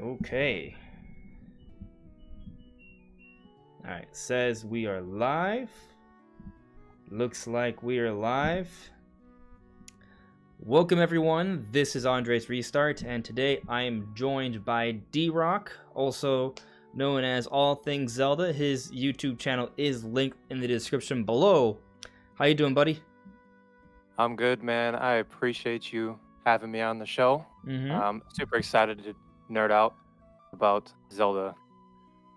Okay. Alright, says we are live. Looks like we are live. Welcome everyone, this is Andre's Restart, and today I am joined by D-Rock, also known as All Things Zelda. His YouTube channel is linked in the description below. How you doing, buddy? I'm good, man. I appreciate you having me on the show. I'm super excited to nerd out about Zelda.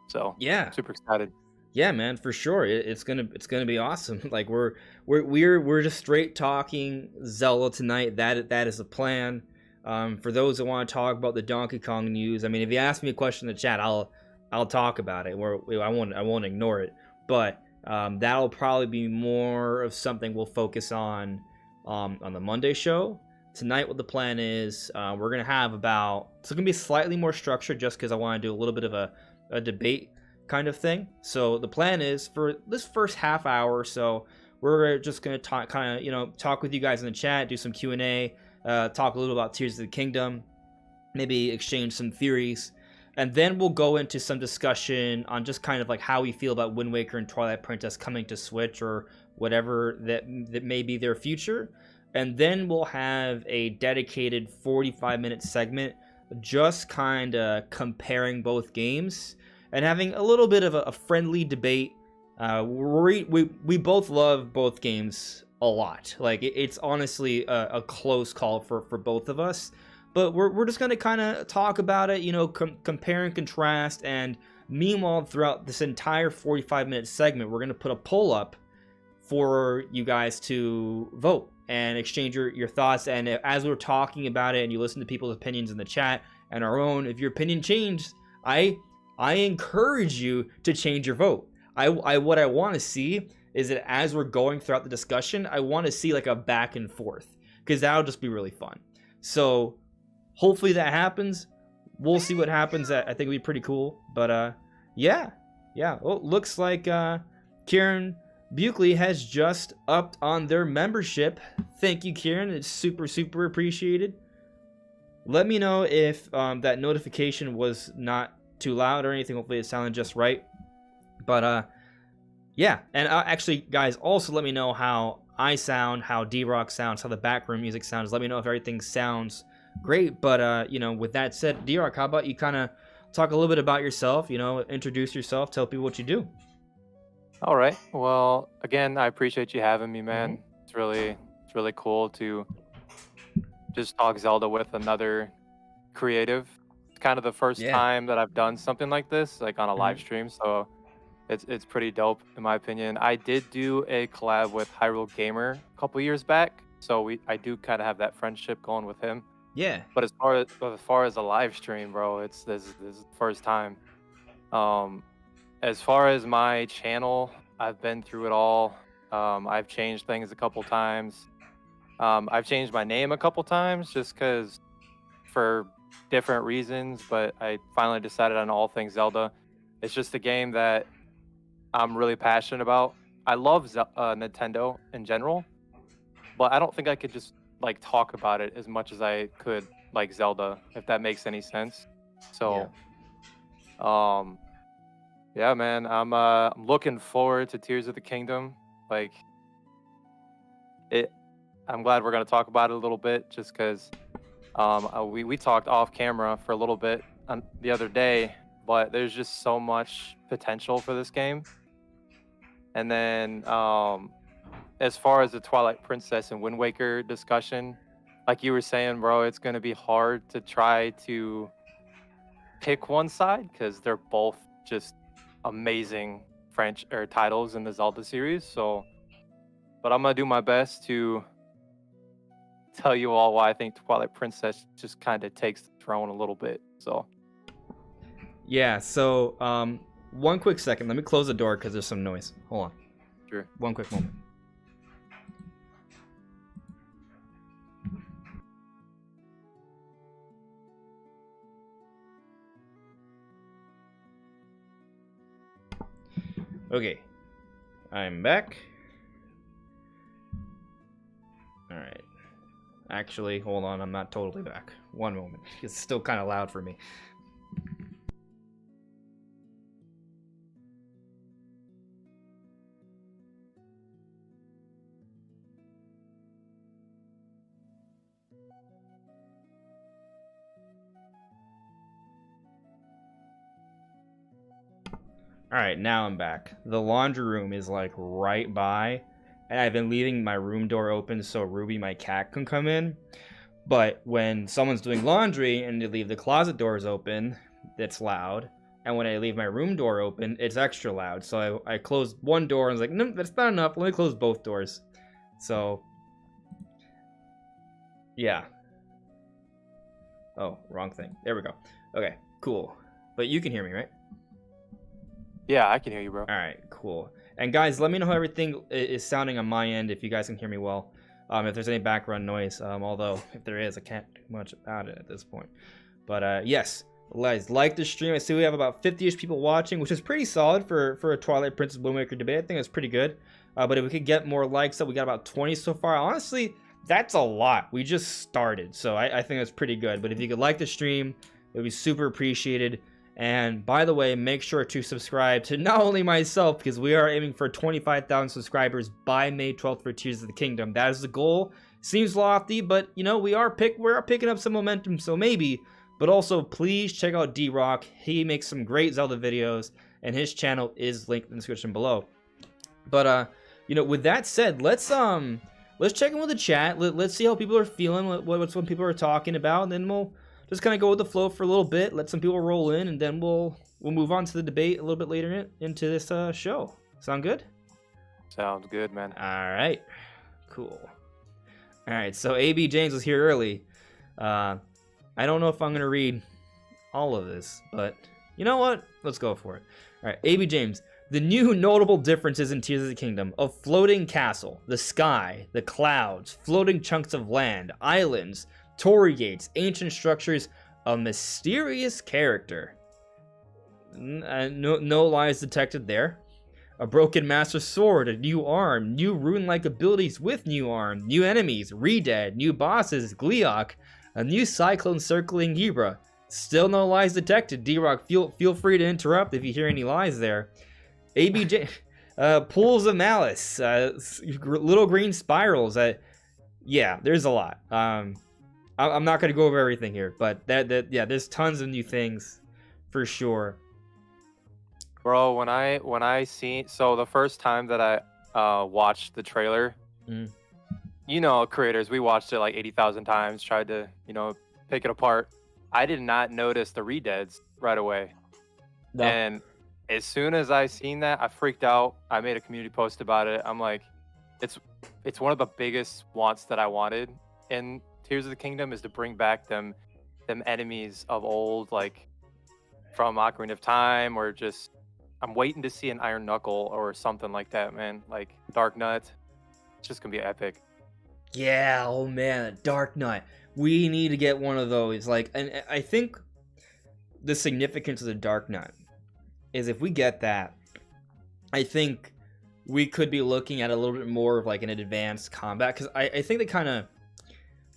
So Yeah. super excited. Yeah, man, for sure. It's gonna be awesome. Like we're just straight talking Zelda tonight. That is the plan. For those that want to talk about the Donkey Kong news, I mean, if you ask me a question in the chat, I'll talk about it. I won't ignore it. But that'll probably be more of something we'll focus on the Monday show. Tonight, what the plan is, we're gonna have it's gonna be slightly more structured, just because I want to do a little bit of a debate kind of thing. So the plan is for this first half hour or so, we're just gonna talk with you guys in the chat, do some Q&A, talk a little about Tears of the Kingdom, maybe exchange some theories, and then we'll go into some discussion on just kind of like how we feel about Wind Waker and Twilight Princess coming to Switch or whatever that may be their future. And then we'll have a dedicated 45-minute segment just kind of comparing both games and having a little bit of a friendly debate. We both love both games a lot. Like it's honestly a close call for both of us. But we're just gonna kind of talk about it, compare and contrast. And meanwhile, throughout this entire 45-minute segment, we're gonna put a poll up for you guys to vote and exchange your thoughts. And as we're talking about it, and you listen to people's opinions in the chat and our own, if your opinion changed, I encourage you to change your vote. What I want to see is that as we're going throughout the discussion, I want to see like a back and forth, because that'll just be really fun. So hopefully that happens. We'll see what happens. I think it'll be pretty cool. But yeah. Well, looks like Kieran Buckley has just upped on their membership. Thank you, Kieran. It's super appreciated. Let me know if that notification was not too loud or anything. Hopefully it sounded just right. But yeah, and actually, guys, also let me know how I sound, how D-Rock sounds, how the background music sounds. Let me know if everything sounds great. But with that said, D-Rock, how about you kind of talk a little bit about yourself, introduce yourself, tell people what you do. All right. Well, again, I appreciate you having me, man. It's really cool to just talk Zelda with another creative. It's kind of the first time that I've done something like this, like on a live stream. So it's pretty dope in my opinion. I did do a collab with Hyrule Gamer a couple years back, so I do kind of have that friendship going with him. Yeah. But as far as a live stream, bro, this is the first time. As far as my channel, I've been through it all. I've changed things a couple times. I've changed my name a couple times just because for different reasons, but I finally decided on All Things Zelda. It's just a game that I'm really passionate about. I love Nintendo in general, but I don't think I could just like talk about it as much as I could like Zelda, if that makes any sense. So, yeah, man, I'm looking forward to Tears of the Kingdom. Like, I'm glad we're gonna talk about it a little bit, just because we talked off camera for a little bit the other day, but there's just so much potential for this game. And then as far as the Twilight Princess and Wind Waker discussion, like you were saying, bro, it's gonna be hard to try to pick one side because they're both just amazing titles in the Zelda series. So, but I'm gonna do my best to tell you all why I think Twilight Princess just kind of takes the throne a little bit. So yeah, so one quick second, let me close the door because there's some noise. Hold on. Sure. One quick moment. Okay, I'm back. Alright. Actually, hold on, I'm not totally back. One moment. It's still kind of loud for me. All right, now I'm back. The laundry room is like right by, and I've been leaving my room door open so Ruby, my cat, can come in. But when someone's doing laundry and they leave the closet doors open, it's loud. And when I leave my room door open, it's extra loud. So I closed one door and was like, no, that's not enough. Let me close both doors. So, yeah. Oh, wrong thing. There we go. Okay, cool. But you can hear me, right? Yeah, I can hear you, bro. All right, cool. And guys, let me know how everything is sounding on my end if you guys can hear me well. If there's any background noise, although if there is, I can't do much about it at this point. But yes, guys, like the stream. I see we have about 50-ish people watching, which is pretty solid for a Twilight Princess Wind Waker debate. I think it's pretty good. But if we could get more likes up, we got about 20 so far. Honestly, that's a lot. We just started, so I think that's pretty good. But if you could like the stream, it would be super appreciated. And by the way, make sure to subscribe to not only myself, because we are aiming for 25,000 subscribers by May 12th for Tears of the Kingdom. That is the goal. Seems lofty, but you know, we are picking up some momentum, so maybe. But also, please check out D-Rock. He makes some great Zelda videos, and his channel is linked in the description below. But you know, with that said, let's check in with the chat. Let's see how people are feeling, what people are talking about, and then we'll just kind of go with the flow for a little bit, let some people roll in, and then we'll move on to the debate a little bit later into this show. Sound good? Sounds good, man. All right, cool. All right, so AB James was here early. I don't know if I'm gonna read all of this, but you know what? Let's go for it. All right, AB James. The new notable differences in Tears of the Kingdom: a floating castle, the sky, the clouds, floating chunks of land, islands, torii gates, ancient structures, a mysterious character. No lies detected there. A broken master sword, a new arm, new rune-like abilities with new arm, new enemies, Redead, new bosses, Gleeok, a new cyclone circling Ibra. Still no lies detected. D-Rock, feel free to interrupt if you hear any lies there. ABJ, pools of malice, little green spirals. Yeah, there's a lot. I'm not gonna go over everything here, but yeah, there's tons of new things for sure. Bro, when I seen, so the first time that I watched the trailer, you know, creators, we watched it like 80,000 times, tried to, you know, pick it apart. I did not notice the Redeads right away. No. And as soon as I seen that, I freaked out. I made a community post about it. I'm like, it's one of the biggest wants that I wanted in Tears of the Kingdom, is to bring back them enemies of old, like from Ocarina of Time, or just, I'm waiting to see an Iron Knuckle or something like that, man. Like Dark Nut. It's just gonna be epic. Yeah, oh man, Dark Knight. We need to get one of those. Like, and I think the significance of the Dark Knight is if we get that, I think we could be looking at a little bit more of like an advanced combat, because I think they kind of,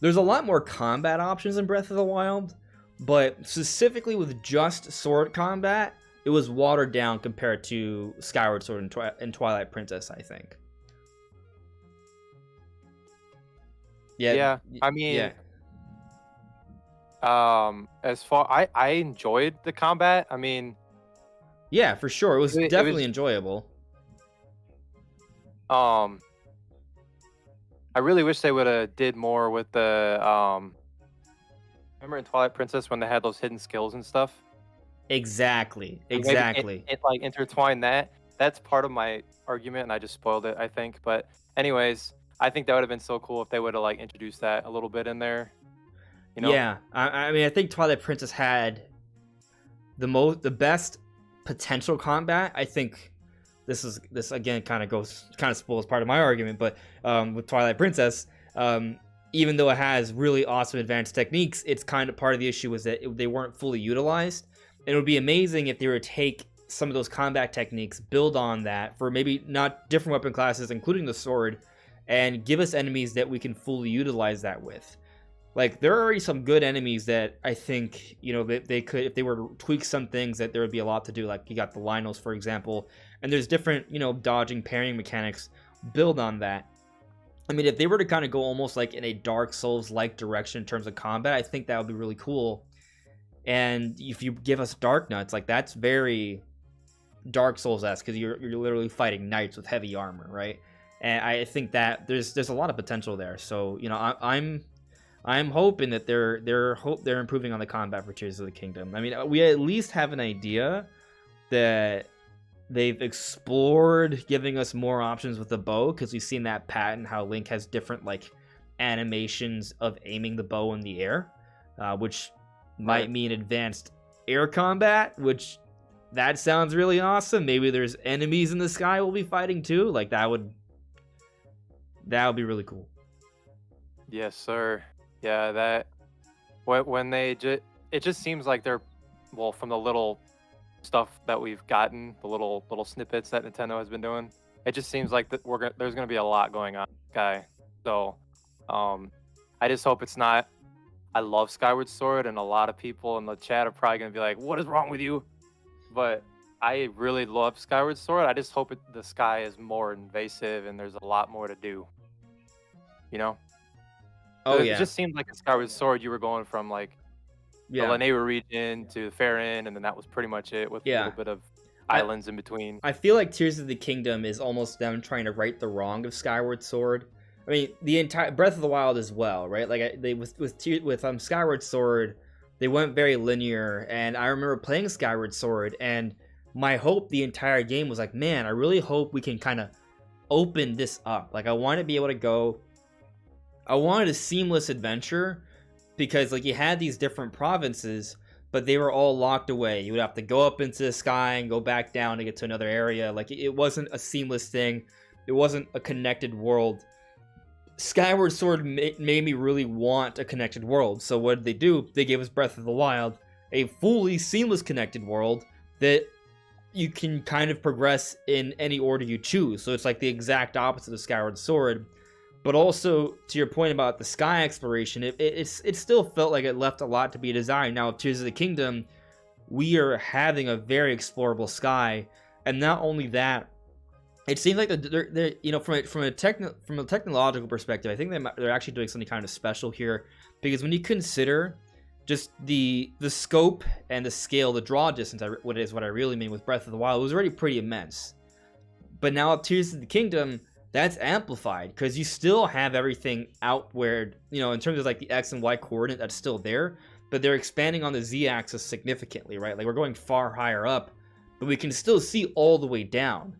there's a lot more combat options in Breath of the Wild, but specifically with just sword combat, it was watered down compared to Skyward Sword and Twilight Princess, I think. Yeah, I mean, as far, I enjoyed the combat. I mean, yeah, for sure, it was definitely enjoyable. I really wish they would have did more with the remember in Twilight Princess when they had those hidden skills and stuff? Exactly. It like intertwined that. That's part of my argument, and I just spoiled it, I think. But anyways, I think that would have been so cool if they would have like introduced that a little bit in there. You know? Yeah, I mean, I think Twilight Princess had the best potential combat. I think this again kind of spoils part of my argument, but with Twilight Princess, even though it has really awesome advanced techniques, it's kind of part of the issue was that they weren't fully utilized. And it would be amazing if they were to take some of those combat techniques, build on that for maybe not different weapon classes, including the sword, and give us enemies that we can fully utilize that with. Like, there are already some good enemies that I think, you know, they could, if they were to tweak some things, that there would be a lot to do. Like, you got the Lynels, for example, and there's different, you know, dodging, parrying mechanics. Build on that. I mean, if they were to kind of go almost like in a Dark Souls-like direction in terms of combat, I think that would be really cool. And if you give us Dark Nuts, like, that's very Dark Souls-esque because you're literally fighting knights with heavy armor, right? And I think that there's a lot of potential there. So I'm hoping that they're improving on the combat for Tears of the Kingdom. I mean, we at least have an idea that they've explored giving us more options with the bow, because we've seen that pattern how Link has different like animations of aiming the bow in the air, which might mean advanced air combat, which that sounds really awesome. Maybe there's enemies in the sky we'll be fighting too. Like that would be really cool. Yes, sir. Yeah, that when they it just seems like they're, well, from the little stuff that we've gotten, the little snippets that Nintendo has been doing, it just seems like that there's gonna be a lot going on, guy. So, I just hope it's not. I love Skyward Sword, and a lot of people in the chat are probably gonna be like, "What is wrong with you?" But I really love Skyward Sword. I just hope the sky is more invasive and there's a lot more to do. You know? Oh It yeah, just seemed like in Skyward Sword you were going from like the yeah, Lanayru region to Farin, and then that was pretty much it, with a yeah. little bit of islands in between. I feel like Tears of the Kingdom is almost them trying to right the wrong of Skyward Sword. I mean, the entire Breath of the Wild as well, right? Like they with Skyward Sword, they went very linear, and I remember playing Skyward Sword, and my hope the entire game was like, man, I really hope we can kind of open this up. Like I want to be able to go. I wanted a seamless adventure, because like you had these different provinces, but they were all locked away. You would have to go up into the sky and go back down to get to another area. Like it wasn't a seamless thing. It wasn't a connected world. Skyward Sword made me really want a connected world. So what did they do? They gave us Breath of the Wild, a fully seamless connected world that you can kind of progress in any order you choose. So it's like the exact opposite of Skyward Sword. But also, to your point about the sky exploration, it still felt like it left a lot to be desired. Now, with Tears of the Kingdom, we are having a very explorable sky, and not only that, it seems like they're from a technological perspective, I think they're actually doing something kind of special here, because when you consider just the scope and the scale, the draw distance, what I really mean with Breath of the Wild, was already pretty immense. But now with Tears of the Kingdom, that's amplified, because you still have everything out where, in terms of like the X and Y coordinate, that's still there, but they're expanding on the Z axis significantly, right? Like we're going far higher up, but we can still see all the way down.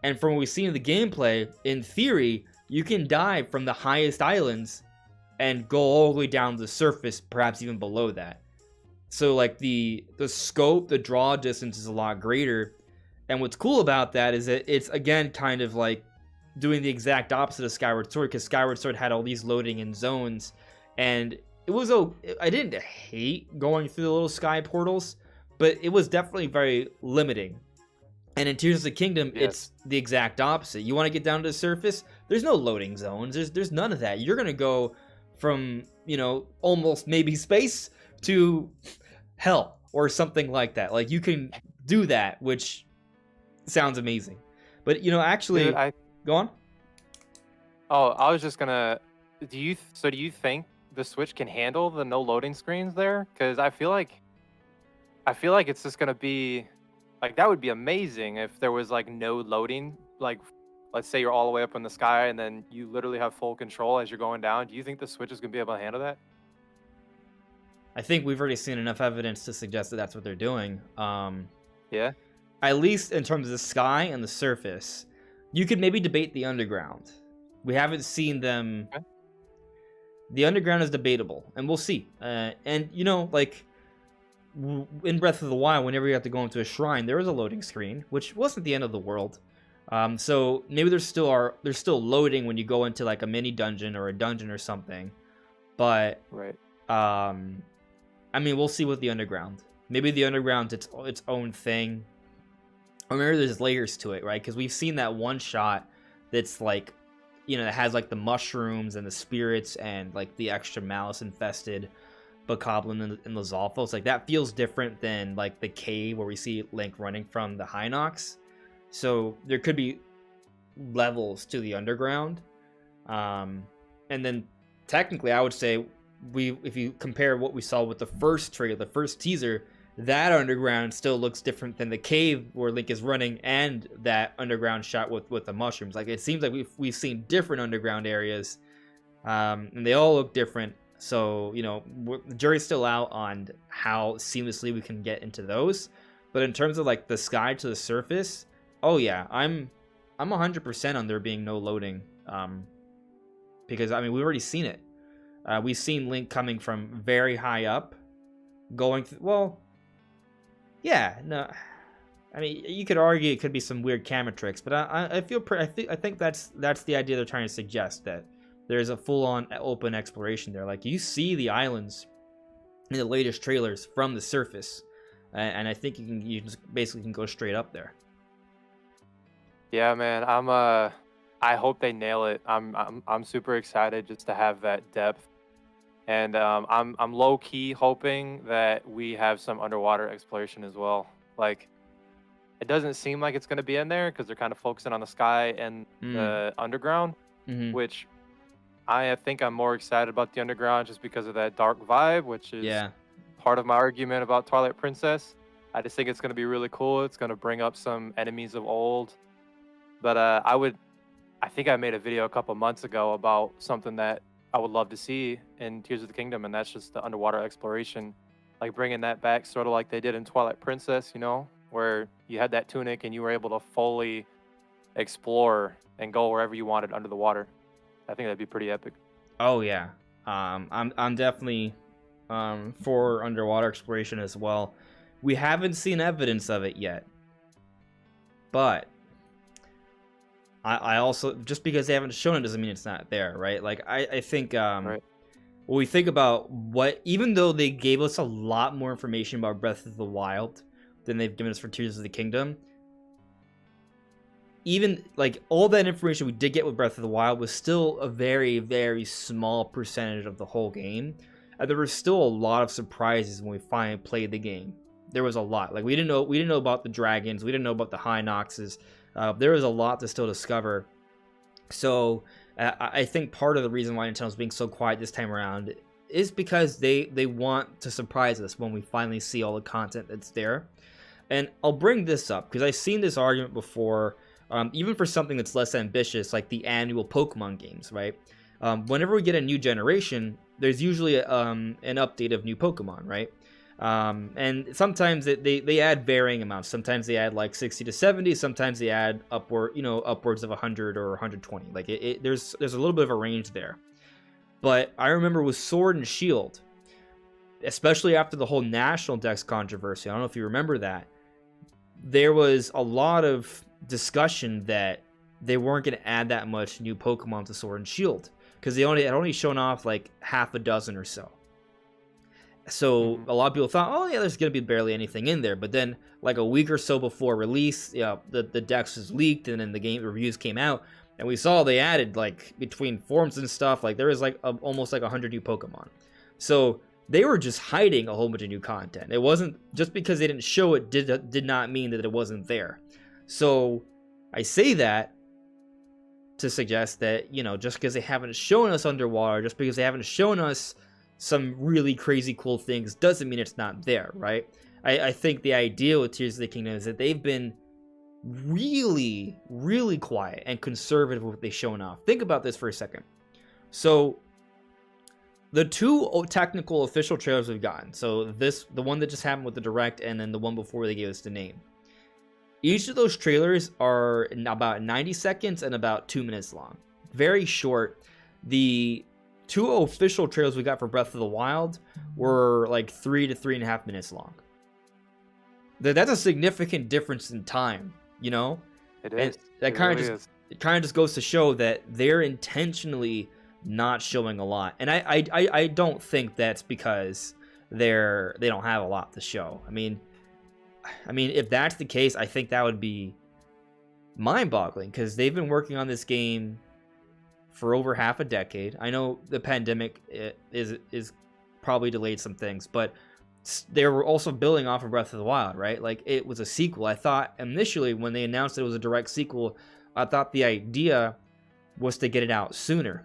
And from what we've seen in the gameplay, in theory, you can dive from the highest islands and go all the way down to the surface, perhaps even below that. So like the scope, the draw distance is a lot greater. And what's cool about that is that it's, again, kind of like doing the exact opposite of Skyward Sword, because Skyward Sword had all these loading in zones, and I didn't hate going through the little sky portals, but it was definitely very limiting. And in Tears of the Kingdom, It's the exact opposite. You want to get down to the surface, there's no loading zones, there's none of that. You're gonna go from almost maybe space to hell or something like that. Like you can do that, which sounds amazing. But actually, Dude, go on. Oh, I was just gonna. Do you think the Switch can handle the no loading screens there? Because I feel like it's just gonna be like, that would be amazing if there was like no loading. Like, let's say you're all the way up in the sky and then you literally have full control as you're going down. Do you think the Switch is gonna be able to handle that? I think we've already seen enough evidence to suggest that that's what they're doing. Yeah. At least in terms of the sky and the surface. You could maybe debate the underground. We haven't seen them. Okay. The underground is debatable, and we'll see. And like in Breath of the Wild, whenever you have to go into a shrine, there is a loading screen, which wasn't the end of the world. So maybe there's still loading when you go into like a mini dungeon or a dungeon or something. But right. I mean, we'll see with the underground. Maybe the underground's its own thing. Or maybe there's layers to it, right? Because we've seen that one shot that's like, that has like the mushrooms and the spirits and like the extra malice infested bokoblin in Lizalfos. Like that feels different than like the cave where we see Link running from the Hinox. So there could be levels to the underground. And then technically I would say if you compare what we saw with the first trailer, the first teaser, that underground still looks different than the cave where Link is running, and that underground shot with the mushrooms. Like, it seems like we've seen different underground areas, and they all look different. So, you know, the jury's still out on how seamlessly we can get into those. But in terms of like the sky to the surface, oh yeah, I'm 100% on there being no loading, because I mean, we've already seen it. We've seen Link coming from very high up, going well. Yeah, no, I mean, you could argue it could be some weird camera tricks, but I think that's the idea they're trying to suggest, that there's a full-on open exploration there. Like, you see the islands in the latest trailers from the surface, and I think you just basically can go straight up there. Yeah, man. I hope they nail it. I'm super excited just to have that depth. And I'm low key hoping that we have some underwater exploration as well. Like, it doesn't seem like it's going to be in there because they're kind of focusing on the sky and the underground, which I think I'm more excited about the underground just because of that dark vibe, which is part of my argument about Twilight Princess. I just think it's going to be really cool. It's going to bring up some enemies of old. But I think I made a video a couple months ago about something that I would love to see in Tears of the Kingdom, and that's just the underwater exploration, like bringing that back, sort of like they did in Twilight Princess, you know, where you had that tunic and you were able to fully explore and go wherever you wanted under the water. I think that'd be pretty epic. Oh yeah, I'm definitely for underwater exploration as well. We haven't seen evidence of it yet, but I also, just because they haven't shown it doesn't mean it's not there, right? Like, I think Right. when we think about even though they gave us a lot more information about Breath of the Wild than they've given us for Tears of the Kingdom, even like all that information we did get with Breath of the Wild was still a very, very small percentage of the whole game. And there were still a lot of surprises when we finally played the game. There was a lot. Like, we didn't know about the dragons, we didn't know about the High Noxes. There was a lot to still discover. So I think part of the reason why Nintendo's being so quiet this time around is because they want to surprise us when we finally see all the content that's there. And I'll bring this up because I've seen this argument before, even for something that's less ambitious, like the annual Pokemon games, right? Whenever we get a new generation, there's usually an update of new Pokemon, right? And sometimes they add varying amounts. Sometimes they add like 60 to 70. Sometimes they add upwards of 100 or 120. Like, there's a little bit of a range there. But I remember with Sword and Shield, especially after the whole National Dex controversy, I don't know if you remember that, there was a lot of discussion that they weren't going to add that much new Pokemon to Sword and Shield because they had only shown off like half a dozen or so. So a lot of people thought, oh yeah, there's gonna be barely anything in there. But then, like a week or so before release, the Dex was leaked, and then the game reviews came out, and we saw they added, like, between forms and stuff, like there was like almost like 100 new Pokemon. So they were just hiding a whole bunch of new content. It wasn't just because they didn't show it did not mean that it wasn't there. So I say that to suggest that, you know, just because they haven't shown us underwater, just because they haven't shown us some really crazy cool things doesn't mean it's not there, right? I think the idea with Tears of the Kingdom is that they've been really, really quiet and conservative with what they've shown off. Think about this for a second. So the two technical official trailers we've gotten, so the one that just happened with the Direct, and then the one before they gave us the name, each of those trailers are about 90 seconds and about 2 minutes long. Very short. The two official trailers we got for Breath of the Wild were like 3 to 3.5 minutes long. That's a significant difference in time, you know? It is. That kind of just goes to show that they're intentionally not showing a lot. And I don't think that's because they don't have a lot to show. I mean, if that's the case, I think that would be mind-boggling, because they've been working on this game for over half a decade. I know the pandemic is probably delayed some things, but they were also building off of Breath of the Wild, right? Like, it was a sequel. I thought initially when they announced it was a direct sequel, I thought the idea was to get it out sooner.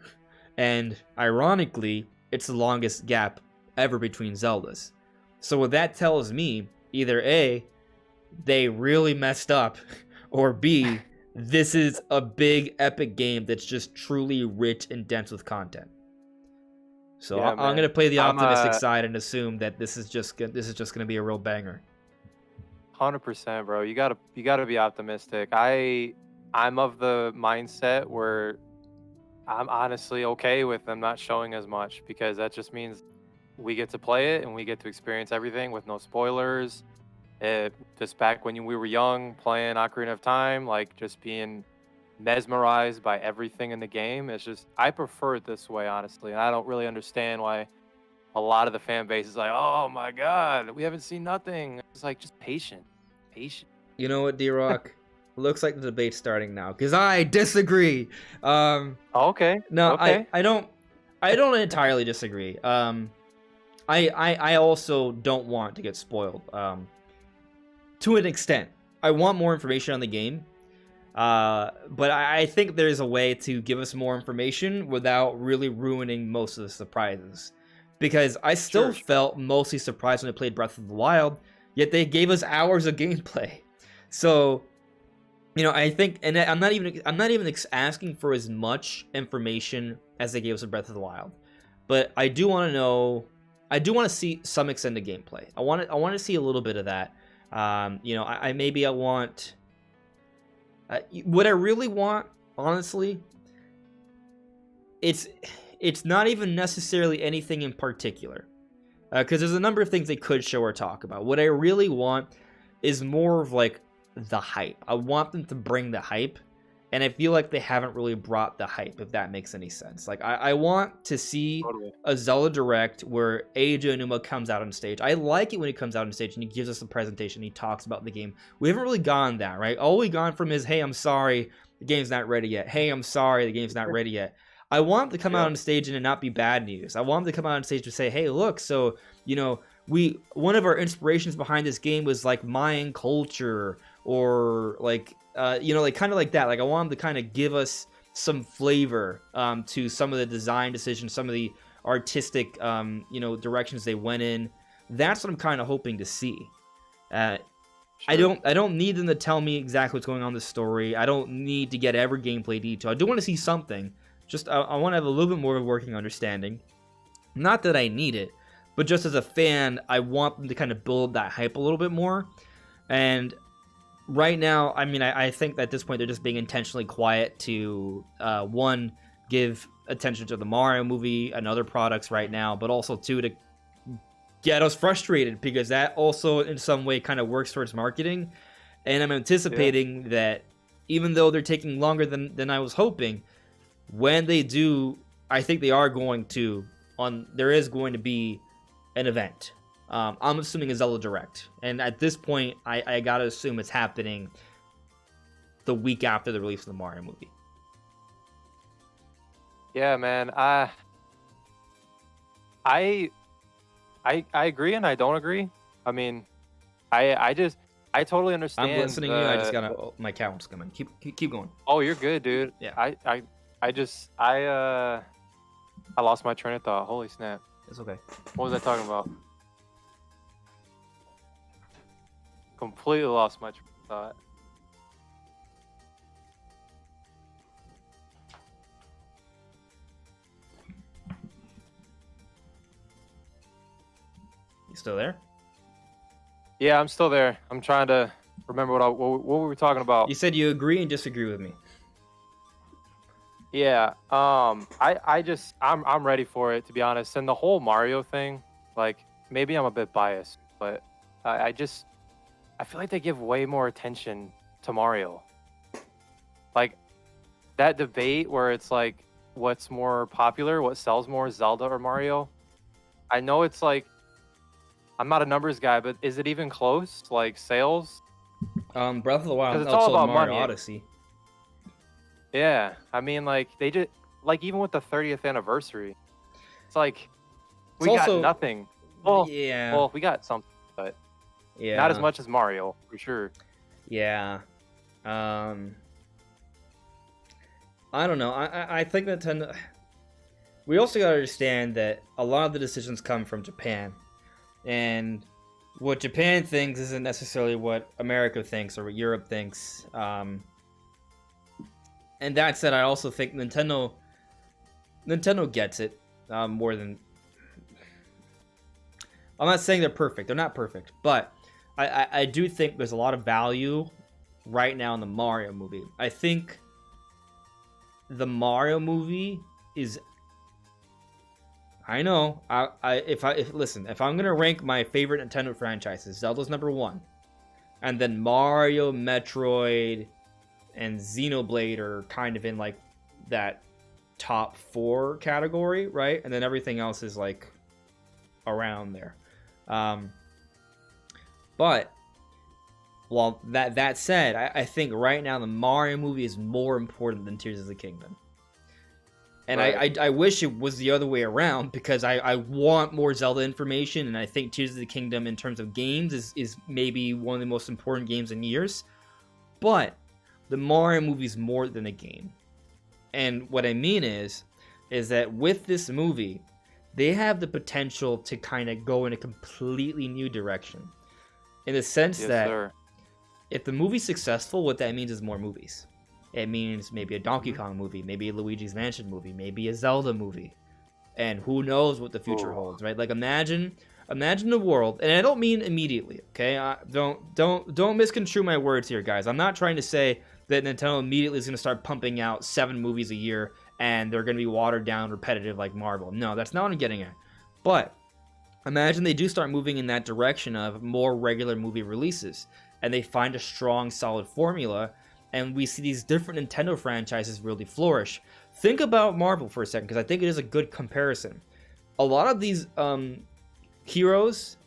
And ironically, it's the longest gap ever between Zeldas. So what that tells me either A, they really messed up, or B, this is a big epic game that's just truly rich and dense with content. So Yeah, I'm gonna man. play the I'm optimistic side and assume that this is just gonna be a real banger. 100%, bro. You gotta be optimistic. I'm of the mindset where I'm honestly okay with them not showing as much, because that just means we get to play it and we get to experience everything with no spoilers. Just back when we were young, playing Ocarina of Time, like just being mesmerized by everything in the game. It's just I prefer it this way, honestly. And I don't really understand why a lot of the fan base is like, "Oh my God, we haven't seen nothing." It's like just patient, patient. You know what, D-Rock? Looks like the debate's starting now, because I disagree. Okay, No, okay, I don't entirely disagree. I also don't want to get spoiled. To an extent, I want more information on the game. But I think there's a way to give us more information without really ruining most of the surprises. Because I still felt mostly surprised when I played Breath of the Wild, yet they gave us hours of gameplay. So, you know, I think, and I'm not even asking for as much information as they gave us in Breath of the Wild, but I do want to know. I do want to see some extended gameplay. I want to see a little bit of that. You know, I want. What I really want, honestly, it's not even necessarily anything in particular, because there's a number of things they could show or talk about. What I really want is more of like the hype. I want them to bring the hype, and I feel like they haven't really brought the hype, if that makes any sense. Like I want to see a Zelda Direct where Eiji Aonuma comes out on stage. I like it when he comes out on stage and he gives us a presentation, he talks about the game. We haven't really gone that, right? All we've gone from is, hey, I'm sorry, the game's not ready yet. Hey, I'm sorry, the game's not ready yet. I want them to come out on stage and it not be bad news. I want them to come out on stage to say, hey, look, so, you know, one of our inspirations behind this game was like Mayan culture, or like, you know, like kind of like that. Like I want them to kind of give us some flavor to some of the design decisions, some of the artistic, you know, directions they went in. That's what I'm kind of hoping to see. I don't need them to tell me exactly what's going on in the story. I don't need to get every gameplay detail. I do want to see something. Just I want to have a little bit more of a working understanding. Not that I need it, but just as a fan, I want them to kind of build that hype a little bit more. And right now, I mean, I think that at this point they're just being intentionally quiet to, one, give attention to the Mario movie and other products right now, but also, two, to get us frustrated, because that also in some way kind of works towards marketing. And I'm anticipating that even though they're taking longer than I was hoping, when they do, I think they are going to, there is going to be an event. I'm assuming a Zelda Direct. And at this point, I gotta assume it's happening the week after the release of the Mario movie. Yeah, man. I agree and I don't agree. I mean, I totally understand. I'm listening to you. I just gotta, my cat wants to come in. Keep going. Oh, you're good, dude. Yeah. I lost my train of thought. Holy snap. It's okay. What was I talking about? Completely lost my train of thought. You still there? Yeah, I'm still there. I'm trying to remember what were we talking about. You said you agree and disagree with me. Yeah. I'm ready for it, to be honest. And the whole Mario thing, like, maybe I'm a bit biased, but I feel like they give way more attention to Mario. Like, that debate where it's like, what's more popular, what sells more, Zelda or Mario? I know it's like, I'm not a numbers guy, but is it even close? Like, sales? Breath of the Wild, it's all about Mario money. Odyssey. Yeah, I mean, like, they just, like, even with the 30th anniversary, it's like, we got nothing. Well, yeah. Well, we got something, but not as much as Mario, for sure. Yeah. I don't know. I think that we also got to understand that a lot of the decisions come from Japan. And, what Japan thinks isn't necessarily what America thinks or what Europe thinks. And that said, I also think Nintendo gets it more than. I'm not saying they're perfect. They're not perfect, but I do think there's a lot of value right now in the Mario movie. I think the Mario movie is. I know. If I'm gonna rank my favorite Nintendo franchises, Zelda's number one, and then Mario, Metroid, and Xenoblade are kind of in like that top 4 category, right? And then everything else is like around there. But well, that said, I think right now the Mario movie is more important than Tears of the Kingdom. And right. I wish it was the other way around, because I want more Zelda information, and I think Tears of the Kingdom in terms of games is maybe one of the most important games in years. But the Mario movie is more than a game. And what I mean is that with this movie, they have the potential to kind of go in a completely new direction. In the sense that if the movie's successful, what that means is more movies. It means maybe a Donkey Kong movie, maybe a Luigi's Mansion movie, maybe a Zelda movie. And who knows what the future holds, right? Like imagine a world, and I don't mean immediately, okay? Don't misconstrue my words here, guys. I'm not trying to say that Nintendo immediately is going to start pumping out 7 movies a year and they're going to be watered down, repetitive like Marvel. No, that's not what I'm getting at. But imagine they do start moving in that direction of more regular movie releases, and they find a strong, solid formula, and we see these different Nintendo franchises really flourish. Think about Marvel for a second, because I think it is a good comparison. A lot of these heroes,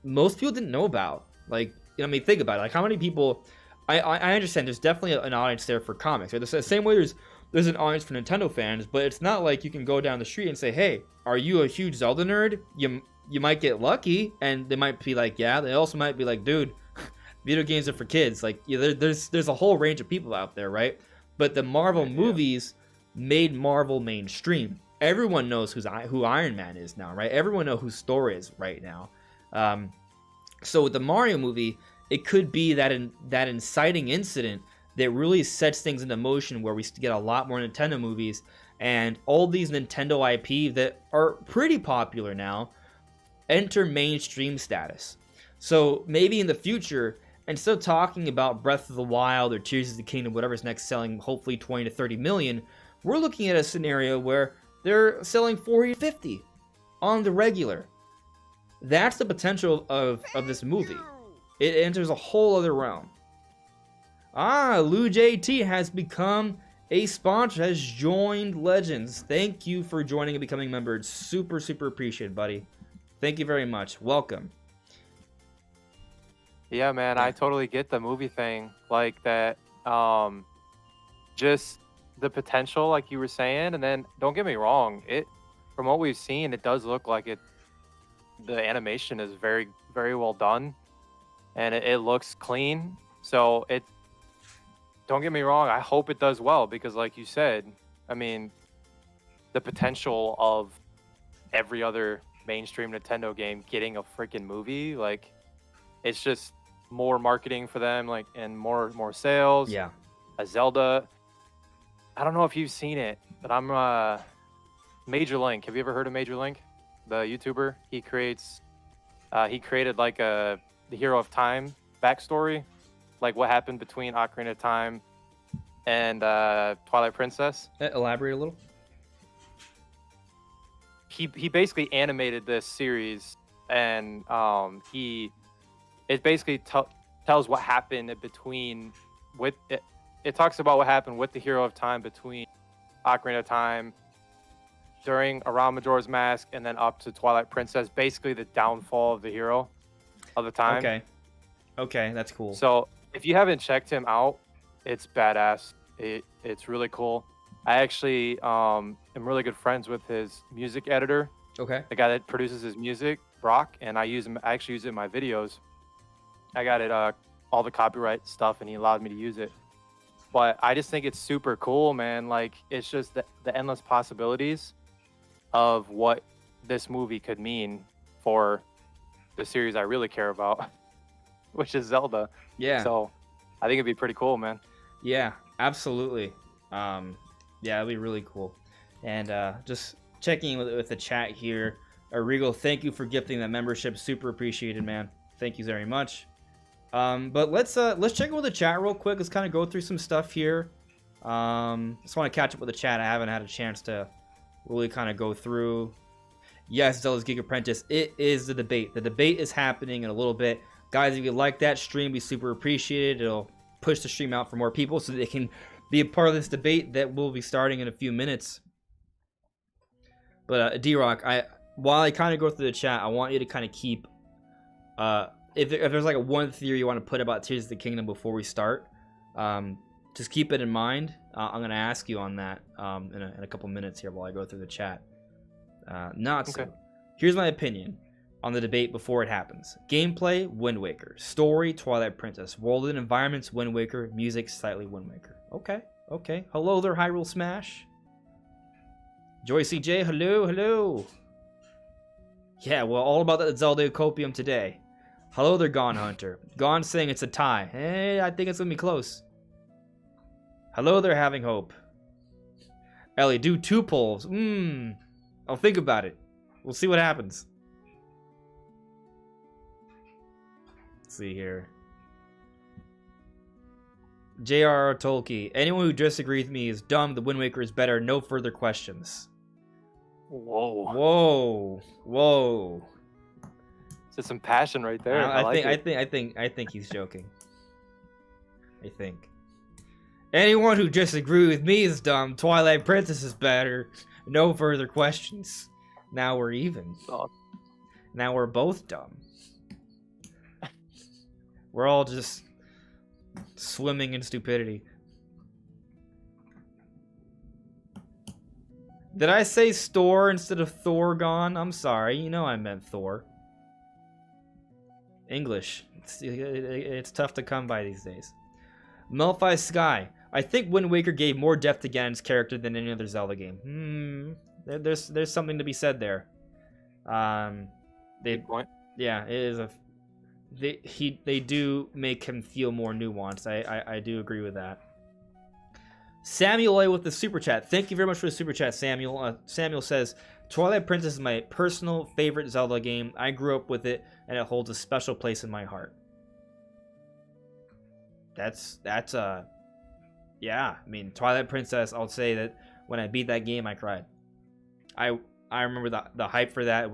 most people didn't know about. Like, I mean, think about it. Like, how many people... I understand there's definitely an audience there for comics, right? The same way there's an audience for Nintendo fans, but it's not like you can go down the street and say, hey, are you a huge Zelda nerd? You might get lucky, and they might be like, yeah. They also might be like, dude, video games are for kids. Like, there's a whole range of people out there, right? But the Marvel movies made Marvel mainstream. Everyone knows who Iron Man is now, right? Everyone knows whose Thor is right now. So with the Mario movie, it could be that inciting incident that really sets things into motion, where we get a lot more Nintendo movies, and all these Nintendo IP that are pretty popular now enter mainstream status. So maybe in the future, instead of talking about Breath of the Wild or Tears of the Kingdom, whatever's next, selling hopefully 20 to 30 million, we're looking at a scenario where they're selling 40 to 50 on the regular. That's the potential of this movie. It enters a whole other realm. Lou JT has become a sponsor, has joined Legends. Thank you for joining and becoming a member. It's super, super appreciated, buddy. Thank you very much. Welcome. Yeah, man, I totally get the movie thing. Like that, just the potential, like you were saying. And then, don't get me wrong, from what we've seen, it does look like the animation is very, very well done. And it looks clean. So don't get me wrong, I hope it does well, because like you said, I mean, the potential of every other mainstream Nintendo game getting a freaking movie, like, it's just more marketing for them, like, and more sales. Yeah. A Zelda, I don't know if you've seen it, but I'm Major Link. Have you ever heard of Major Link, the YouTuber? He created like the Hero of Time backstory, like what happened between Ocarina of Time and Twilight Princess. Elaborate a little. He basically animated this series, and it basically tells what happened between it talks about what happened with the Hero of Time between Ocarina of Time, around Majora's Mask, and then up to Twilight Princess. Basically, the downfall of the hero of the time. Okay, that's cool. So if you haven't checked him out, it's badass. It's really cool. I actually am really good friends with his music editor. Okay. The guy that produces his music, Brock, and I actually use it in my videos. I got it all the copyright stuff, and he allowed me to use it. But I just think it's super cool, man. Like, it's just the endless possibilities of what this movie could mean for the series I really care about, which is Zelda. Yeah. So I think it'd be pretty cool, man. Yeah, absolutely. Yeah, it'd be really cool. And just checking in with the chat here. Regal, thank you for gifting that membership. Super appreciated, man. Thank you very much. But let's check in with the chat real quick. Let's kind of go through some stuff here. Just want to catch up with the chat. I haven't had a chance to really kind of go through. Yes, Zelda's Geek Apprentice. It is the debate. The debate is happening in a little bit. Guys, if you like that stream, be super appreciated. It'll push the stream out for more people so they can be a part of this debate that will be starting in a few minutes. But D-Rock, while I kind of go through the chat, I want you to kind of keep... if there's like a one theory you want to put about Tears of the Kingdom before we start, just keep it in mind. I'm going to ask you on that in a couple minutes here while I go through the chat. So. Here's my opinion on the debate before it happens. Gameplay, Wind Waker. Story, Twilight Princess. World and environments, Wind Waker. Music, slightly Wind Waker. Okay. Hello there, Hyrule Smash. Joy CJ, hello. Yeah, well, all about that Zelda Copium today. Hello there, Gone Hunter. Gone saying it's a tie. Hey, I think it's gonna be close. Hello there, Having Hope. Ellie, do 2 polls. I'll think about it. We'll see what happens. Let's see here. J.R.R. Tolkien. Anyone who disagrees with me is dumb. The Wind Waker is better. No further questions. Whoa. It's some passion right there. I think he's joking. I think. Anyone who disagrees with me is dumb. Twilight Princess is better. No further questions. Now we're even. Now we're both dumb. We're all just swimming in stupidity. Did I say store instead of Thorgon? I'm sorry. You know I meant Thor. English. It's tough to come by these days. Melfi Sky. I think Wind Waker gave more depth to Ganon's character than any other Zelda game. There's something to be said there. Good point. Yeah, it is they do make him feel more nuanced. I do agree with that. Samuel A with the super chat. Thank you very much for the super chat, Samuel. Samuel says, Twilight Princess is my personal favorite Zelda game. I grew up with it, and it holds a special place in my heart. Yeah. I mean, Twilight Princess. I'll say that when I beat that game, I cried. I remember the hype for that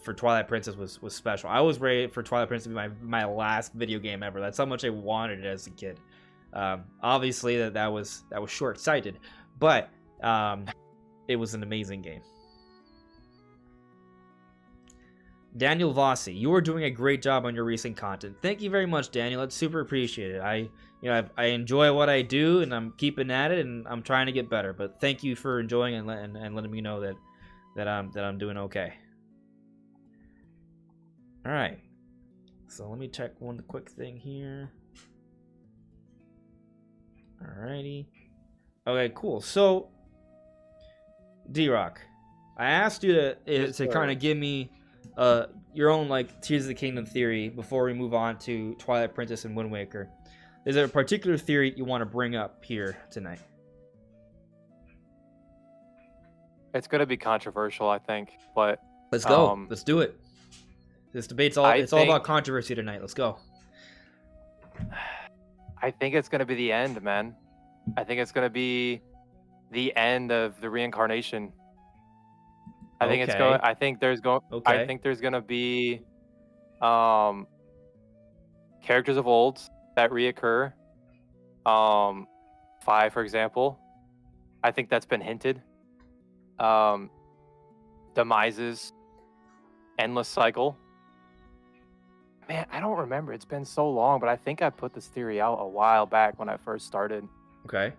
for Twilight Princess was special. I was ready for Twilight Princess to be my last video game ever. That's how much I wanted it as a kid. Obviously that was short-sighted, but it was an amazing game. Daniel Vossi, you are doing a great job on your recent content. Thank you very much, Daniel. It's super appreciated. I enjoy what I do, and I'm keeping at it, and I'm trying to get better. But thank you for enjoying and letting me know that I'm doing okay. All right. So let me check one quick thing here. Alrighty. Okay, cool. So, D-Rock, I asked you to kind of give me your own like Tears of the Kingdom theory before we move on to Twilight Princess and Wind Waker. Is there a particular theory you want to bring up here tonight? It's going to be controversial, I think, but let's go. Let's do it. This debate's all about controversy tonight. Let's go. I think it's going to be the end, man. I think it's going to be the end of the reincarnation. I think it's going. I think there's going. Okay. I think there's going to be characters of old that reoccur. 5, for example. I think that's been hinted. Demises. Endless cycle. Man, I don't remember. It's been so long, but I think I put this theory out a while back when I first started. Okay.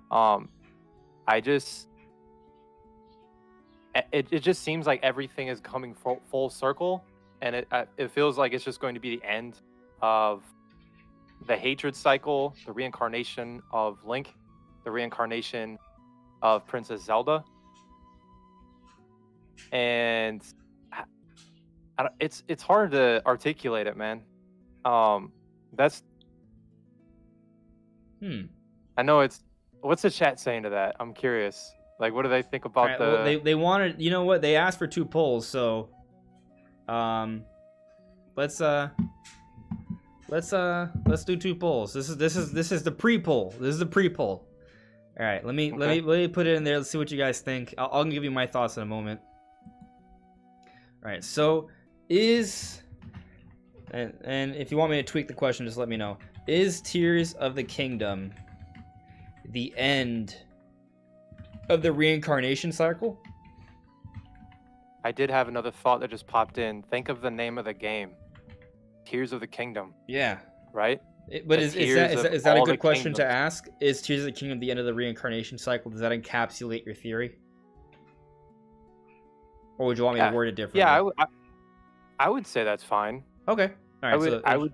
It just seems like everything is coming full circle, and it feels like it's just going to be the end of the hatred cycle, the reincarnation of Link, the reincarnation of Princess Zelda, and it's hard to articulate it, man. That's I know it's. What's the chat saying to that? I'm curious. Like, what do they think All about right. Well, the? they wanted. You know what? They asked for 2 polls, so let's do 2 polls. This is the pre-poll. This is the pre-poll. All right. Let me put it in there. Let's see what you guys think. I'll give you my thoughts in a moment. All right. So and if you want me to tweak the question, just let me know. Is Tears of the Kingdom the end of the reincarnation cycle? I did have another thought that just popped in. Think of the name of the game, Tears of the Kingdom. Yeah. Right. But is that a good question to ask? Is Tears of the Kingdom the end of the reincarnation cycle? Does that encapsulate your theory? Or would you want me to word it differently? Yeah, I would say that's fine. Okay. All right. I would.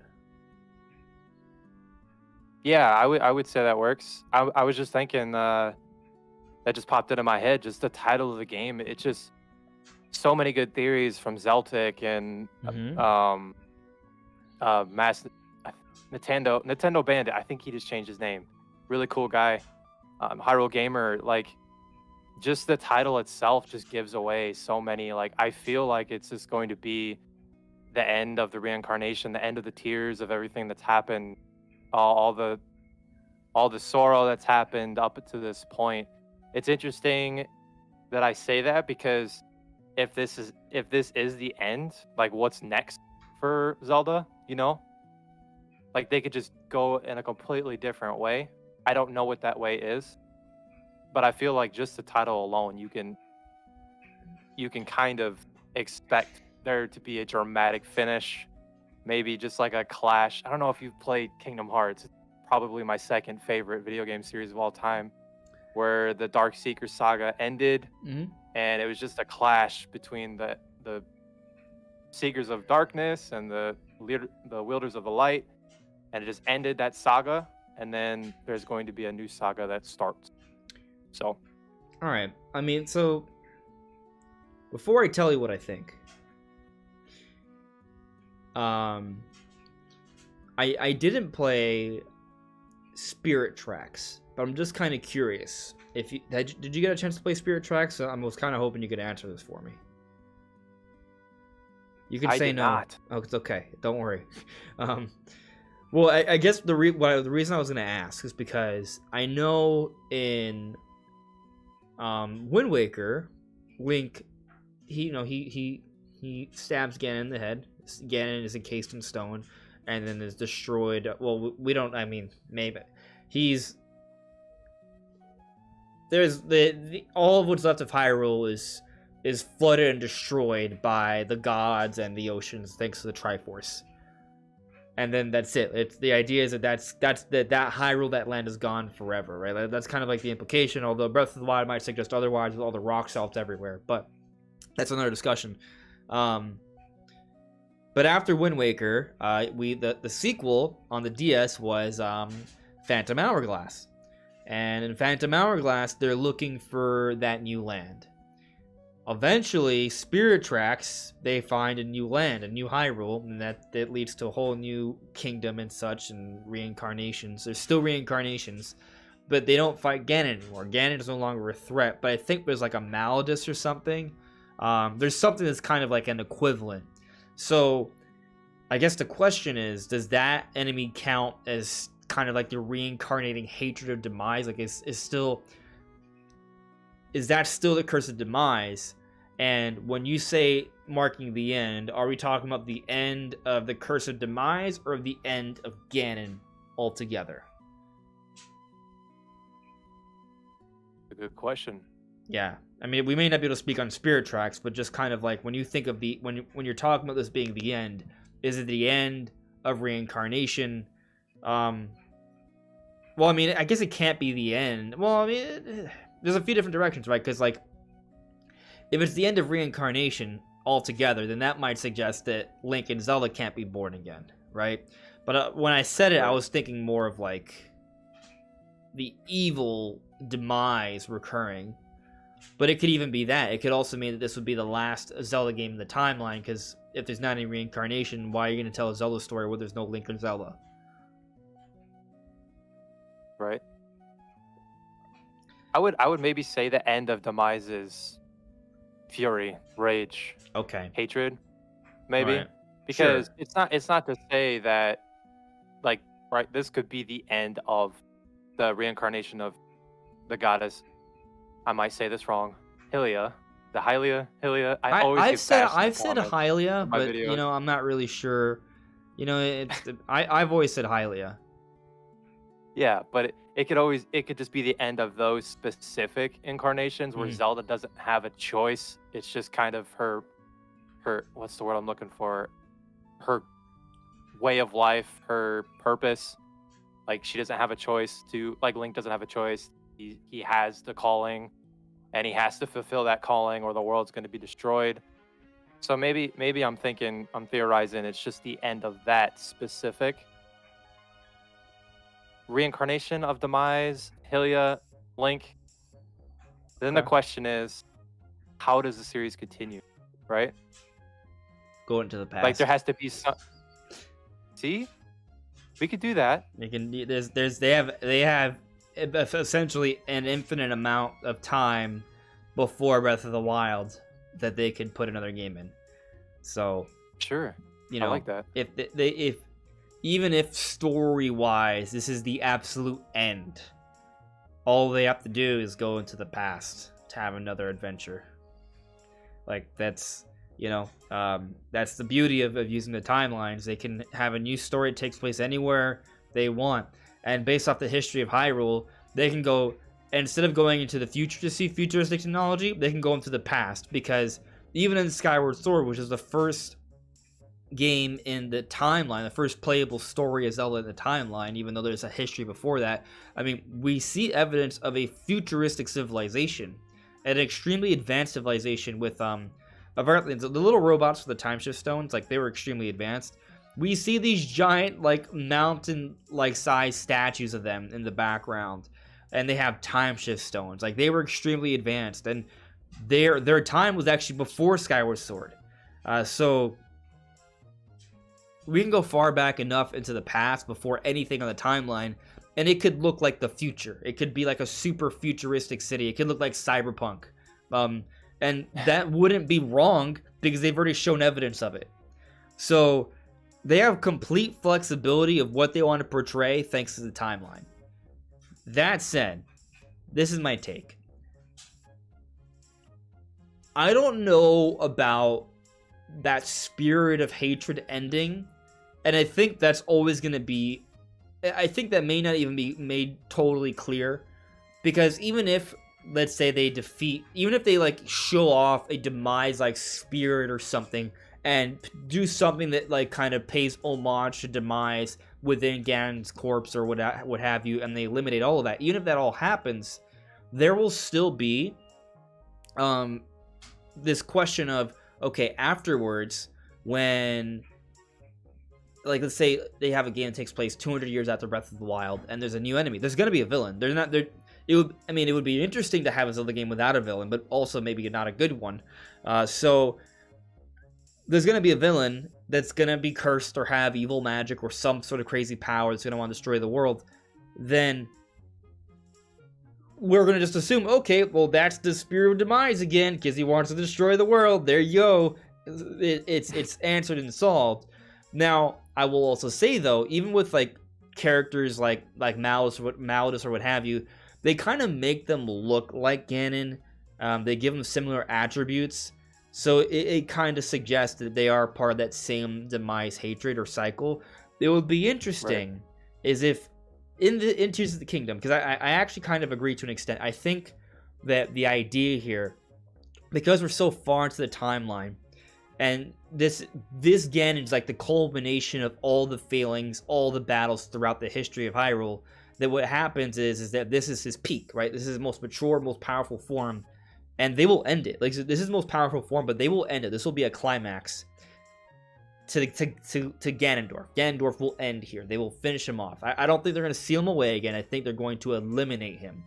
Yeah, I would say that works. I was just thinking that just popped into my head. Just the title of the game. It's just so many good theories from Zeltic and Nintendo Bandit. I think he just changed his name. Really cool guy. Hyrule Gamer. Like, just the title itself just gives away so many. Like, I feel like it's just going to be the end of the reincarnation, the end of the tears of everything that's happened, all the sorrow that's happened up to this point. It's interesting that I say that because if this is the end, like, what's next for Zelda? You know, like, they could just go in a completely different way. I don't know what that way is, but I feel like just the title alone, you can kind of expect there to be a dramatic finish, maybe just like a clash. I don't know if you've played Kingdom Hearts. It's probably my second favorite video game series of all time, where the Dark Seeker saga ended, and it was just a clash between the Seekers of Darkness and the Wielders of the Light, and it just ended that saga, and then there's going to be a new saga that starts. So, all right. I mean, so before I tell you what I think, I didn't play Spirit Tracks, but I'm just kind of curious. If you did you get a chance to play Spirit Tracks? I was kind of hoping you could answer this for me. You can say no. Not. Oh, it's okay. Don't worry. Well, I guess the reason I was gonna ask is because I know in Wind Waker, Link, he stabs Ganon in the head. Ganon is encased in stone, and then is destroyed. Well, we don't. I mean, maybe there's all of what's left of Hyrule is flooded and destroyed by the gods and the oceans, thanks to the Triforce. And then that's it. It's the idea is that that Hyrule, that land is gone forever, right? That's kind of like the implication. Although Breath of the Wild might suggest otherwise, with all the rock salts everywhere. But that's another discussion. But after Wind Waker, the sequel on the DS was Phantom Hourglass, and in Phantom Hourglass, they're looking for that new land. Eventually, Spirit Tracks, they find a new land, a new Hyrule, and that leads to a whole new kingdom and such, and reincarnations. There's still reincarnations, but they don't fight Ganon anymore. Ganon is no longer a threat, but I think there's like a Maladus or something. There's something that's kind of like an equivalent. So, I guess the question is, does that enemy count as kind of like the reincarnating hatred of demise? Like, is that still the curse of demise? And when you say marking the end, are we talking about the end of the curse of demise or the end of Ganon altogether? A good question. Yeah, I mean, we may not be able to speak on Spirit Tracks, but just kind of like when you think of when you're talking about this being the end, is it the end of reincarnation? Well, I mean, I guess it can't be the end. Well, I mean, there's a few different directions, right? Because like, if it's the end of reincarnation altogether, then that might suggest that Link and Zelda can't be born again, right? But when I said it, I was thinking more of like the evil demise recurring. But it could even be that. It could also mean that this would be the last Zelda game in the timeline, because if there's not any reincarnation, why are you going to tell a Zelda story where there's no Link or Zelda? Right. I would maybe say the end of Demise is fury, rage, Okay. hatred, maybe. Right. Because Sure. it's not to say that, like, right, this could be the end of the reincarnation of the goddess. I might say this wrong. Hylia. The Hylia. I always I've get said bashed in the I've said comments Hylia, of my but you videos. know I'm not really sure. You know, I've always said Hylia. Yeah, but it could just be the end of those specific incarnations where Mhm. Zelda doesn't have a choice. It's just kind of her what's the word I'm looking for? Her way of life, her purpose. Like she doesn't have a choice to, like Link doesn't have a choice. He has the calling and he has to fulfill that calling or the world's going to be destroyed. So maybe I'm theorizing it's just the end of that specific reincarnation of Demise, Hylia, Link. Then the Okay. question is, how does the series continue, right? Go into the past. Like there has to be some. See, we could do that. They can. They have essentially an infinite amount of time before Breath of the Wild that they could put another game in. So Sure, you know, I like that. if even if story wise this is the absolute end, all they have to do is go into the past to have another adventure. Like that's that's the beauty of using the timelines. They can have a new story that takes place anywhere they want, and based off the history of Hyrule, they can go, instead of going into the future to see futuristic technology, they can go into the past, because even in Skyward Sword, which is the first game in the timeline, the first playable story of Zelda in the timeline, even though there's a history before that, I mean, we see evidence of a futuristic civilization, an extremely advanced civilization with apparently the little robots for the time shift stones, like they were extremely advanced. We see these giant like mountain like size statues of them in the background, and they have time shift stones. Like they were extremely advanced, and their time was actually before Skyward Sword. So we can go far back enough into the past before anything on the timeline, and it could look like the future. It could be like a super futuristic city. It could look like cyberpunk. And that wouldn't be wrong because they've already shown evidence of it. So they have complete flexibility of what they want to portray thanks to the timeline. That said, this is my take. I don't know about that spirit of hatred ending, and I think that's always going to be, I think that may not even be made totally clear, because even if, let's say they defeat, even if they like show off a Demise like spirit or something and do something that like kind of pays homage to Demise within Ganon's corpse or what have you, and they eliminate all of that, even if that all happens, there will still be this question of, okay, afterwards, when, like, let's say they have a game that takes place 200 years after Breath of the Wild, and there's a new enemy. There's gonna be a villain. It would be interesting to have a Zelda game without a villain, but also maybe not a good one. So there's gonna be a villain that's gonna be cursed or have evil magic or some sort of crazy power that's gonna want to destroy the world. Then we're gonna just assume, okay, well that's the spirit of Demise again, because he wants to destroy the world. There you go. It's answered and solved. Now, I will also say though, even with like characters like Malus or what have you, they kind of make them look like Ganon. They give them similar attributes, so it kind of suggests that they are part of that same Demise hatred or cycle. It would be interesting, is if in Tears of the Kingdom, because I actually kind of agree to an extent. I think that the idea here, because we're so far into the timeline, and this Ganon is like the culmination of all the failings, all the battles throughout the history of Hyrule, that what happens is that this is his peak, right? This is his most mature, most powerful form, and they will end it. Like, so this is his most powerful form, but they will end it. This will be a climax to Ganondorf. Ganondorf will end here. They will finish him off. I don't think they're going to seal him away again. I think they're going to eliminate him.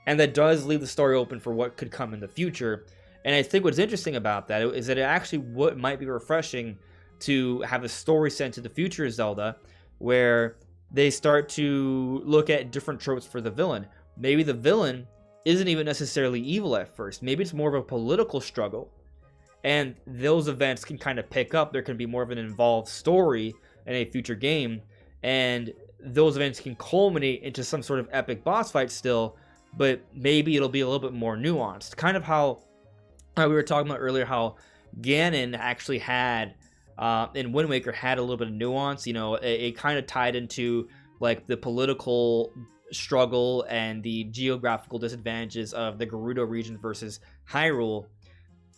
And that does leave the story open for what could come in the future. And I think what's interesting about that is that it actually might be refreshing to have a story set to the future of Zelda, where they start to look at different tropes for the villain. Maybe the villain isn't even necessarily evil at first. Maybe it's more of a political struggle. And those events can kind of pick up. There can be more of an involved story in a future game. And those events can culminate into some sort of epic boss fight still, but maybe it'll be a little bit more nuanced. Kind of how we were talking about earlier, how Ganon actually had, in Wind Waker, had a little bit of nuance. You know, it kind of tied into like the political struggle and the geographical disadvantages of the Gerudo region versus Hyrule.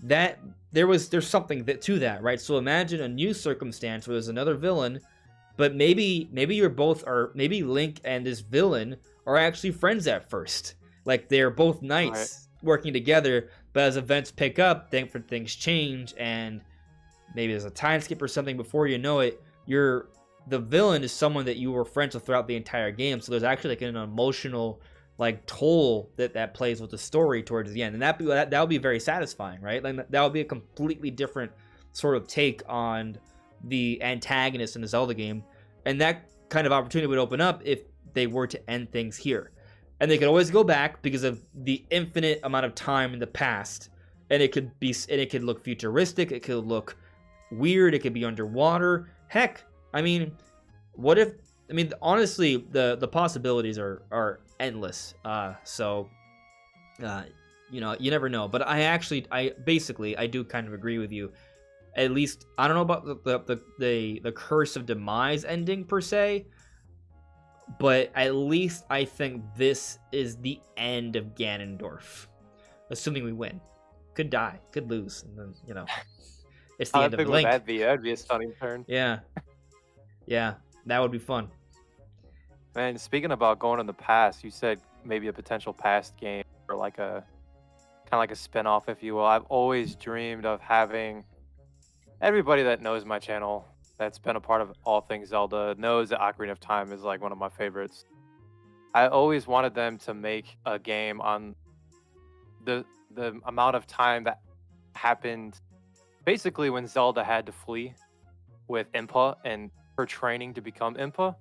That there's something to that, right? So imagine a new circumstance where there's another villain, but maybe you're both, or maybe Link and this villain are actually friends at first. Like they're both knights working together, but as events pick up, different things change, and maybe there's a time skip or something. Before you know it, the villain is someone that you were friends with throughout the entire game. So there's actually like an emotional like toll that plays with the story towards the end, and that would be very satisfying, right? Like that would be a completely different sort of take on the antagonist in the Zelda game, and that kind of opportunity would open up if they were to end things here. And they could always go back because of the infinite amount of time in the past, and it could look futuristic, it could look weird, it could be underwater. Heck, I mean, honestly, the possibilities are endless. You know, you never know. But I do kind of agree with you. At least I don't know about the Curse of Demise ending per se, but at least I think this is the end of Ganondorf, assuming we win. Could die, could lose, and then, you know, it's the end of Link. That'd be a stunning turn. Yeah, that would be fun. Man, speaking about going in the past, you said maybe a potential past game, or like a kind of like a spin-off, if you will. I've always dreamed of having, everybody that knows my channel, that's been a part of all things Zelda, knows that Ocarina of Time is like one of my favorites. I always wanted them to make a game on the amount of time that happened basically when Zelda had to flee with Impa and her training to become Impa.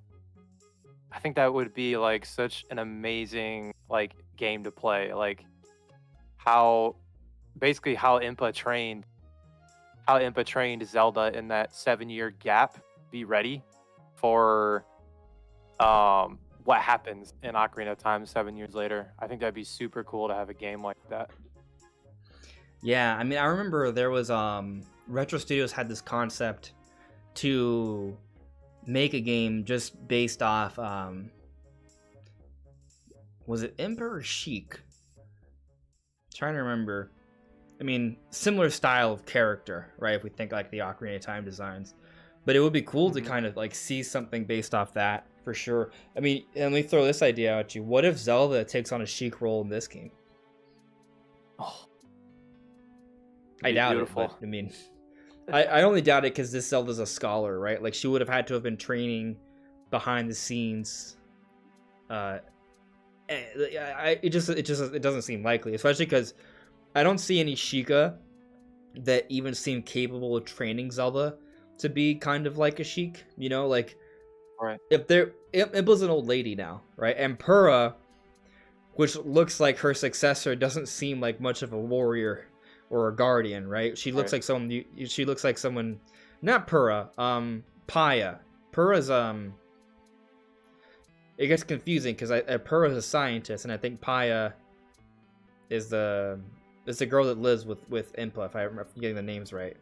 I think that would be like such an amazing like game to play. Like how Impa trained Zelda in that 7-year gap, be ready for what happens in Ocarina of Time 7 years later. I think that'd be super cool to have a game like that. Yeah, I mean, I remember there was Retro Studios had this concept to make a game just based off was it Emperor Chic? Trying to remember. I mean, similar style of character, right? If we think like the Ocarina of Time designs, but it would be cool to kind of like see something based off that for sure. I mean, and let me throw this idea at you: what if Zelda takes on a Chic role in this game? Oh, I doubt it, but I mean, I only doubt it because this Zelda's a scholar, right? Like she would have had to have been training behind the scenes. It doesn't seem likely, especially because I don't see any Sheikah that even seem capable of training Zelda to be kind of like a Sheik, you know, like right. Impa's an old lady now, right? And Purah, which looks like her successor, doesn't seem like much of a warrior or a guardian, right? She looks like someone. She looks like someone, not Purah. Paya. Purah's It gets confusing because Purah's a scientist, and I think Paya is the girl that lives with Impa. If I'm getting the names right.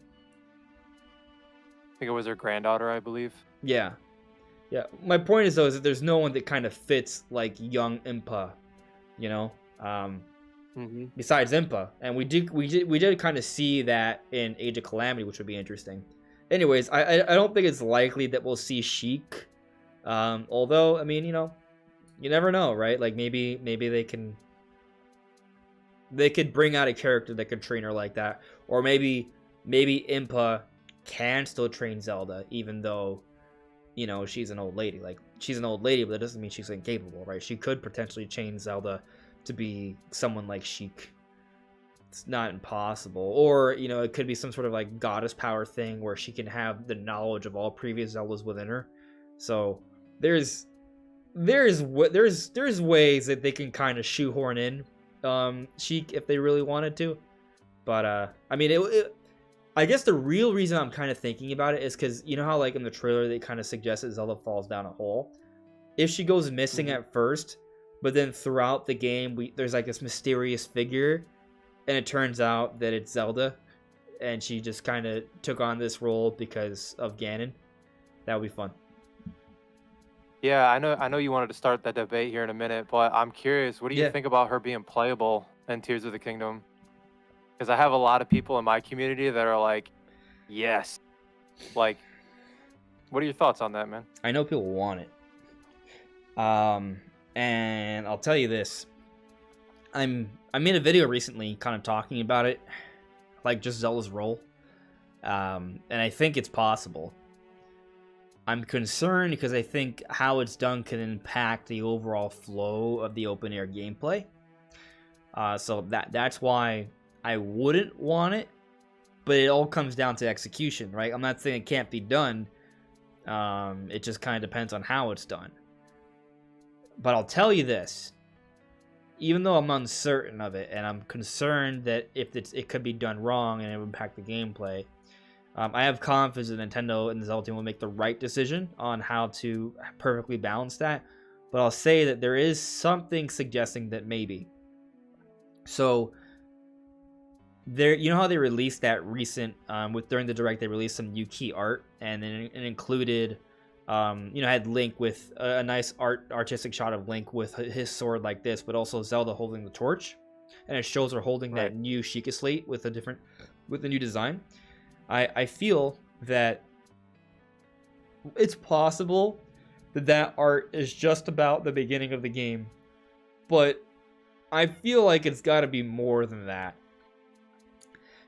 I think it was her granddaughter, I believe. Yeah. My point is though is that there's no one that kind of fits like young Impa, you know. Besides Impa, and we did kind of see that in Age of Calamity, which would be interesting. Anyways, I don't think it's likely that we'll see Sheik, although I mean, you know, you never know, right? Like maybe they could bring out a character that could train her like that, or maybe Impa can still train Zelda even though, you know, she's an old lady. Like she's an old lady, but that doesn't mean she's incapable, right? She could potentially train Zelda to be someone like Sheik. it's not impossible. Or, you know, it could be some sort of like goddess power thing where she can have the knowledge of all previous Zeldas within her. So there's ways that they can kind of shoehorn in Chic if they really wanted to. But I mean, I guess the real reason I'm kind of thinking about it is because you know how like in the trailer they kind of suggest that Zelda falls down a hole. If she goes missing at first, but then throughout the game there's like this mysterious figure, and it turns out that it's Zelda, and she just kind of took on this role because of Ganon. That would be fun. Yeah, I know you wanted to start that debate here in a minute, but I'm curious, what do you Yeah. think about her being playable in Tears of the Kingdom? Because I have a lot of people in my community that are like, yes. Like, what are your thoughts on that, man? I know people want it. And I'll tell you this. I made a video recently kind of talking about it, like just Zelda's role. And I think it's possible. I'm concerned because I think how it's done can impact the overall flow of the open air gameplay. So that's why I wouldn't want it, but it all comes down to execution, right? I'm not saying it can't be done. It just kind of depends on how it's done. But I'll tell you this, even though I'm uncertain of it, and I'm concerned that if it could be done wrong and it would impact the gameplay, I have confidence that Nintendo and the Zelda team will make the right decision on how to perfectly balance that. But I'll say that there is something suggesting that maybe. So there, you know how they released that recent during the direct, they released some new key art, and then it included had Link with a nice artistic shot of Link with his sword like this, but also Zelda holding the torch, and it shows her holding that new Sheikah Slate with a new design. I feel that it's possible that art is just about the beginning of the game, but I feel like it's got to be more than that.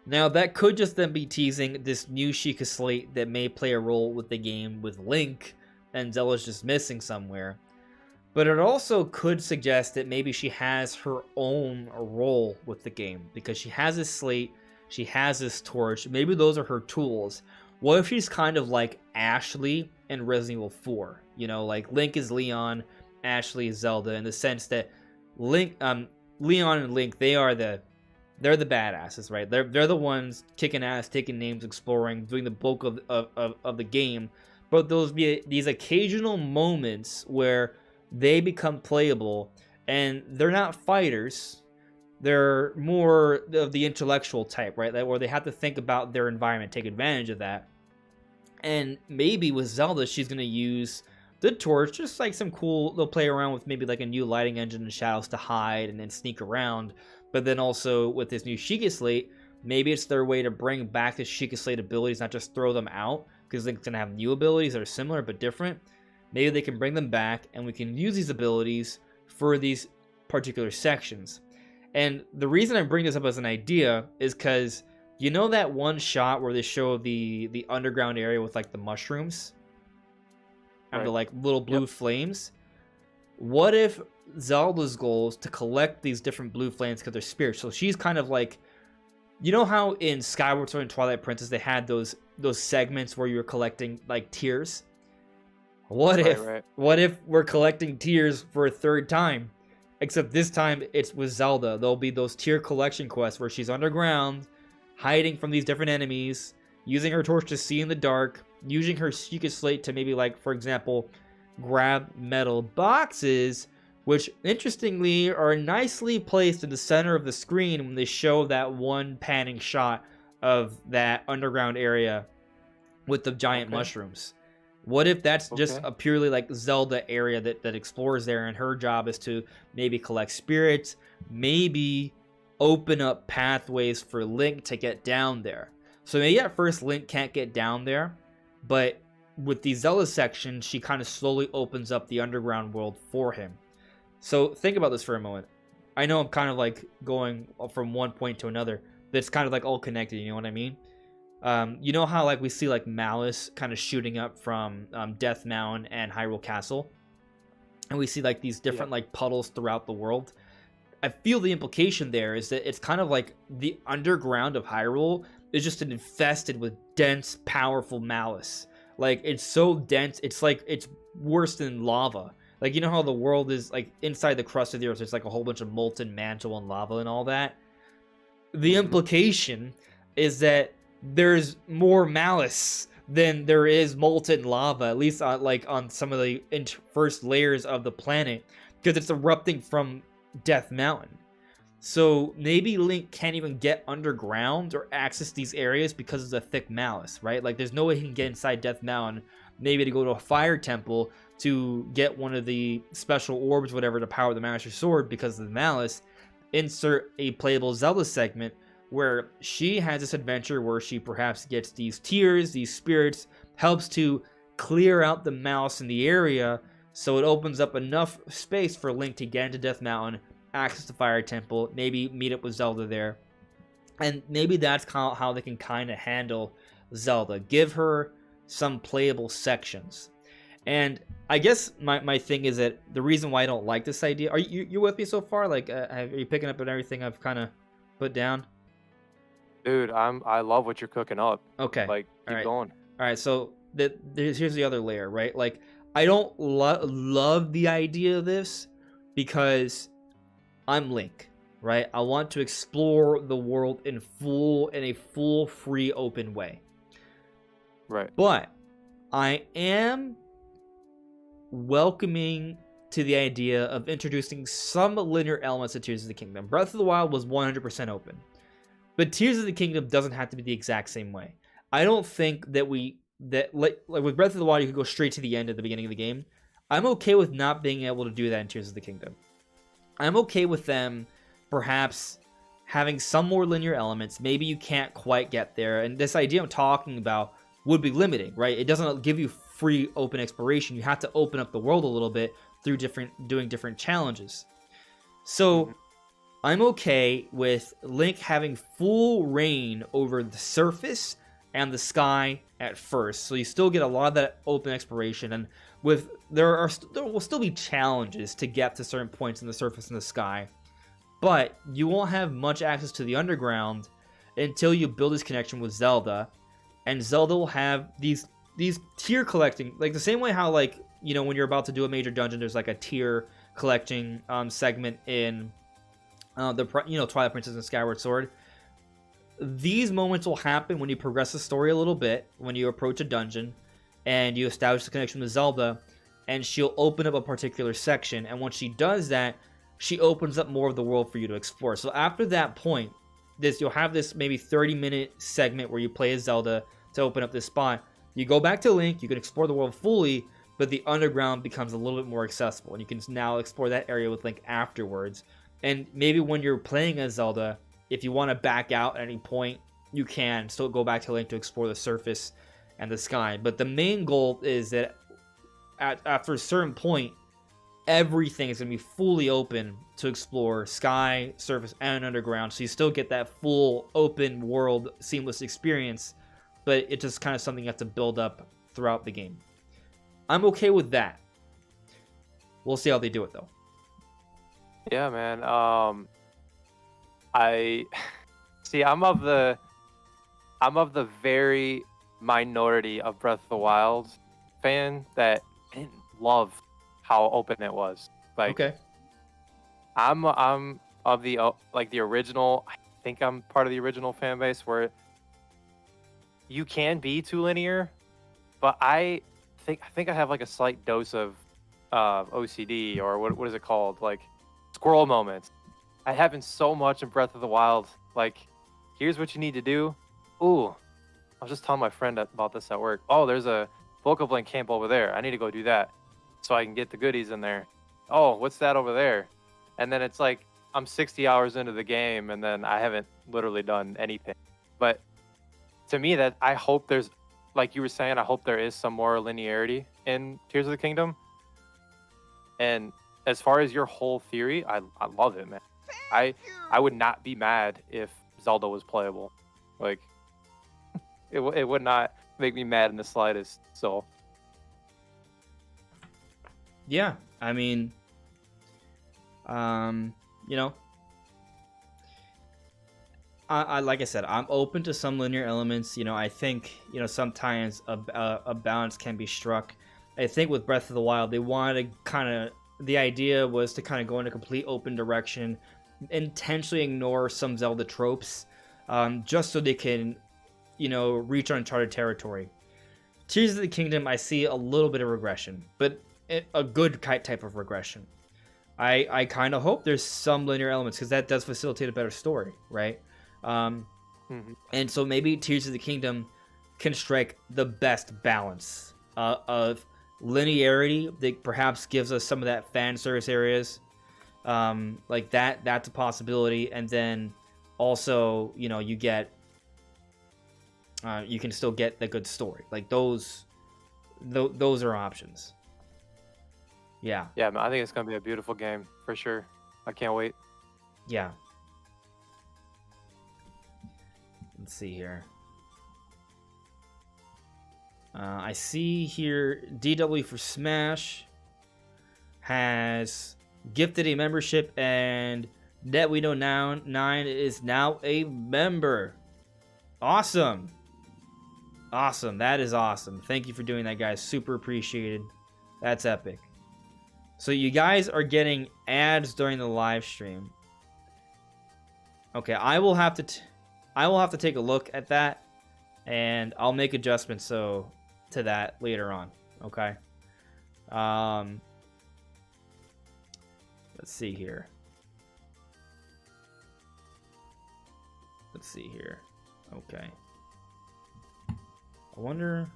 Now, that could just then be teasing this new Sheikah Slate that may play a role with the game with Link, and Zelda's just missing somewhere. But it also could suggest that maybe she has her own role with the game, because she has this slate, she has this torch, maybe those are her tools. What if she's kind of like Ashley in Resident Evil 4? You know, like Link is Leon, Ashley is Zelda, in the sense that Leon and Link, they're the badasses, right? They're the ones kicking ass, taking names, exploring, doing the bulk of the game. But those be these occasional moments where they become playable, and they're not fighters. They're more of the intellectual type, right? Where they have to think about their environment, take advantage of that. And maybe with Zelda, she's going to use the torch, just like some cool, they'll play around with maybe like a new lighting engine and shadows to hide and then sneak around. But then also with this new Sheikah Slate, maybe it's their way to bring back the Sheikah Slate abilities, not just throw them out, because Link's going to have new abilities that are similar but different. Maybe they can bring them back, and we can use these abilities for these particular sections. And the reason I bring this up as an idea is because, you know that one shot where they show the underground area with like the mushrooms? And the like little blue flames? What if Zelda's goal is to collect these different blue flames because they're spirits? So she's kind of like, you know how in Skyward Sword and Twilight Princess they had those segments where you were collecting like tears? What if we're collecting tears for a third time? Except this time it's with Zelda. There'll be those tear collection quests where she's underground, hiding from these different enemies, using her torch to see in the dark, using her Sheikah Slate to maybe, like, for example, grab metal boxes, which interestingly are nicely placed in the center of the screen when they show that one panning shot of that underground area with the giant mushrooms. What if that's just a purely like Zelda area that explores there, and her job is to maybe collect spirits, maybe open up pathways for Link to get down there. So maybe at first Link can't get down there, but with the Zelda section, she kind of slowly opens up the underground world for him. So think about this for a moment. I know I'm kind of like going from one point to another, but it's kind of like all connected, you know what I mean? You know how like we see like Malice kind of shooting up from Death Mountain and Hyrule Castle, and we see like these different like puddles throughout the world. I feel the implication there is that it's kind of like the underground of Hyrule is just infested with dense, powerful malice. Like, it's so dense, it's like it's worse than lava. Like, you know how the world is like inside the crust of the earth, there's like a whole bunch of molten mantle and lava and all that. The implication is that there's more malice than there is molten lava, at least on some of the first layers of the planet, because it's erupting from Death Mountain. So maybe Link can't even get underground or access these areas because of the thick malice, right? Like, there's no way he can get inside Death Mountain, maybe to go to a fire temple to get one of the special orbs, whatever, to power the Master Sword because of the malice. Insert a playable Zelda segment where she has this adventure where she perhaps gets these tears, these spirits, helps to clear out the malice in the area, so it opens up enough space for Link to get into Death Mountain, access the Fire Temple, maybe meet up with Zelda there. And maybe that's how they can kind of handle Zelda. Give her some playable sections. And I guess my thing is that the reason why I don't like this idea... Are you with me so far? Like, are you picking up on everything I've kind of put down? Dude, I love what you're cooking up. Okay. Like, keep going. All right, so here's the other layer, right? Like, I don't love the idea of this because I'm Link, right? I want to explore the world in a full, free, open way. Right. But I am welcoming to the idea of introducing some linear elements to Tears of the Kingdom. Breath of the Wild was 100% open. But Tears of the Kingdom doesn't have to be the exact same way. I don't think that like with Breath of the Wild, you could go straight to the end at the beginning of the game. I'm okay with not being able to do that in Tears of the Kingdom. I'm okay with them perhaps having some more linear elements. Maybe you can't quite get there. And this idea I'm talking about would be limiting, right? It doesn't give you free open exploration. You have to open up the world a little bit through doing different challenges. So I'm okay with Link having full reign over the surface and the sky at first. So you still get a lot of that open exploration, and there will still be challenges to get to certain points in the surface and the sky. But you won't have much access to the underground until you build this connection with Zelda, and Zelda will have these tier collecting, like the same way how, like, you know, when you're about to do a major dungeon, there's like a tier collecting segment in Twilight Princess and Skyward Sword. These moments will happen when you progress the story a little bit, when you approach a dungeon and you establish the connection with Zelda, and she'll open up a particular section, and once she does that, she opens up more of the world for you to explore. So after that point, you'll have this maybe 30-minute segment where you play as Zelda to open up this spot. You go back to Link, you can explore the world fully, but the underground becomes a little bit more accessible, and you can now explore that area with Link afterwards. And maybe when you're playing as Zelda, if you want to back out at any point, you can still go back to Link to explore the surface and the sky. But the main goal is that after a certain point, everything is going to be fully open to explore sky, surface, and underground. So you still get that full open world seamless experience, but it's just kind of something you have to build up throughout the game. I'm okay with that. We'll see how they do it, though. Yeah, man. I see. I'm of the very minority of Breath of the Wild fan that didn't love how open it was. Like, okay, I'm of the the original. I think I'm part of the original fan base where you can be too linear, but I think I have like a slight dose of OCD, or what is it called? Like squirrel moments. I happen so much in Breath of the Wild. Like, here's what you need to do. Ooh, I was just telling my friend about this at work. Oh, there's a Vocal Blink camp over there. I need to go do that so I can get the goodies in there. Oh, what's that over there? And then it's like I'm 60 hours into the game and then I haven't literally done anything. But to me, that I hope there's, like you were saying, I hope there is some more linearity in Tears of the Kingdom. And as far as your whole theory, I love it, man. I would not be mad if Zelda was playable. Like, it would not make me mad in the slightest. So, yeah, I mean, you know, like I said, I'm open to some linear elements. I think sometimes a balance can be struck. I think with Breath of the Wild, they wanted to kind of the idea was to kind of go in a complete open direction, intentionally ignore some Zelda tropes, just so they can reach uncharted territory. Tears of the Kingdom, I see a little bit of regression, but a good type of regression. I kind of hope there's some linear elements because that does facilitate a better story, right? And so maybe Tears of the Kingdom can strike the best balance of linearity that perhaps gives us some of that fan service areas, like that's a possibility, and then also you get you can still get the good story, like those are options. Yeah, man, I think it's gonna be a beautiful game for sure. I can't wait. Yeah. Let's see here. I see here DW for Smash has gifted a membership, and Net We Know Now 9 is now a member. Awesome. That is awesome. Thank you for doing that, guys. Super appreciated. That's epic. So you guys are getting ads during the live stream. Okay, I will have to take a look at that, and I'll make adjustments to that later on. Okay. Let's see here. Okay. I wonder.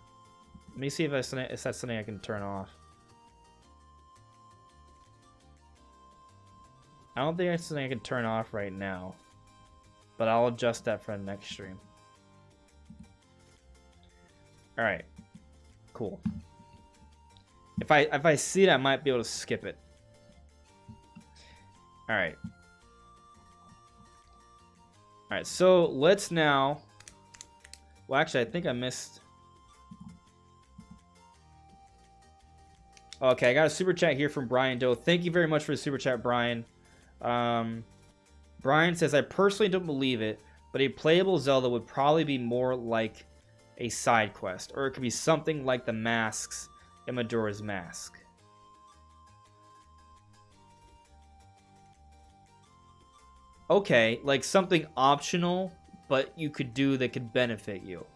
Let me see if that's something I can turn off. I don't think that's something I can turn off right now, but I'll adjust that for the next stream. All right, cool. If I see it, I might be able to skip it. All right. So let's now. Well, actually, I think I missed. Okay, I got a super chat here from Brian Doe. Thank you very much for the super chat, Brian. Brian says, I personally don't believe it, but a playable Zelda would probably be more like a side quest, or it could be something like the masks in Majora's Mask. Okay, like something optional, but you could do that could benefit you.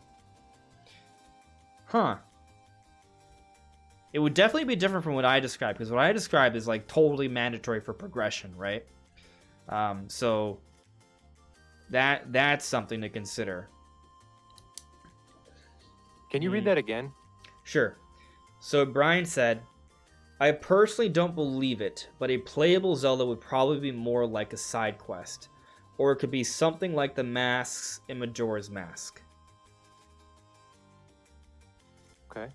Huh. It would definitely be different from what I described, because what I described is like totally mandatory for progression, right? So that's something to consider. Can you read that again? Sure. So Brian said, I personally don't believe it, but a playable Zelda would probably be more like a side quest, or it could be something like the masks in Majora's Mask. Okay.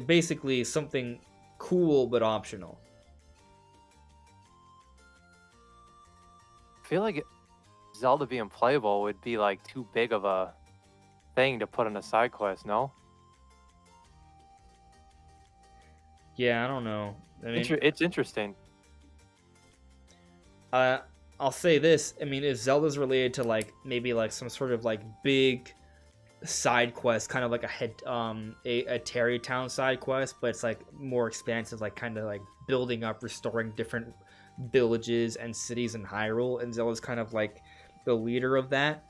Basically something cool but optional. I feel like Zelda being playable would be like too big of a thing to put in a side quest, no? Yeah, I don't know. I mean, it's interesting. I'll say this. I mean, if Zelda's related to like maybe like some sort of like big side quest, kind of like a Terry Town side quest, but it's like more expansive, like kind of like building up, restoring different villages and cities in Hyrule, and Zelda's kind of like the leader of that.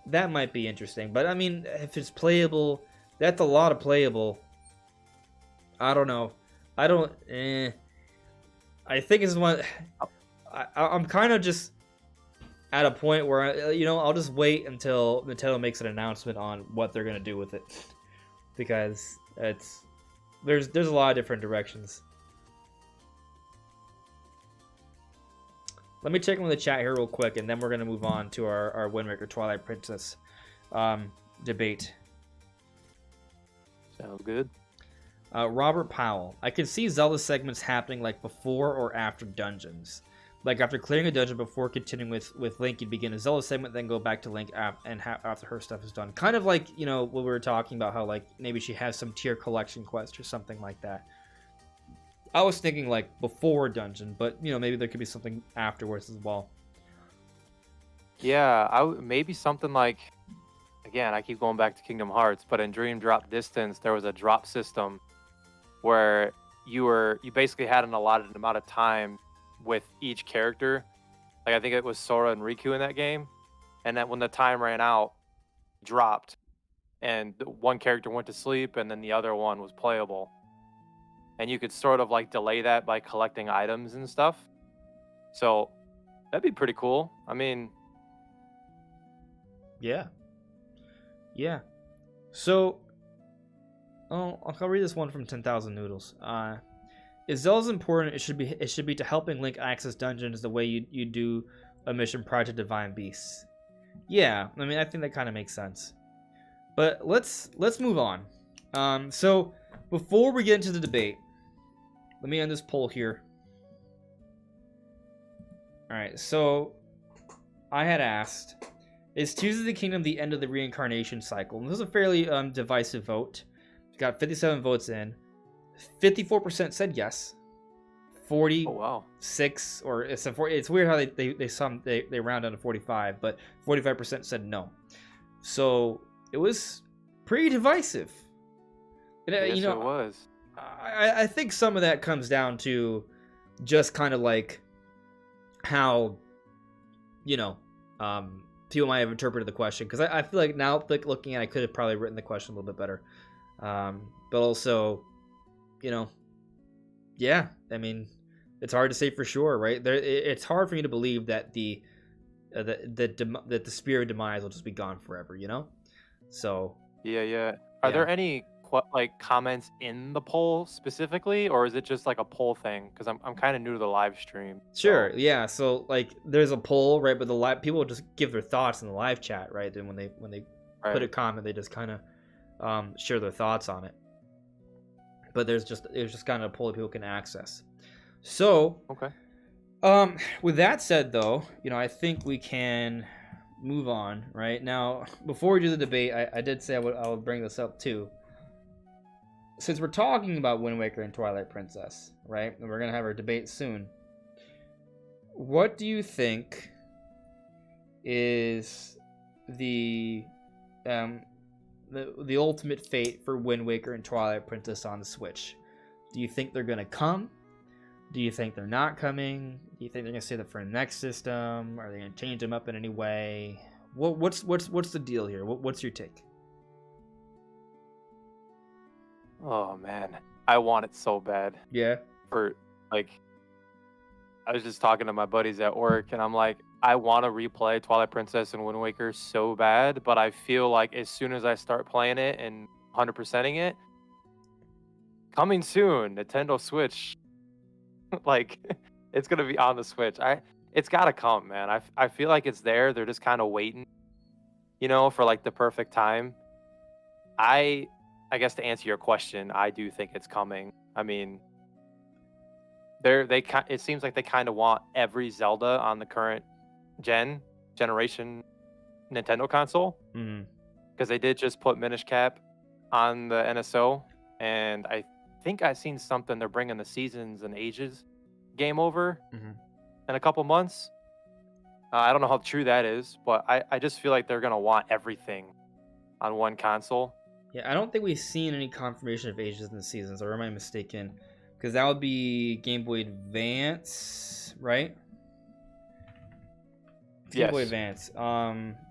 That might be interesting, but I mean, if it's playable, that's a lot of playable. I don't know. I think it's one. I'm kind of just at a point where I'll just wait until Nintendo makes an announcement on what they're gonna do with it, because there's a lot of different directions. Let me check in with the chat here real quick, and then we're gonna move on to our Wind Waker Twilight Princess debate. Sounds good. Robert Powell, I can see Zelda segments happening like before or after dungeons. Like after clearing a dungeon before continuing with Link, you'd begin a Zelda segment, then go back to Link after her stuff is done. Kind of like, what we were talking about, how like maybe she has some tier collection quest or something like that. I was thinking like before dungeon, but you know, maybe there could be something afterwards as well. Yeah, maybe something like, again, I keep going back to Kingdom Hearts, but in Dream Drop Distance, there was a drop system where you basically had an allotted amount of time with each character. Like I think it was Sora and Riku in that game, and then when the time ran out, dropped, and one character went to sleep, and then the other one was playable. And you could sort of like delay that by collecting items and stuff. So that'd be pretty cool. I mean, Yeah. Yeah. So, I'll read this one from 10,000 Noodles. Is Zelda's important? It should be to helping Link access dungeons the way you do a mission prior to Divine Beasts. Yeah, I mean I think that kind of makes sense. But let's move on. So before we get into the debate, let me end this poll here. All right, so I had asked, is Tears of the Kingdom the end of the reincarnation cycle? And this was a fairly divisive vote. We got 57 votes in. 54% said yes. 46 or it's weird how they round down to 45, but 45% said no. So it was pretty divisive. Yes, you know, it was. I think some of that comes down to just kind of like how, you know, people might have interpreted the question, because I feel like now, like looking at it, I could have probably written the question a little bit better. But also, you know, yeah, I mean, it's hard to say for sure, right? It's hard for me to believe that the Spear of Demise will just be gone forever, you know? So yeah. Are there any like comments in the poll specifically, or is it just like a poll thing? Because I'm kind of new to the live stream. Sure, yeah. So like, there's a poll, right? But the live people just give their thoughts in the live chat, right? Then when they put a comment, they just kind of share their thoughts on it. But there's just kind of a poll that people can access. So okay. With that said, though, you know, I think we can move on right now. Before we do the debate, I did say I would bring this up too. Since we're talking about Wind Waker and Twilight Princess, right, and we're gonna have our debate soon. What do you think is the ultimate fate for Wind Waker and Twilight Princess on the Switch? Do you think they're gonna come? Do you think they're not coming? Do you think they're gonna save that for the next system? Are they gonna change them up in any way? What's the deal here? What's your take? Oh man, I want it so bad. Yeah. For like, I was just talking to my buddies at work, and I'm like, I want to replay Twilight Princess and Wind Waker so bad, but I feel like as soon as I start playing it and 100%ing it, coming soon, Nintendo Switch. Like, it's gonna be on the Switch. It's gotta come, man. I feel like it's there. They're just kind of waiting, you know, for like the perfect time. I guess to answer your question, I do think it's coming. I mean, it seems like they kind of want every Zelda on the current generation Nintendo console, because they did just put Minish Cap on the NSO, and I think I've seen something they're bringing the Seasons and Ages game over in a couple months. I don't know how true that is, but I just feel like they're gonna want everything on one console. Yeah, I don't think we've seen any confirmation of Ages and Seasons, or am I mistaken? Because that would be Game Boy Advance, right? Yes. Game Boy Advance.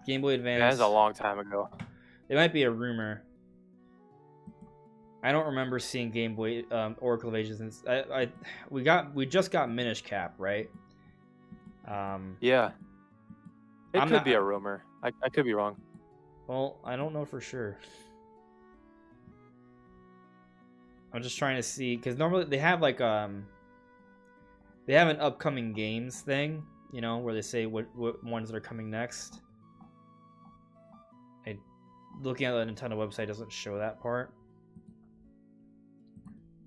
Game Boy Advance. Yeah, that's a long time ago. It might be a rumor. I don't remember seeing Game Boy Oracle of Ages. We just got Minish Cap, right? Yeah. It could be a rumor. I could be wrong. Well, I don't know for sure. I'm just trying to see, because normally they have like they have an upcoming games thing, you know, where they say what ones that are coming next. Looking at the Nintendo website doesn't show that part.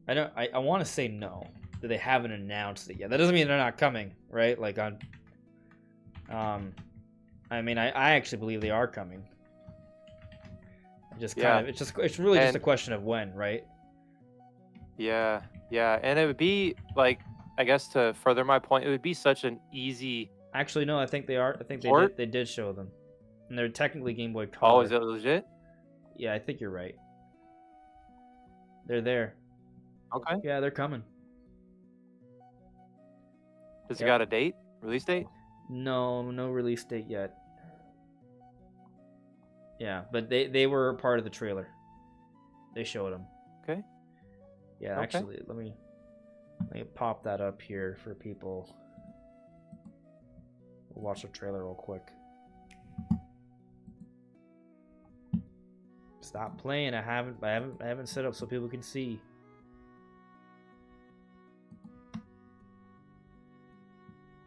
I want to say no, that they haven't announced it yet. That doesn't mean they're not coming, right? Like I mean, I actually believe they are coming. It's really just a question of when, right? Yeah, yeah, and it would be like, I guess to further my point, it would be such an easy Actually, no, I think they are. I think they port. did. They did show them, and they're technically Game Boy Oh, is Color. it legit? Yeah, I think you're right. They're there. Okay. Yeah, they're coming. Does it Yep. got a date? Release date? No release date yet. Yeah, but they were part of the trailer. They showed them. Okay. Yeah, Okay. actually, let me pop that up here for people. We'll watch the trailer real quick. Stop playing. I haven't set up so people can see.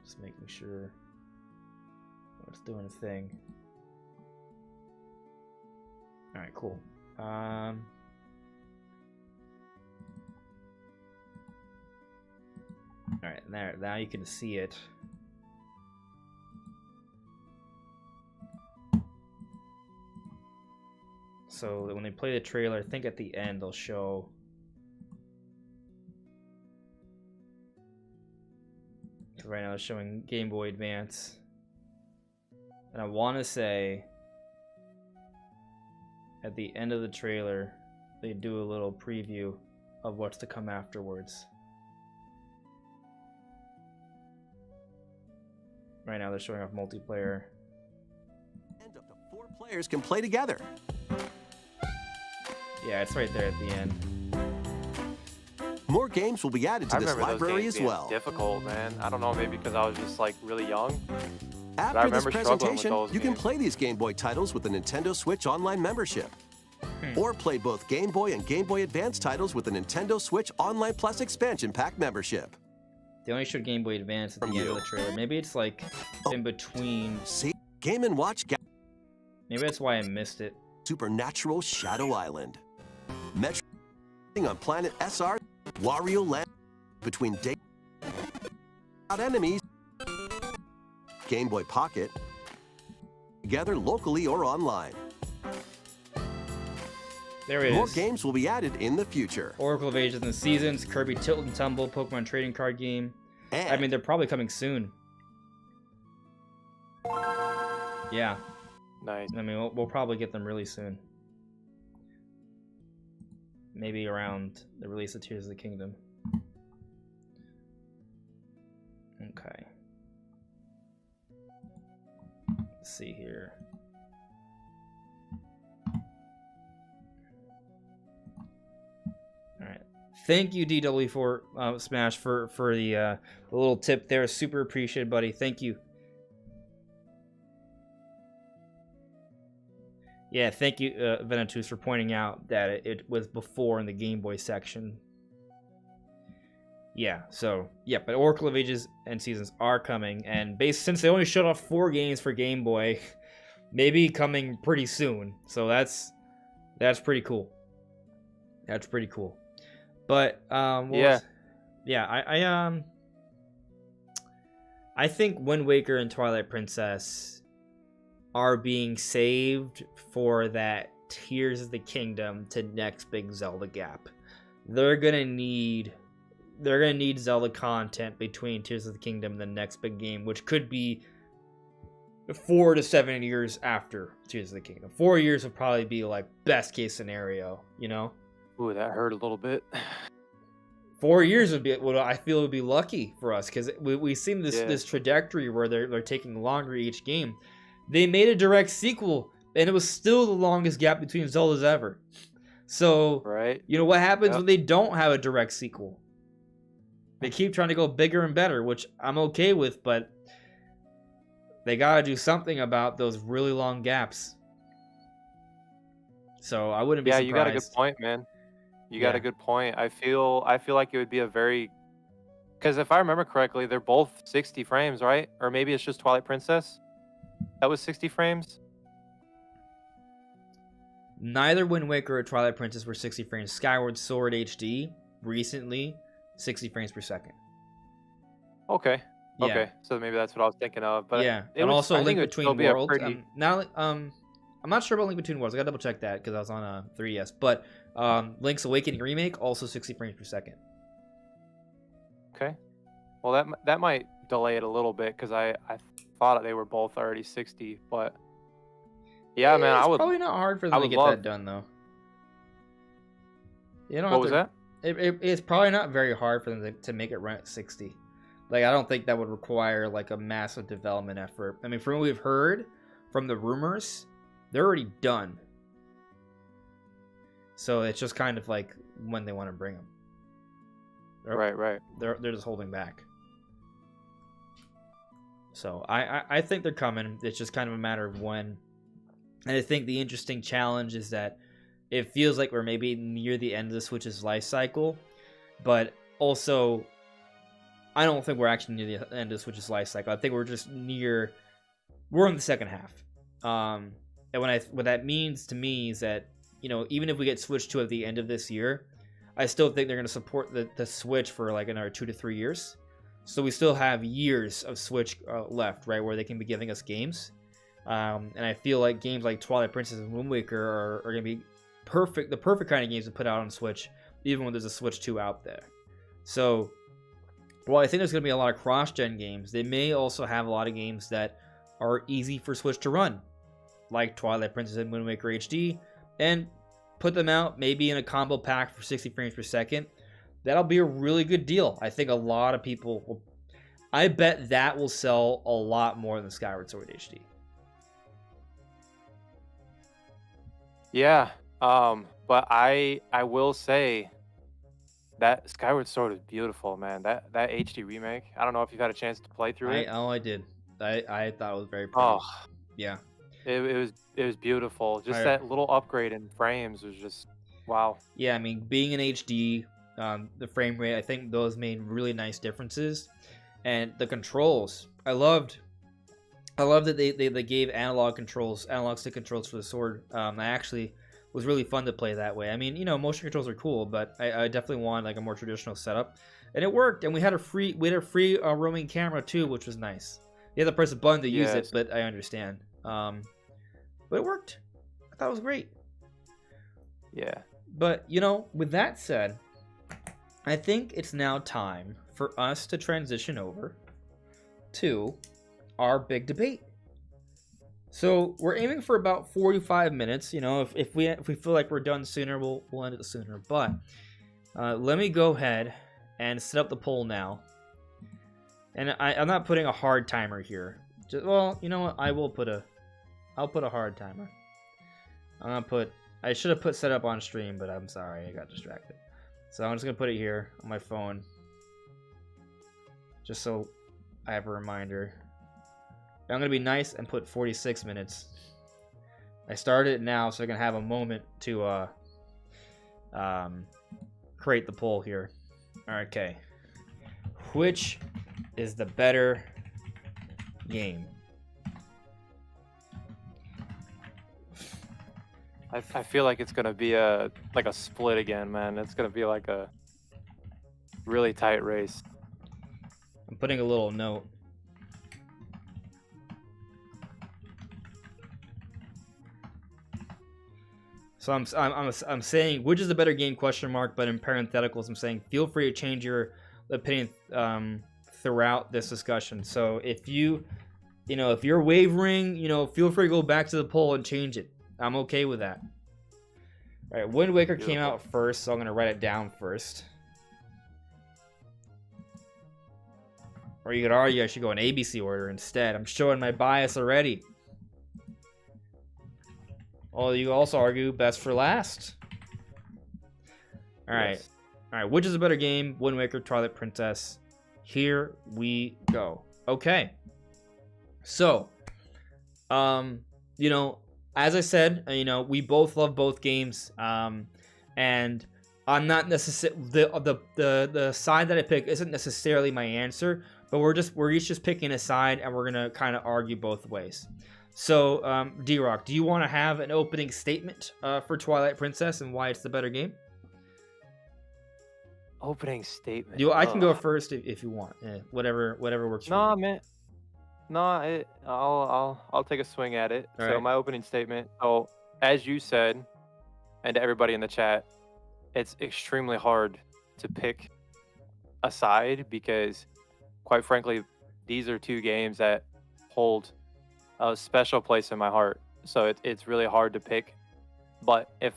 Just making sure it's doing its thing. All right, cool. All right, there. Now you can see it. So when they play the trailer, I think at the end they'll show. Right now, it's showing Game Boy Advance, and I want to say at the end of the trailer they do a little preview of what's to come afterwards. Right now, they're showing off multiplayer. And up to 4 players can play together. Yeah, it's right there at the end. More games will be added to I this remember those library games as being well. difficult, man. I don't know, maybe because I was just like really young. After this remember struggling with presentation, those you can games. play these Game Boy titles with the Nintendo Switch Online membership. Or play both Game Boy and Game Boy Advance titles with the Nintendo Switch Online Plus Expansion Pack membership. They only showed Game Boy Advance at the From end of you. the trailer. Maybe it's like in between. See? Game & Watch Maybe that's why I missed it. Supernatural Shadow Island. Metro on planet SR, Wario Land between day enemies. Game Boy Pocket. Together locally or online. There it More is. games will be added in the future. Oracle of Ages and Seasons, Kirby Tilt and Tumble, Pokemon Trading Card Game. And I mean, they're probably coming soon. Yeah, Nice. I mean, we'll probably get them really soon. Maybe around the release of Tears of the Kingdom. Okay. Let's see here. All right. Thank you, DW for Smash for the little tip there. Super appreciated, buddy. Thank you. Yeah, thank you, Venatus, for pointing out that it was before in the Game Boy section. Yeah, so, yeah, but Oracle of Ages and Seasons are coming, and since they only showed off 4 games for Game Boy, maybe coming pretty soon. So that's pretty cool. That's pretty cool. But I think Wind Waker and Twilight Princess are being saved for that Tears of the Kingdom to next big Zelda gap. They're gonna need Zelda content between Tears of the Kingdom and the next big game, which could be 4 to 7 years after Tears of the Kingdom. 4 years would probably be like best case scenario, you know? Ooh, that hurt a little bit. 4 years would be what I feel would be lucky for us, because we've seen this trajectory where they're taking longer each game. They made a direct sequel, and it was still the longest gap between Zeldas ever. So, Right. you know what happens when they don't have a direct sequel? They keep trying to go bigger and better, which I'm okay with, but they gotta do something about those really long gaps. So I wouldn't be surprised. Yeah, you got a good point, man. You got a good point. I feel like it would be a very, because if I remember correctly, they're both 60 frames, right? Or maybe it's just Twilight Princess. That was 60 frames. Neither Wind Waker or Twilight Princess were 60 frames. Skyward Sword HD recently 60 frames per second. Okay. Yeah. Okay. So maybe that's what I was thinking of. But yeah, it and would, also I Link think it would still Between be a Worlds. pretty- I'm not sure about Link Between Worlds. I gotta double check that because I was on a 3DS. But Link's Awakening remake also 60 frames per second. Okay. Well, that might delay it a little bit because I thought they were both already 60, but yeah, man, It's I would. probably not hard for them to get that done though. You don't What was that? It's probably not very hard for them to make it run at 60. Like, I don't think that would require like a massive development effort. I mean, from what we've heard from the rumors, they're already done. So it's just kind of like when they want to bring them. Right. They're just holding back. So I think they're coming. It's just kind of a matter of when. And I think the interesting challenge is that it feels like we're maybe near the end of the Switch's life cycle, but also I don't think we're actually near the end of the Switch's life cycle. I think we're just we're in the second half. And what that means to me is that, you know, even if we get Switch 2 at the end of this year, I still think they're going to support the Switch for like another 2 to 3 years. So we still have years of Switch left, right, where they can be giving us games. And I feel like games like Twilight Princess and Wind Waker are going to be the perfect kind of games to put out on Switch, even when there's a Switch 2 out there. So, while I think there's going to be a lot of cross-gen games, they may also have a lot of games that are easy for Switch to run, like Twilight Princess and Wind Waker HD, and put them out maybe in a combo pack for 60 frames per second. That'll be a really good deal. I think a lot of people I bet that will sell a lot more than Skyward Sword HD. Yeah, but I will say that Skyward Sword is beautiful, man. That HD remake. I don't know if you've had a chance to play through it. I did. I thought it was very pretty. Oh, yeah. It was beautiful. Just that little upgrade in frames was just wow. Yeah, I mean, being in HD, the frame rate, I think those made really nice differences, and the controls. I loved that they gave analog stick controls for the sword. I actually was really fun to play that way. I mean, you know, motion controls are cool, but I definitely wanted like a more traditional setup, and it worked. And we had a free roaming camera too, which was nice. You had to press a button to use it, but I understand. But it worked. I thought it was great. Yeah. But you know, with that said, I think it's now time for us to transition over to our big debate. So we're aiming for about 45 minutes. You know, if we feel like we're done sooner, we'll end it sooner. But let me go ahead and set up the poll now. And I'm not putting a hard timer here. Well, you know what? I'll put a hard timer. I should have put setup on stream, but I'm sorry, I got distracted. So I'm just gonna put it here on my phone, just so I have a reminder. I'm gonna be nice and put 46 minutes. I started it now, so I can have a moment to create the poll here. Okay, which is the better game? I feel like it's gonna be a split again, man. It's gonna be like a really tight race. I'm putting a little note. So I'm saying which is the better game ? But in parentheticals I'm saying feel free to change your opinion throughout this discussion. So if you're wavering, feel free to go back to the poll and change it. I'm okay with that. All right, Wind Waker came out first, so I'm gonna write it down first. Or you could argue I should go in ABC order instead. I'm showing my bias already. Well, you also argue best for last. All right. Yes. All right, which is a better game? Wind Waker, Twilight Princess. Here we go. Okay. So, as I said, we both love both games, and I'm not necessarily the side that I pick isn't necessarily my answer, but we're each just picking a side, and we're gonna kind of argue both ways. So, D-Rock, do you want to have an opening statement for Twilight Princess and why it's the better game? Opening statement. I can go first if you want. Whatever works. No, man. No, I'll take a swing at it. All So right. my opening statement. So as you said, and to everybody in the chat, it's extremely hard to pick a side because, quite frankly, these are two games that hold a special place in my heart. So it's really hard to pick. But if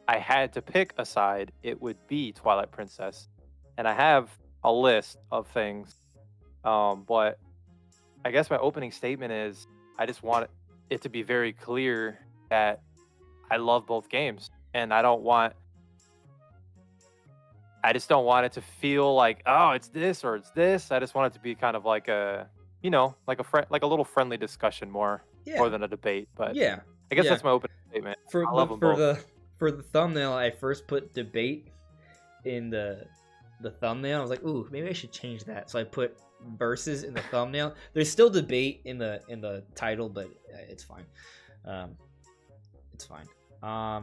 I had to pick a side, it would be Twilight Princess. And I have a list of things. But I guess my opening statement is I just want it to be very clear that I love both games. And I just don't want it to feel like, oh, it's this or it's this. I just want it to be kind of like a, like a little friendly discussion more Yeah. than a debate. But Yeah. I guess Yeah. that's my opening statement. I love them For both. the thumbnail, I first put debate in the thumbnail. I was like, ooh, maybe I should change that. So I put versus in the thumbnail. There's still debate in the title, but it's fine. It's fine. All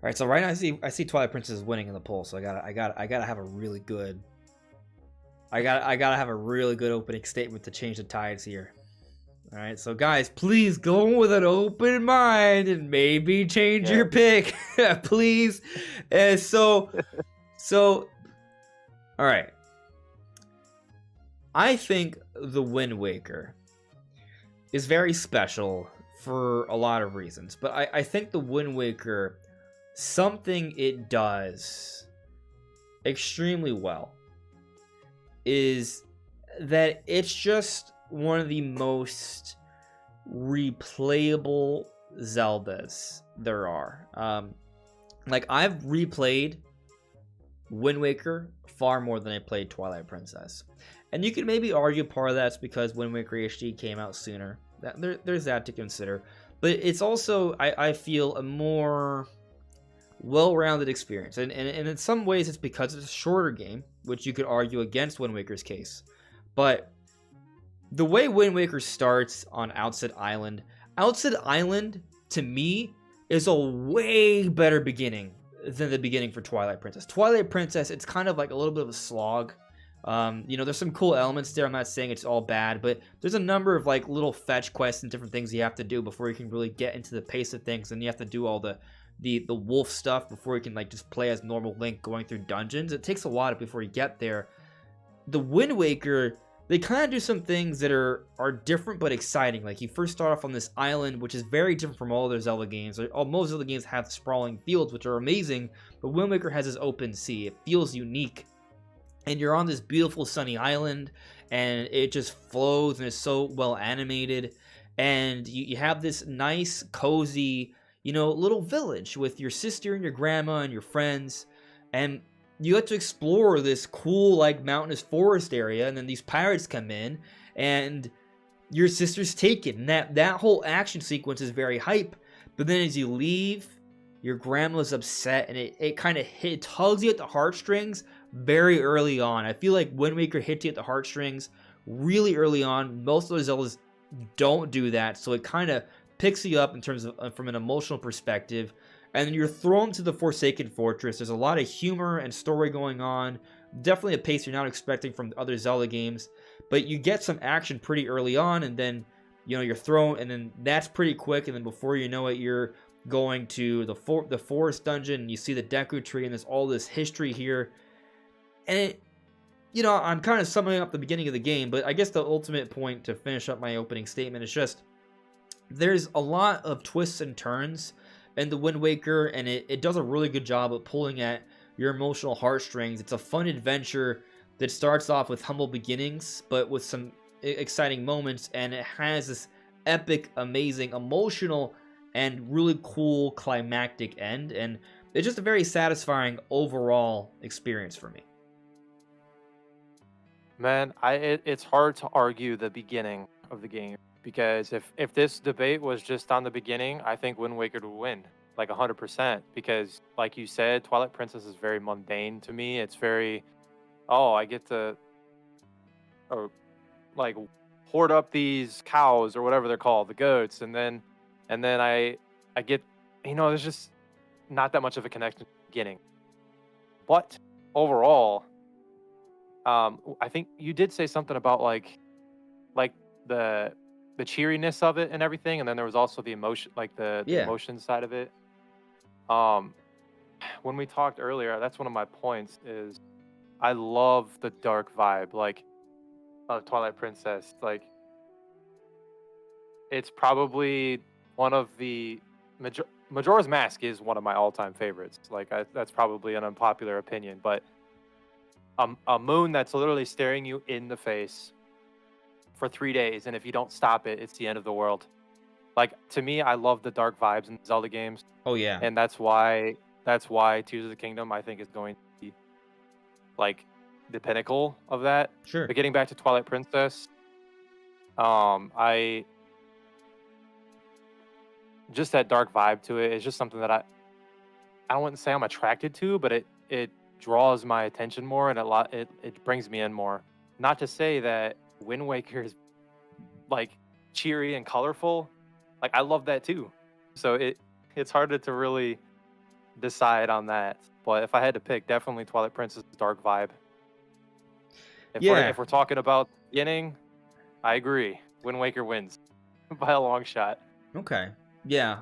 right, so right now I see Twilight Princess winning in the poll, so I gotta have a really good I gotta have a really good opening statement to change the tides here. All right, so guys, please go with an open mind and maybe change your pick, please. And so, all right. I think the Wind Waker is very special for a lot of reasons, but I think the Wind Waker, something it does extremely well is that it's just one of the most replayable Zeldas there are. Like, I've replayed Wind Waker far more than I played Twilight Princess. And you could maybe argue part of that's because Wind Waker HD came out sooner. There's that to consider. But it's also, I feel, a more well-rounded experience. And in some ways, it's because it's a shorter game, which you could argue against Wind Waker's case. But the way Wind Waker starts on Outset Island, to me, is a way better beginning than the beginning for Twilight Princess. Twilight Princess, it's kind of like a little bit of a slog. There's some cool elements there. I'm not saying it's all bad, but there's a number of like little fetch quests and different things you have to do before you can really get into the pace of things, and you have to do all the wolf stuff before you can like just play as normal Link going through dungeons. It takes a while before you get there. The Wind Waker, they kind of do some things that are different but exciting. Like, you first start off on this island, which is very different from all other Zelda games. Most Zelda games have sprawling fields, which are amazing, but Wind Waker has this open sea. It feels unique. And you're on this beautiful sunny island, and it just flows, and it's so well animated. And you have this nice, cozy, little village with your sister and your grandma and your friends. And you get to explore this cool, like, mountainous forest area, and then these pirates come in, and your sister's taken. And that whole action sequence is very hype. But then as you leave, your grandma's upset, and it kind of tugs you at the heartstrings very early on. I feel like Wind Waker hits you at the heartstrings really early on. Most of the Zeldas don't do that, so it kind of picks you up in terms of from an emotional perspective. And then you're thrown to the Forsaken Fortress. There's a lot of humor and story going on. Definitely a pace you're not expecting from other Zelda games. But you get some action pretty early on, and then you're thrown, and then that's pretty quick. And then before you know it, you're going to the forest dungeon, and you see the Deku Tree, and there's all this history here. And I'm kind of summing up the beginning of the game, but I guess the ultimate point to finish up my opening statement is just there's a lot of twists and turns in the Wind Waker, and it does a really good job of pulling at your emotional heartstrings. It's a fun adventure that starts off with humble beginnings, but with some exciting moments, and it has this epic, amazing, emotional, and really cool climactic end, and it's just a very satisfying overall experience for me. Man, it's hard to argue the beginning of the game, because if this debate was just on the beginning, I think Wind Waker would win, like 100%. Because, like you said, Twilight Princess is very mundane to me. It's very, I get to, or like, hoard up these cows or whatever they're called, the goats, and then I get, there's just not that much of a connection at the beginning. But overall, I think you did say something about like like the cheeriness of it and everything, and then there was also the emotion, like the Yeah. emotion side of it. When we talked earlier, that's one of my points is I love the dark vibe, like of Twilight Princess. Like it's probably one of the Majora's Mask is one of my all-time favorites. Like that's probably an unpopular opinion, but a moon that's literally staring you in the face for 3 days, and if you don't stop it, it's the end of the world. Like to me, I love the dark vibes in Zelda games, Oh yeah. and that's why Tears of the Kingdom I think is going to be like the pinnacle of that. Sure. But getting back to Twilight Princess, I just that dark vibe to it is just something that I wouldn't say I'm attracted to, but it draws my attention more, and it brings me in more. Not to say that Wind Waker is like cheery and colorful, like I love that too. So it's harder to really decide on that. But if I had to pick, definitely Twilight Princess dark vibe. If we're talking about beginning, I agree. Wind Waker wins by a long shot. Okay. Yeah.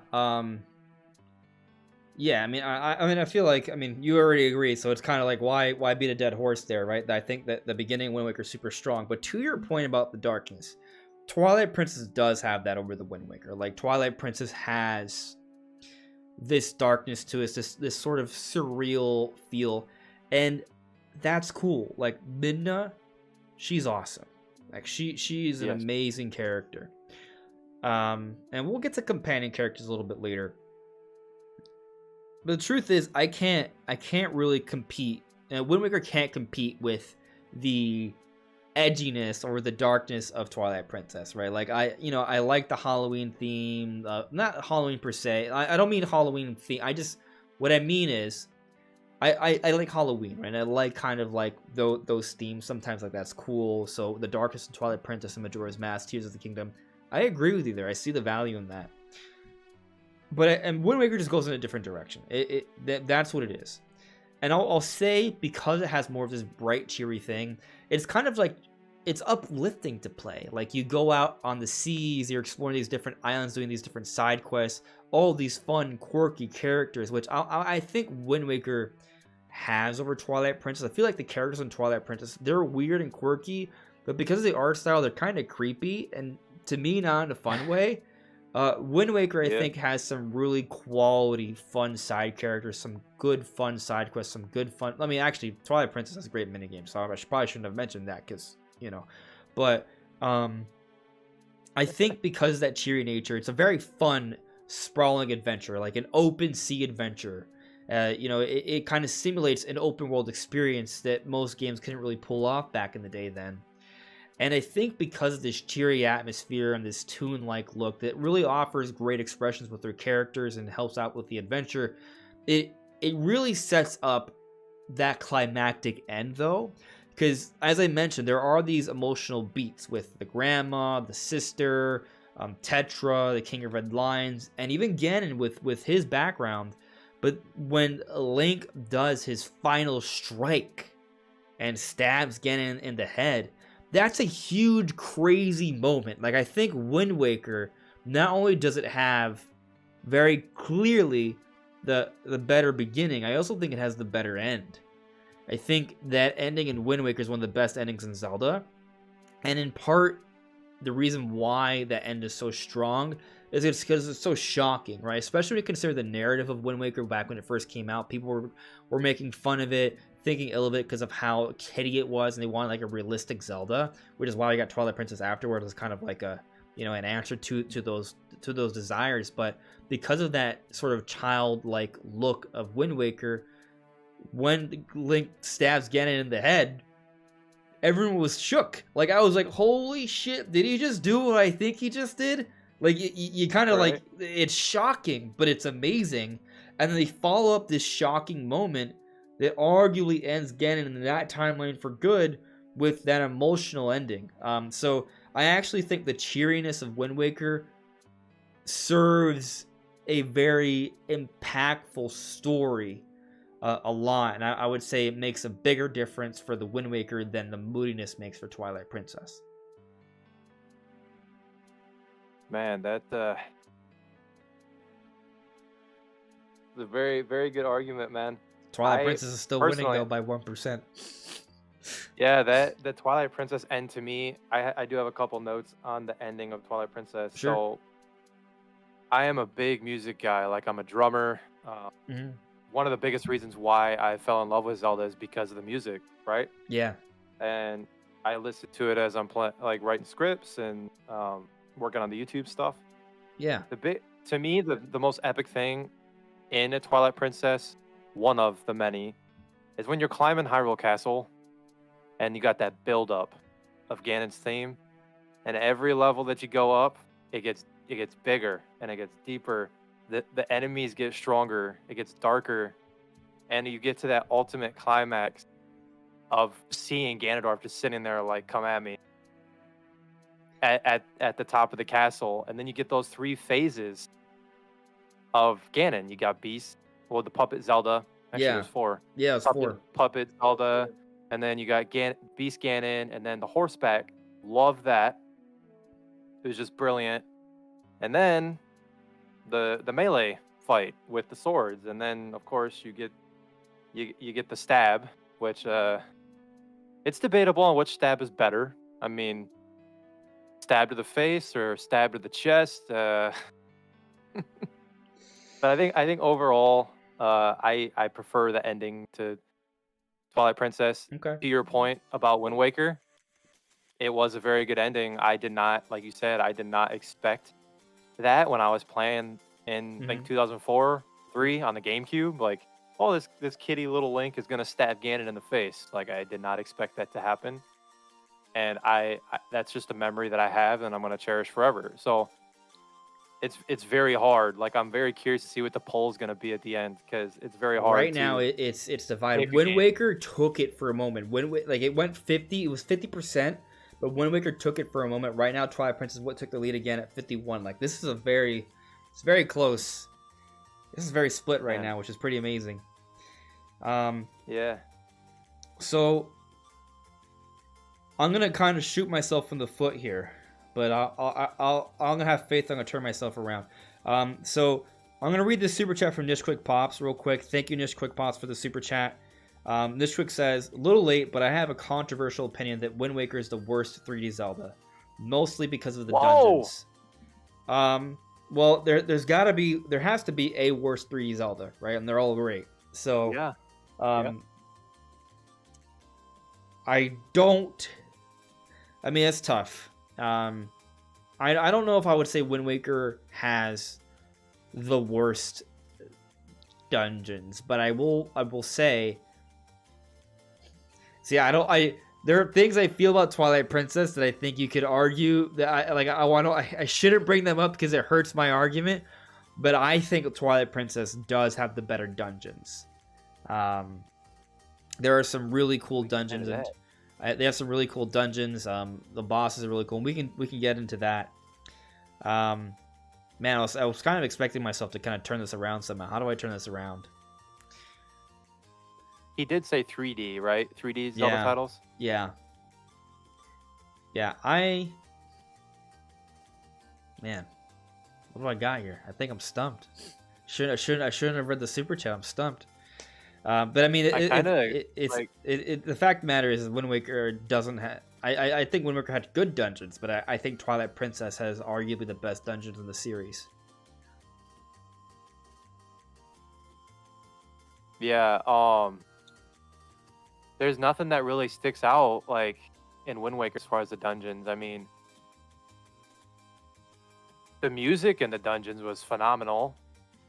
Yeah. I mean, I feel like, you already agree, so it's kind of like why beat a dead horse there, right? I think that the beginning of Wind Waker is super strong, but to your point about the darkness, Twilight Princess does have that over the Wind Waker. Like Twilight Princess has this darkness to it, this sort of surreal feel, and that's cool. Like Midna, she's awesome. Like she's an amazing character. And we'll get to companion characters a little bit later. But the truth is, I can't really compete. Wind Waker can't compete with the edginess or the darkness of Twilight Princess, right? Like I like the Halloween theme, not Halloween per se. I don't mean Halloween theme. What I mean is, I like Halloween, right? I like kind of like those themes. Sometimes like that's cool. So the darkness of Twilight Princess and Majora's Mask, Tears of the Kingdom. I agree with you there. I see the value in that. But and Wind Waker just goes in a different direction. That's what it is. And I'll say, because it has more of this bright, cheery thing, it's kind of like, it's uplifting to play. Like you go out on the seas, you're exploring these different islands, doing these different side quests, all these fun, quirky characters, which I think Wind Waker has over Twilight Princess. I feel like the characters in Twilight Princess, they're weird and quirky, but because of the art style, they're kind of creepy, and to me, not in a fun way. Wind Waker, I think, has some really quality, fun side characters, some good, fun side quests, some good fun. I mean, actually, Twilight Princess has a great minigame, so I probably shouldn't have mentioned that because, But I think because of that cheery nature, it's a very fun, sprawling adventure, like an open sea adventure. It kind of simulates an open world experience that most games couldn't really pull off back in the day then. And I think because of this cheery atmosphere and this toon-like look that really offers great expressions with their characters and helps out with the adventure, it really sets up that climactic end, though. Because, as I mentioned, there are these emotional beats with the grandma, the sister, Tetra, the King of Red Lions, and even Ganon with his background. But when Link does his final strike and stabs Ganon in the head, that's a huge, crazy moment. Like, I think Wind Waker, not only does it have very clearly the better beginning, I also think it has the better end. I think that ending in Wind Waker is one of the best endings in Zelda. And in part, the reason why that end is so strong is it's because it's so shocking, right? Especially when you consider the narrative of Wind Waker back when it first came out. People were making fun of it, thinking ill of it because of how kiddie it was, and they wanted like a realistic Zelda, which is why we got Twilight Princess afterwards as kind of like a, an answer to those desires. But because of that sort of childlike look of Wind Waker, when Link stabs Ganon in the head, everyone was shook. Like, I was like, holy shit, did he just do what I think he just did? Like, you kind of like, it's shocking, but it's amazing. And then they follow up this shocking moment that arguably ends Ganon in that timeline for good with that emotional ending. So I actually think the cheeriness of Wind Waker serves a very impactful story a lot, and I would say it makes a bigger difference for the Wind Waker than the moodiness makes for Twilight Princess. Man, that is a very, very good argument, man. Twilight I Princess is still winning personally, though by 1%. yeah, that the Twilight Princess end to me, I do have a couple notes on the ending of Twilight Princess. Sure. So I am a big music guy. Like I'm a drummer. Mhm. One of the biggest reasons why I fell in love with Zelda is because of the music, right? Yeah. And I listen to it as I'm like writing scripts and working on the YouTube stuff. Yeah. To me, the most epic thing in a Twilight Princess, one of the many, is when you're climbing Hyrule Castle and you got that build up of Ganon's theme, and every level that you go up, it gets bigger and it gets deeper. The enemies get stronger, it gets darker, and you get to that ultimate climax of seeing Ganondorf just sitting there like, come at me, at the top of the castle. And then you get those 3 phases of Ganon. You got Beast, well, the puppet Zelda. Actually, Yeah. there's 4. Yeah, it's 4. Puppet Zelda, and then you got Beast Ganon, and then the horseback. Love that. It was just brilliant. And then the melee fight with the swords, and then of course you get the stab, which it's debatable on which stab is better. I mean, stab to the face or stab to the chest. But I think overall, I prefer the ending to Twilight Princess. Okay. To your point about Wind Waker, it was a very good ending. I did not, like you said, I did not expect that when I was playing in like 2004, 3 on the GameCube. Like, oh, this kitty little Link is gonna stab Ganon in the face. Like, I did not expect that to happen, and I that's just a memory that I have, and I'm gonna cherish forever. So it's very hard. Like, I'm very curious to see what the poll is gonna be at the end, because it's very hard. Right now, it's divided. pick a Wind game. Waker took it for a moment. Like it went 50. It was 50%, but Wind Waker took it for a moment. Right now, Twilight Princess took the lead again at 51. Like, this is it's very close. This is very split right now, which is pretty amazing. Yeah. So I'm gonna kind of shoot myself in the foot here, but I'm gonna have faith. I'm gonna turn myself around. So I'm gonna read the super chat from Nish Quick Pops real quick. Thank you, Nish Quick Pops, for the super chat. Nish Quick says, a little late, but I have a controversial opinion that Wind Waker is the worst 3D Zelda, mostly because of the dungeons. Well, there has to be a worse 3D Zelda, right? And they're all great. So Yeah. I mean, it's tough. I don't know if I would say Wind Waker has the worst dungeons, but I will say, see, there are things I feel about Twilight Princess that I think you could argue that I shouldn't bring them up because it hurts my argument, but I think Twilight Princess does have the better dungeons. There are some really cool dungeons, and they have some really cool dungeons. The bosses are really cool. And we can get into that. Man, I was kind of expecting myself to kind of turn this around somehow. How do I turn this around? He did say 3D, right? 3D Zelda titles? Yeah. Yeah, man, what do I got here? I think I'm stumped. I shouldn't have read the super chat. I'm stumped. But I mean, the fact of the matter is Wind Waker doesn't have. I think Wind Waker had good dungeons, but I think Twilight Princess has arguably the best dungeons in the series. Yeah. There's nothing that really sticks out like in Wind Waker as far as the dungeons. I mean, the music in the dungeons was phenomenal.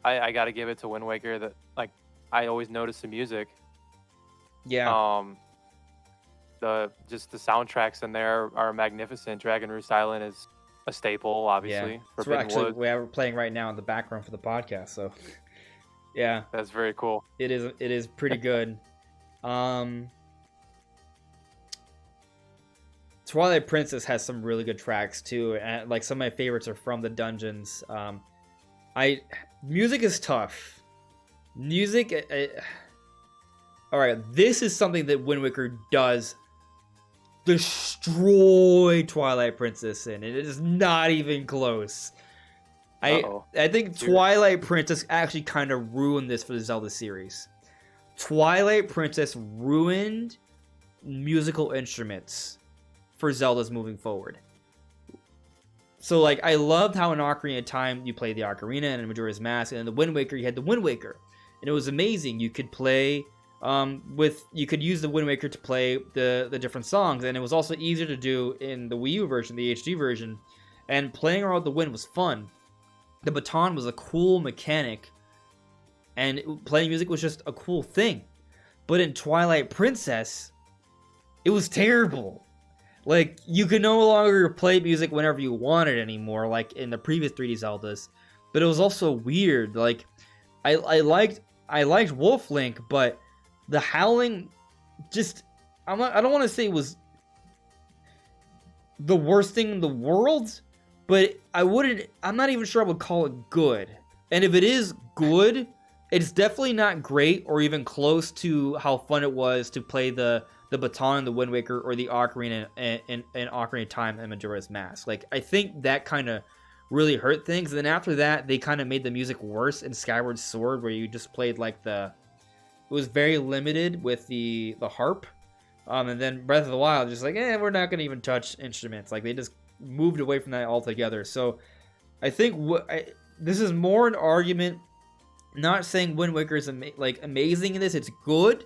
I got to give it to Wind Waker that like I always notice the music. Yeah. The soundtracks in there are magnificent. Dragon Roost Island is a staple, obviously. Yeah. So we're playing right now in the background for the podcast. So, yeah, that's very cool. It is pretty good. Twilight Princess has some really good tracks too, and like some of my favorites are from the dungeons. Music is tough. All right, this is something that Wind Waker does destroy Twilight Princess in. It is not even close. I think Twilight Princess actually kind of ruined this for the Zelda series. Twilight Princess ruined musical instruments for Zelda's moving forward. So, like, I loved how in Ocarina of Time you played the Ocarina and in Majora's Mask, and in the Wind Waker you had the Wind Waker, and it was amazing. You could play you could use the Wind Waker to play the different songs, and it was also easier to do in the Wii U version, the HD version, and playing around with the wind was fun. The baton was a cool mechanic, and playing music was just a cool thing. But in Twilight Princess, it was terrible. Like, you could no longer play music whenever you wanted anymore, like in the previous 3D Zeldas. But it was also weird. Like, I liked Wolf Link, but the howling just, I don't want to say it was the worst thing in the world, but I'm not even sure I would call it good. And if it is good, it's definitely not great or even close to how fun it was to play the baton in the Wind Waker or the Ocarina in Ocarina of Time and Majora's Mask. Like, I think that kind of really hurt things. And then after that, they kind of made the music worse in Skyward Sword, where you just played like it was very limited with the harp. And then Breath of the Wild, just like, we're not going to even touch instruments. Like, they just moved away from that altogether. So I think this is more an argument, not saying Wind Waker is amazing in this. It's good.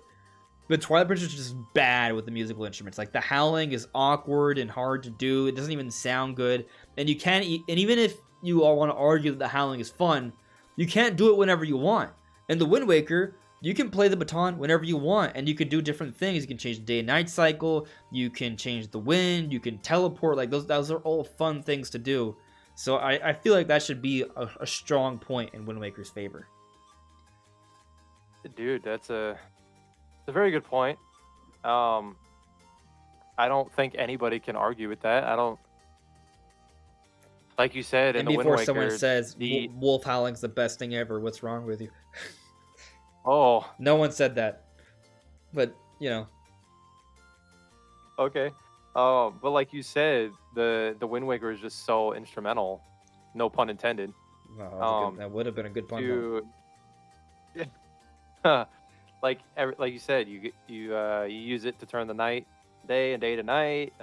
But Twilight Princess is just bad with the musical instruments. Like, the howling is awkward and hard to do. It doesn't even sound good. And you can't, and even if you all want to argue that the howling is fun, you can't do it whenever you want. In the Wind Waker, you can play the baton whenever you want, and you can do different things. You can change the day and night cycle. You can change the wind. You can teleport. Like, those are all fun things to do. So I feel like that should be a strong point in Wind Waker's favor. Dude, that's a very good point. I don't think anybody can argue with that. I don't. Like you said, in the Wind Waker, before someone says wolf howling's the best thing ever, what's wrong with you? Oh, no one said that, but you know. Okay, but like you said, the Wind Waker is just so instrumental. No pun intended. Oh, that would have been a good pun. Like you said, you use it to turn the night day and day to night,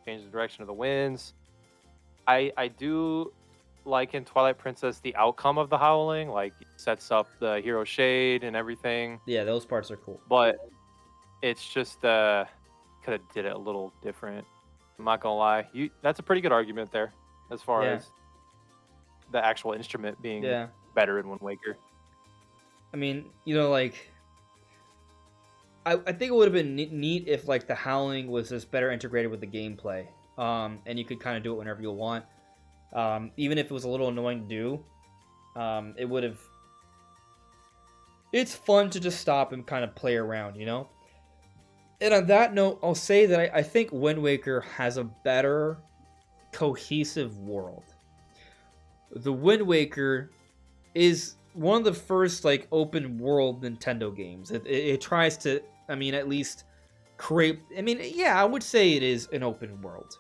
change the direction of the winds. I do like in Twilight Princess the outcome of the howling, like it sets up the hero shade and everything. Yeah, those parts are cool. But it's just could have did it a little different. I'm not gonna lie, that's a pretty good argument there as far as the actual instrument being better in Wind Waker. I mean, like, I think it would have been neat if, like, the howling was just better integrated with the gameplay, and you could kind of do it whenever you want. Even if it was a little annoying to do, it would have. It's fun to just stop and kind of play around, you know. And on that note, I'll say that I think Wind Waker has a better cohesive world. The Wind Waker is one of the first, like, open world Nintendo games. It tries to, I mean, at least create, I mean, yeah, I would say it is an open world.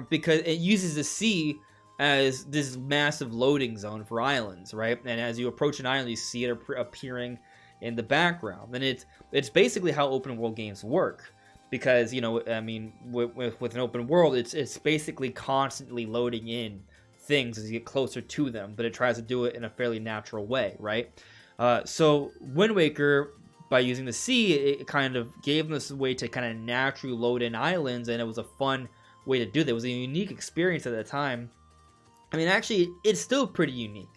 Because it uses the sea as this massive loading zone for islands, right? And as you approach an island, you see it appearing in the background. And it's basically how open world games work. Because, I mean, with an open world, it's basically constantly loading in things as you get closer to them, but it tries to do it in a fairly natural way, right? So Wind Waker, by using the sea, it kind of gave them this way to kind of naturally load in islands, and it was a fun way to do that. It was a unique experience at the time. I mean, actually, it's still pretty unique.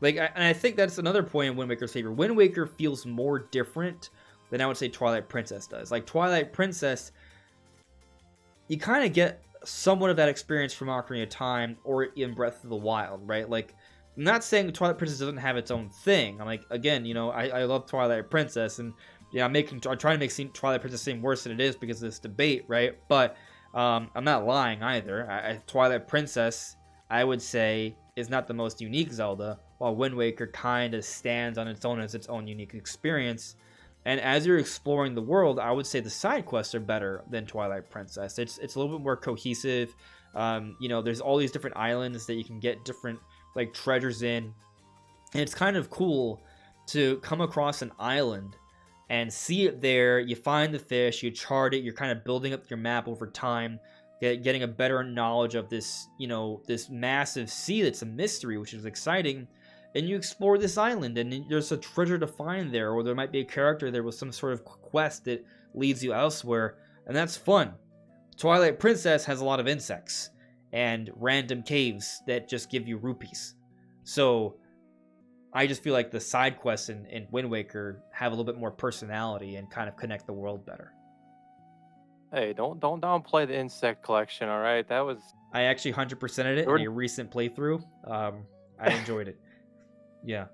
And I think that's another point in Wind Waker's favor. Wind Waker feels more different than I would say Twilight Princess does. Like, Twilight Princess, you kind of get somewhat of that experience from Ocarina of Time or in Breath of the Wild, right? Like, I'm not saying Twilight Princess doesn't have its own thing. I'm like, again, I love Twilight Princess, and I'm trying to make Twilight Princess seem worse than it is because of this debate, right? But I'm not lying either. Twilight Princess, I would say, is not the most unique Zelda, while Wind Waker kind of stands on its own as its own unique experience. And as you're exploring the world, I would say the side quests are better than Twilight Princess. It's a little bit more cohesive. There's all these different islands that you can get different like treasures in, and it's kind of cool to come across an island and see it there. You find the fish, you chart it, you're kind of building up your map over time, getting a better knowledge of this, this massive sea that's a mystery, which is exciting. And you explore this island, and there's a treasure to find there, or there might be a character there with some sort of quest that leads you elsewhere, and that's fun. Twilight Princess has a lot of insects and random caves that just give you rupees. So I just feel like the side quests in Wind Waker have a little bit more personality and kind of connect the world better. Hey, don't downplay the insect collection, all right? That was... I actually 100%ed it in a recent playthrough. I enjoyed it. Yeah.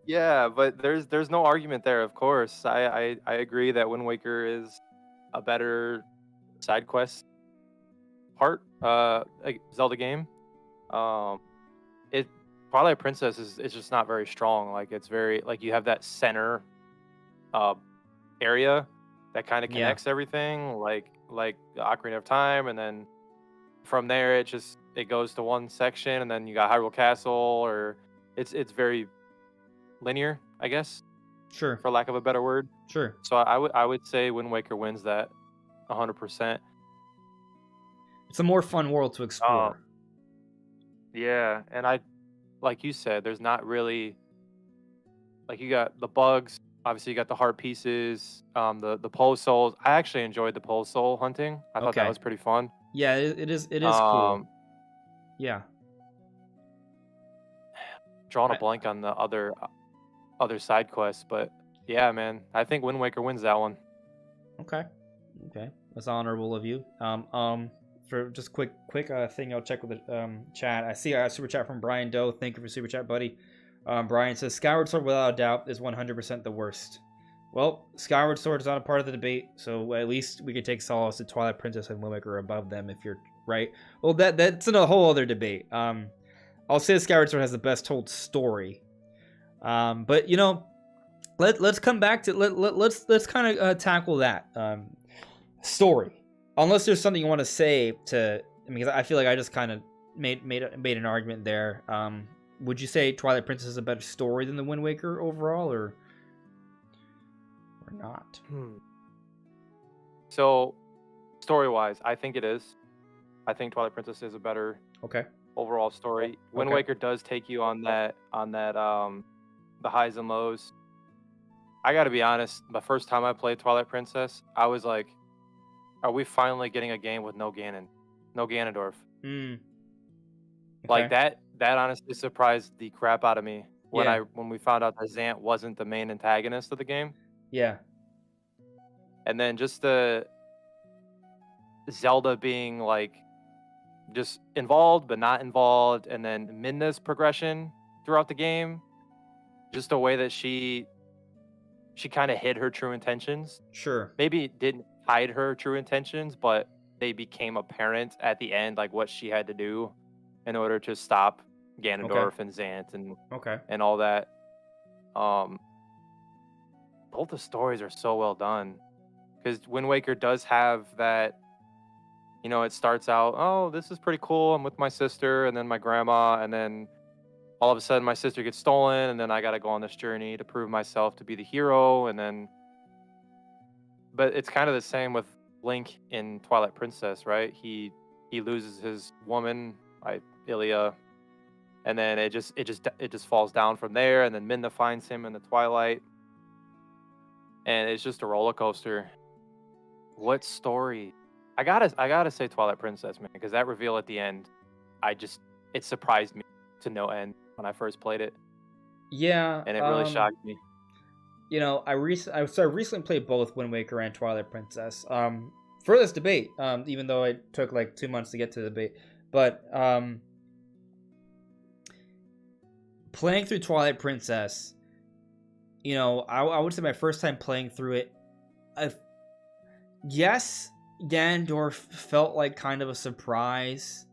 Yeah, but there's no argument there, of course. I agree that Wind Waker is a better side quest part Zelda game. Twilight Princess is just not very strong. Like, it's very, like, you have that center area that kind of connects everything, like Ocarina of Time, and then from there it goes to one section, and then you got Hyrule Castle, or it's very linear, I guess. Sure. For lack of a better word. Sure. So I would say Wind Waker wins that 100%. It's a more fun world to explore. Yeah, and like you said, there's not really, like, you got the bugs, obviously you got the heart pieces, the pole souls. I actually enjoyed the pole soul hunting. I thought that was pretty fun. Yeah, it is cool. Yeah. Drawing a blank on the other side quests, but yeah, man, I think Wind Waker wins that one. Okay, that's honorable of you. For just quick thing, I'll check with the chat. I see a super chat from Brian Doe. Thank you for super chat, buddy. Brian says Skyward Sword without a doubt is 100% the worst. Well, Skyward Sword is not a part of the debate, so at least we can take solace that Twilight Princess and Wind Waker are above them if you're right. Well, that's in a whole other debate. I'll say Skyward Sword has the best told story. But let's come back to let's kind of tackle that story. Unless there's something you want to say because I feel like I just kind of made an argument there. Would you say Twilight Princess is a better story than the Wind Waker overall, or not? So, story-wise, I think it is. I think Twilight Princess is a better overall story. Wind Waker does take you on that the highs and lows. I got to be honest, the first time I played Twilight Princess, I was like, are we finally getting a game with no Ganondorf? Like, that honestly surprised the crap out of me when we found out that Zant wasn't the main antagonist of the game. Yeah. And then just the Zelda being like just involved but not involved, and then Midna's progression throughout the game, just the way that she kind of hid her true intentions. Sure. Maybe didn't hide her true intentions, but they became apparent at the end, like what she had to do in order to stop Ganondorf and Zant and all that. Both the stories are so well done, because Wind Waker does have that, it starts out, oh, this is pretty cool, I'm with my sister and then my grandma, and then all of a sudden my sister gets stolen, and then I got to go on this journey to prove myself to be the hero. And then, but it's kind of the same with Link in Twilight Princess, right? He loses his woman, Ilia, and then it just falls down from there, and then Midna finds him in the Twilight, and it's just a roller coaster. What story? I gotta say Twilight Princess, man, because that reveal at the end, it surprised me to no end when I first played it. Yeah, and it really shocked me. I recently played both Wind Waker and Twilight Princess. For this debate, even though it took like 2 months to get to the debate, but playing through Twilight Princess, I would say my first time playing through it, yes, Ganondorf felt like kind of a surprise,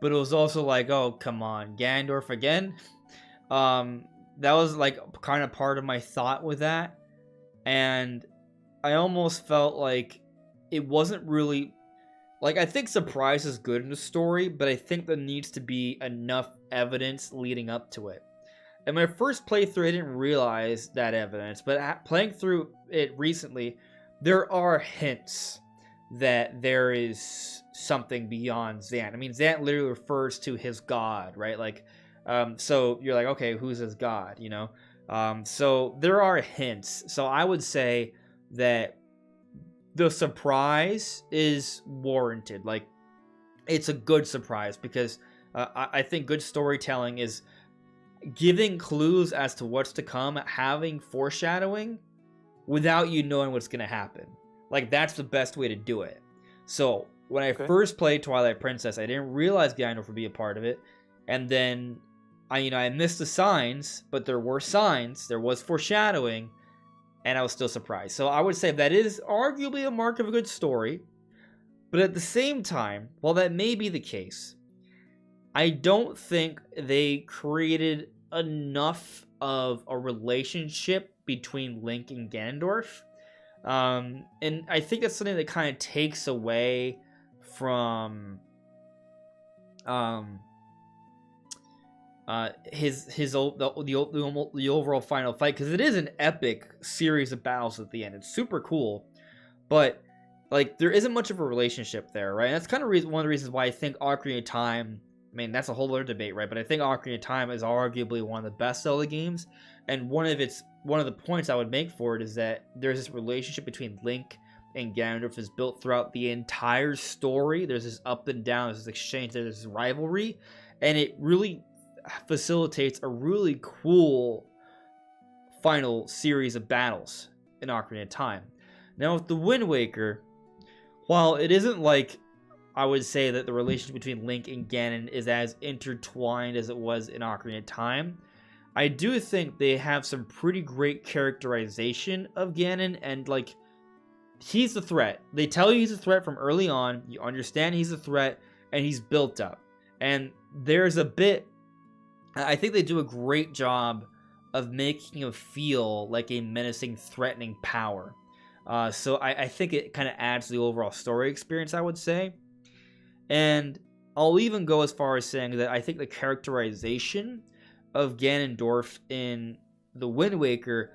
but it was also like, oh, come on, Ganondorf again? That was like kind of part of my thought with that. and I almost felt like it wasn't really like, I think surprise is good in the story, but I think there needs to be enough evidence leading up to it. In my first playthrough, I didn't realize that evidence, but playing through it recently, there are hints that there is something beyond Zant. I mean, Zant literally refers to his god, right? Like, so you're like, okay, who's his god, you know? So there are hints. So I would say that the surprise is warranted. Like, it's a good surprise because I think good storytelling is giving clues as to what's to come, having foreshadowing without you knowing what's going to happen. Like, that's the best way to do it. So when I first played Twilight Princess, I didn't realize Ganondorf would be a part of it, and then I missed the signs, but there were signs, there was foreshadowing, and I was still surprised. So I would say that is arguably a mark of a good story, but at the same time, while that may be the case, I don't think they created enough of a relationship between Link and Ganondorf. And I think that's something that kind of takes away from the overall final fight, because it is an epic series of battles at the end. It's super cool, but like, there isn't much of a relationship there, right? And that's kind of one of the reasons why I think Ocarina of Time, I mean, that's a whole other debate, right? But I think Ocarina of Time is arguably one of the best Zelda games, and one of the points I would make for it is that there's this relationship between Link and Ganondorf is built throughout the entire story. There's this up and down, there's this exchange, there's this rivalry, and it really facilitates a really cool final series of battles in Ocarina of Time. Now with the Wind Waker, while it isn't like I would say that the relationship between Link and Ganon is as intertwined as it was in Ocarina of Time, I do think they have some pretty great characterization of Ganon, and like, he's the threat. They tell you he's a threat from early on, you understand he's a threat, and he's built up. And there's a bit, I think they do a great job of making him feel like a menacing, threatening power. So I think it kind of adds to the overall story experience, I would say. And I'll even go as far as saying that I think the characterization of Ganondorf in the Wind Waker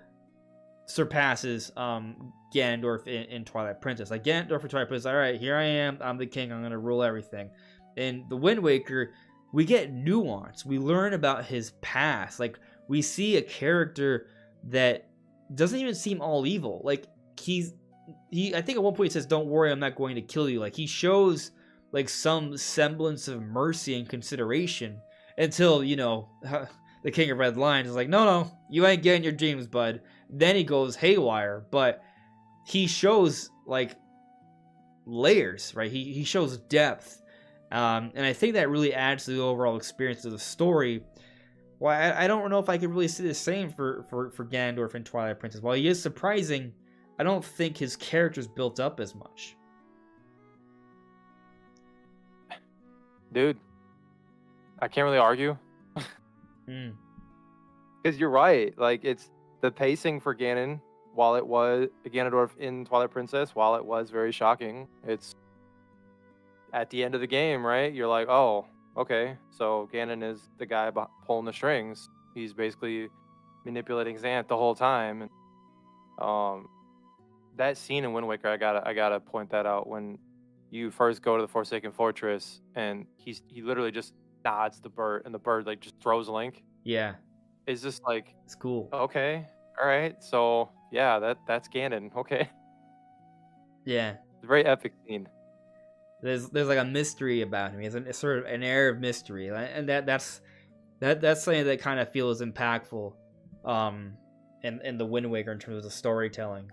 surpasses Ganondorf in Twilight Princess. Like, Ganondorf in Twilight Princess, alright, here I am, I'm the king, I'm going to rule everything. In the Wind Waker, we get nuance. We learn about his past. Like, we see a character that doesn't even seem all evil. Like, I think at one point he says, don't worry, I'm not going to kill you. Like, he shows like some semblance of mercy and consideration until, the King of Red Lions is like, no, you ain't getting your dreams, bud. Then he goes haywire, but he shows like layers, right? He shows depth, and I think that really adds to the overall experience of the story. Well, I don't know if I could really say the same for Ganondorf in Twilight Princess. While he is surprising, I don't think his character's built up as much. Dude, I can't really argue. Because you're right. Like, it's the pacing for Ganon, while it was Ganondorf in Twilight Princess, while it was very shocking, it's at the end of the game, right? You're like, oh, okay, so Ganon is the guy pulling the strings. He's basically manipulating Zant the whole time. And that scene in Wind Waker, I gotta point that out, when you first go to the Forsaken Fortress and he literally just nods the bird, and the bird like just throws Link. Yeah, it's just like, it's cool. Okay, all right, so yeah, that's Ganon. Okay. Yeah, it's a very epic scene. There's like a mystery about him. He has a sort of an air of mystery, and that's something that kind of feels impactful, in the Wind Waker in terms of the storytelling.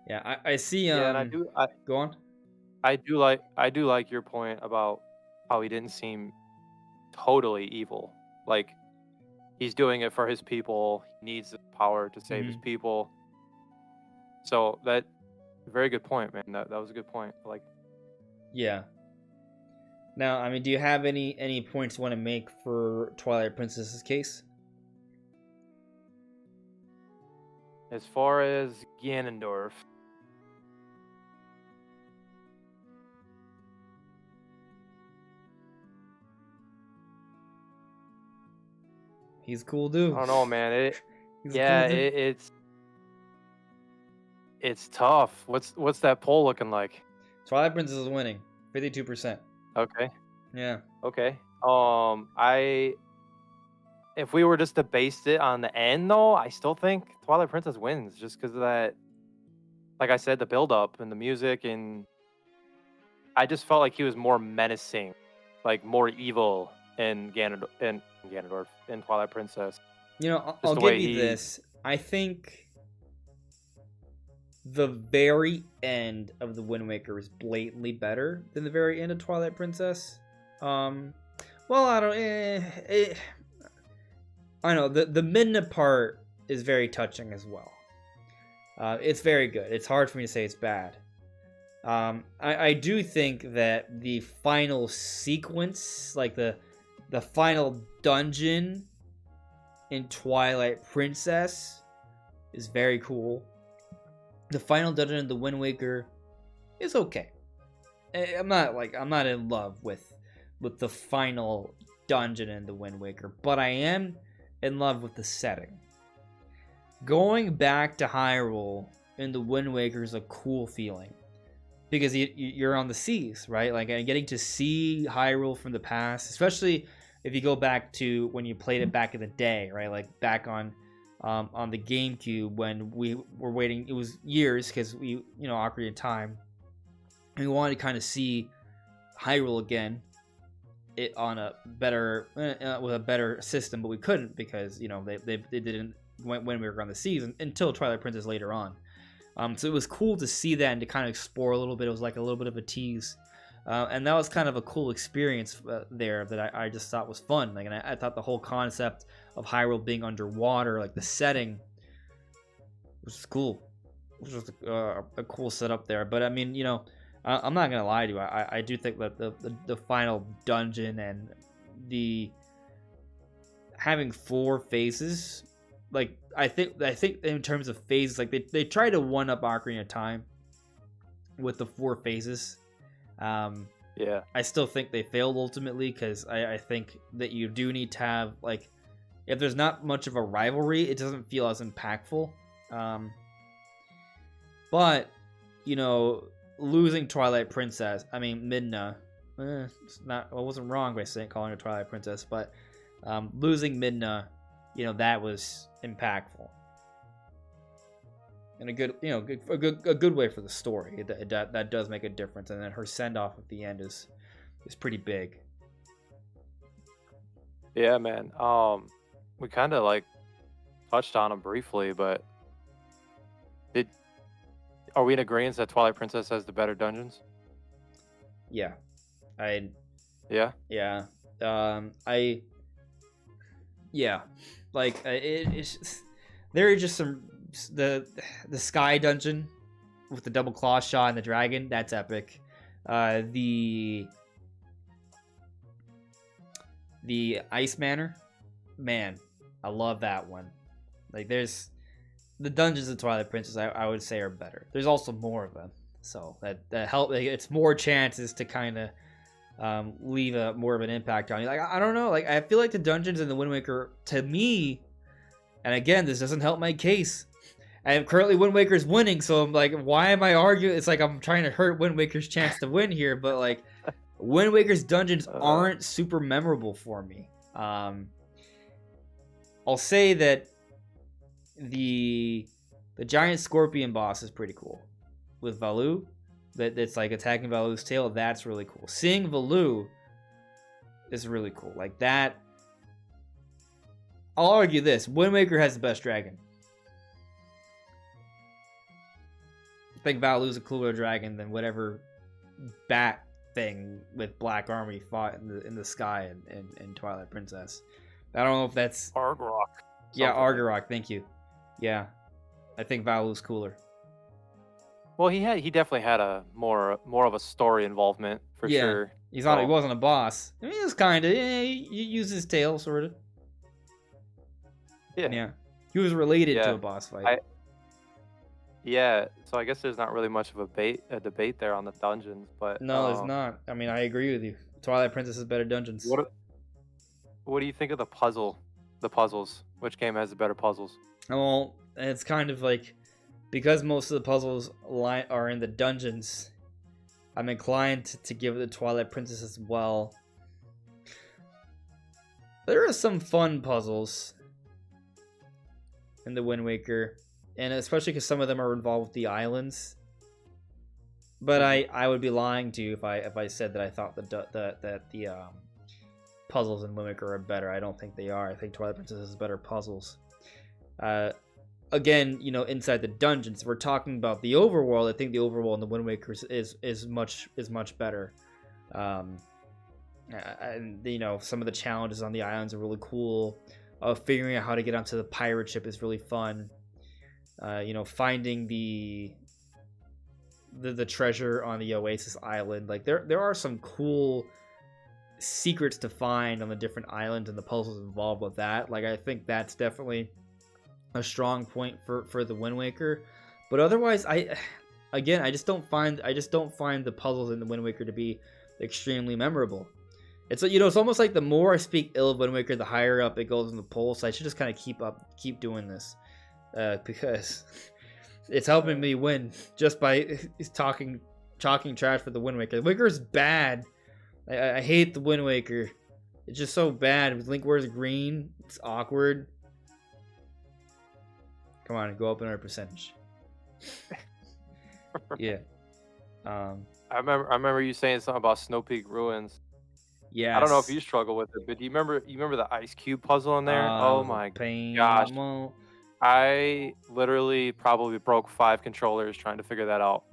Yeah, I see. Yeah, and go on. I do like your point about how he didn't seem totally evil. Like, he's doing it for his people. He needs the power to save his people. So that, very good point, man. That was a good point. Like, yeah. Now, I mean, do you have any points you want to make for Twilight Princess's case? As far as Ganondorf, He's cool dude. I don't know, man. He's Yeah, a cool dude. it's tough. What's that poll looking like? Twilight Princess is winning, 52%. Okay. Yeah. Okay. If we were just to base it on the end, though, I still think Twilight Princess wins just because of that. Like I said, the build up and the music, and I just felt like he was more menacing, like more evil in Ganondorf in Twilight Princess. You know, Just I'll the give way you this. I think the very end of the Wind Waker is blatantly better than the very end of Twilight Princess. Well, I don't. I know the Midna part is very touching as well. It's very good. It's hard for me to say it's bad. I do think that the final sequence, like the final dungeon in Twilight Princess, is very cool. The final dungeon in the Wind Waker is okay. I'm not in love with the final dungeon in the Wind Waker, but I am in love with the setting. Going back to Hyrule in the Wind Waker is a cool feeling because you're on the seas, right? Like, and getting to see Hyrule from the past, especially if you go back to when you played it back in the day, right? Like back on the GameCube when we were waiting. It was years because we, Ocarina of Time. And we wanted to kind of see Hyrule again, it on a better with a better system, but we couldn't because they didn't when we were on the seas until Twilight Princess later on. So it was cool to see that and to kind of explore a little bit. It was like a little bit of a tease, and that was kind of a cool experience there that I just thought was fun. Like, and I thought the whole concept of Hyrule being underwater, like the setting, was cool. It was just a cool setup there. But I mean, I'm not gonna lie to you. I do think that the final dungeon and the having 4 phases, like I think in terms of phases, like they try to one up Ocarina of Time with the 4 phases. Yeah. I still think they failed ultimately because I think that you do need to have, like, if there's not much of a rivalry, it doesn't feel as impactful. But losing Twilight Princess, I mean Midna, it's not. I wasn't wrong by calling her Twilight Princess, but losing Midna, that was impactful, and a good way for the story. That does make a difference, and then her send off at the end is pretty big. Yeah, man. We kind of like touched on them briefly, but are we in agreement that Twilight Princess has the better dungeons? Yeah, Yeah. Like it's there are just some the sky dungeon with the double claw shot and the dragon, that's epic. The Ice Manor, man, I love that one. Like, there's the dungeons of Twilight Princess, I would say, are better. There's also more of them, so that help. It's more chances to kind of leave more of an impact on you. Like, I don't know. Like, I feel like the dungeons in the Wind Waker, to me, and again, this doesn't help my case. I am currently Wind Waker's winning, so I'm like, why am I arguing? It's like I'm trying to hurt Wind Waker's chance to win here, but like, Wind Waker's dungeons aren't super memorable for me. I'll say that the giant scorpion boss is pretty cool with Valoo. That's like attacking Valoo's tail. That's really cool. Seeing Valoo is really cool. Like that. I'll argue this: Wind Waker has the best dragon. I think Valoo's a cooler dragon than whatever bat thing with black armor he fought in the sky in Twilight Princess. I don't know if that's Argarok. Yeah, Argarok. Thank you. Yeah, I think Valoo's cooler. Well, he definitely had a more of a story involvement for sure. He wasn't a boss. I mean, he was kind of. He used his tail, sort of. Yeah. He was related to a boss fight. Yeah, so I guess there's not really much of a debate there on the dungeons, but No, there's not. I mean, I agree with you. Twilight Princess has better dungeons. what what do you think of the puzzles? Which game has the better puzzles? Well, it's kind of like because most of the puzzles are in the dungeons. I'm inclined to give it to Twilight Princess as well. There are some fun puzzles in the Wind Waker, and especially because some of them are involved with the islands. But I would be lying to you if I said that I thought that the puzzles in Wind Waker are better. I don't think they are. I think Twilight Princess has better puzzles. Again, you know, inside the dungeons, if we're talking about the overworld, I think the overworld in the Wind Waker is much better. And you know, some of the challenges on the islands are really cool. Figuring out how to get onto the pirate ship is really fun. You know, finding the treasure on the Oasis Island, like there are some cool secrets to find on the different islands and the puzzles involved with that. Like I think that's definitely a strong point for the Wind Waker. But otherwise, I just don't find the puzzles in the Wind Waker to be extremely memorable. It's, you know, it's almost like the more I speak ill of Wind Waker, the higher up it goes in the poll. So I should just kind of keep doing this, because it's helping me win just by talking trash for the Wind Waker. The Wind Waker is bad. I hate the Wind Waker. It's just so bad. Link wears green. It's awkward. Come on, go up in our percentage. Yeah. I remember you saying something about Snow Peak Ruins. Yeah. I don't know if you struggle with it, but do you remember the ice cube puzzle in there? Oh my gosh. I literally probably broke 5 controllers trying to figure that out.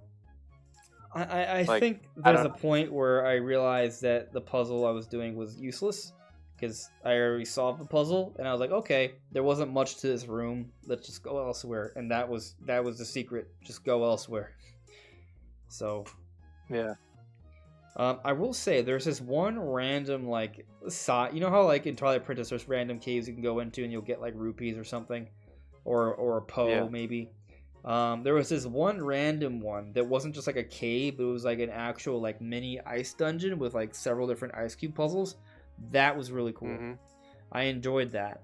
I think there's a point where I realized that the puzzle I was doing was useless because I already solved the puzzle, and I was like, okay, there wasn't much to this room. Let's just go elsewhere, and that was the secret. Just go elsewhere. So, yeah. I will say there's this one random like you know how like in Twilight Princess there's random caves you can go into and you'll get like rupees or something, or a Poe maybe. There was this one random one that wasn't just like a cave, but it was like an actual like mini ice dungeon with like several different ice cube puzzles. That was really cool. Mm-hmm. I enjoyed that,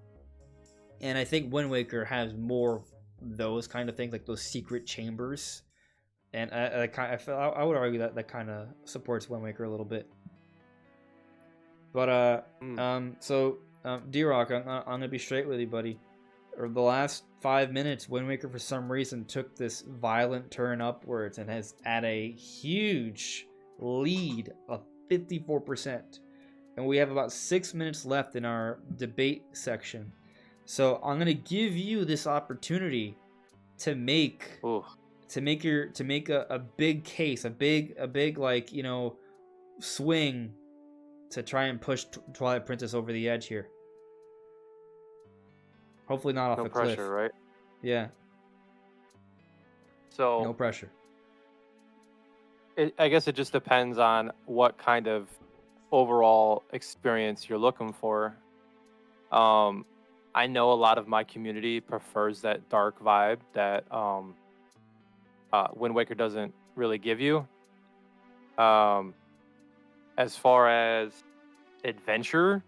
and I think Wind Waker has more of those kind of things, like those secret chambers. And I would argue that kind of supports Wind Waker a little bit. But D-Rock, I'm gonna be straight with you, buddy. Or the last 5 minutes, Wind Waker for some reason took this violent turn upwards and has at a huge lead of 54%. And we have about 6 minutes left in our debate section. So I'm gonna give you this opportunity to make a big case, a big like, you know, swing to try and push Twilight Princess over the edge here. Hopefully not off a cliff. No pressure, right? Yeah. So no pressure. I guess it just depends on what kind of overall experience you're looking for. I know a lot of my community prefers that dark vibe that Wind Waker doesn't really give you. As far as adventure,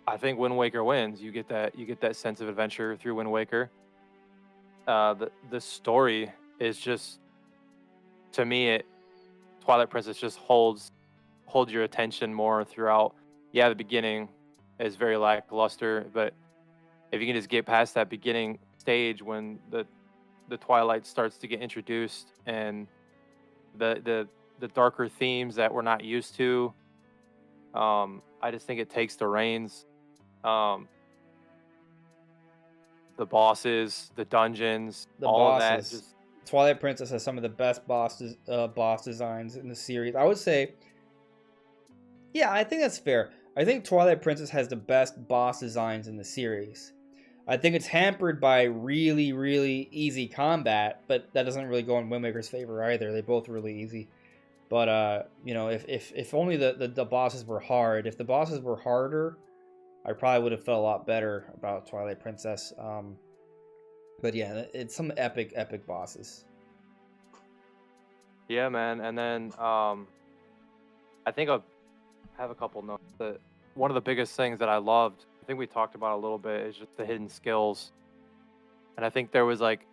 I think Wind Waker wins. You get that sense of adventure through Wind Waker. The story is just, to me, Twilight Princess just holds your attention more throughout. Yeah, the beginning is very lackluster, but if you can just get past that beginning stage when the Twilight starts to get introduced and the darker themes that we're not used to, I just think it takes the reins. The bosses, the dungeons, all of that. Just Twilight Princess has some of the best boss designs in the series. I would say, yeah, I think that's fair. I think Twilight Princess has the best boss designs in the series. I think it's hampered by really, really easy combat, but that doesn't really go in Wind Waker's favor either. They're both really easy. But you know, if only the bosses were hard. If the bosses were harder, I probably would have felt a lot better about Twilight Princess. But yeah, it's some epic bosses. Yeah, man. And then I think I'll have a couple notes. That one of the biggest things that I loved, I think we talked about a little bit, is just the hidden skills. And I think there was like,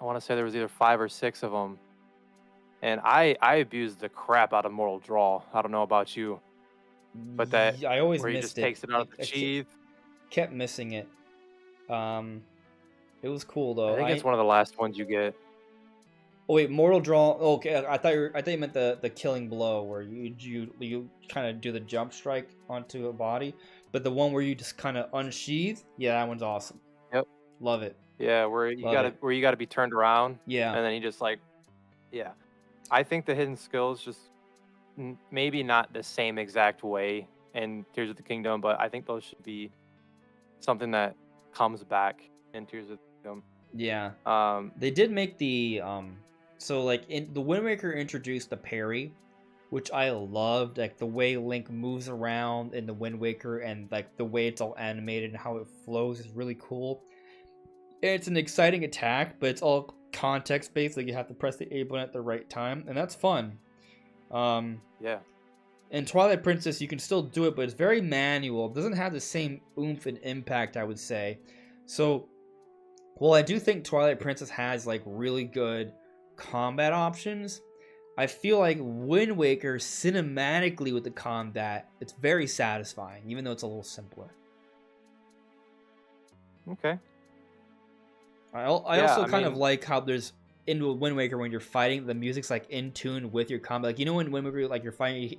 I want to say there was either 5 or 6 of them. And I abused the crap out of Mortal Draw. I don't know about you, but that I always where he missed just it. takes it out of the sheath. Kept missing it. It was cool I though. think it's one of the last ones you get. Oh wait, Mortal Draw. Okay, I thought you meant the killing blow where you kind of do the jump strike onto a body, but the one where you just kind of unsheath, yeah, that one's awesome. Yep. Love it. Yeah, where you gotta be turned around. Yeah. And then he just like, yeah. I think the hidden skills just maybe not the same exact way in Tears of the Kingdom, but I think those should be something that comes back in Tears of the Kingdom. Yeah. They did make the so like in the Wind Waker introduced the parry, which I loved, like the way Link moves around in the Wind Waker and like the way it's all animated and how it flows is really cool. It's an exciting attack, but it's all context based, like you have to press the A button at the right time, and that's fun. Yeah. In Twilight Princess, you can still do it, but it's very manual. It doesn't have the same oomph and impact, I would say. So, while I do think Twilight Princess has like really good combat options, I feel like Wind Waker cinematically with the combat, it's very satisfying, even though it's a little simpler. Okay. I also kind of like how there's in Wind Waker when you're fighting, the music's like in tune with your combat. Like you know when Wind Waker like you're fighting,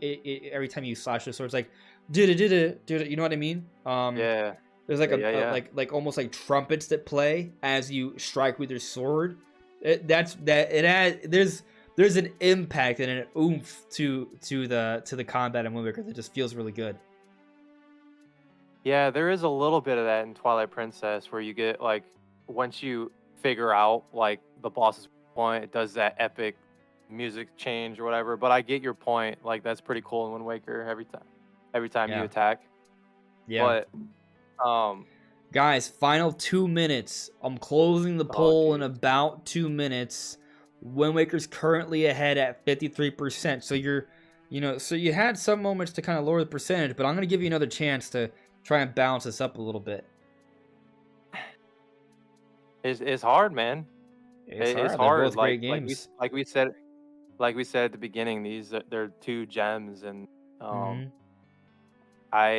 every time you slash the sword, it's like did you know what I mean? Yeah. There's like like almost like trumpets that play as you strike with your sword. There's an impact and an oomph to the combat in Wind Waker that just feels really good. Yeah, there is a little bit of that in Twilight Princess where you get like once you figure out like the boss's point, it does that epic music change or whatever. But I get your point. Like that's pretty cool in Wind Waker every time you attack. Yeah. But guys, final 2 minutes. I'm closing the poll in about 2 minutes. Wind Waker's currently ahead at 53%. So so you had some moments to kind of lower the percentage, but I'm gonna give you another chance to try and balance this up a little bit. It's hard, man. It's hard. Both great games. Like we said at the beginning, they're 2 gems, and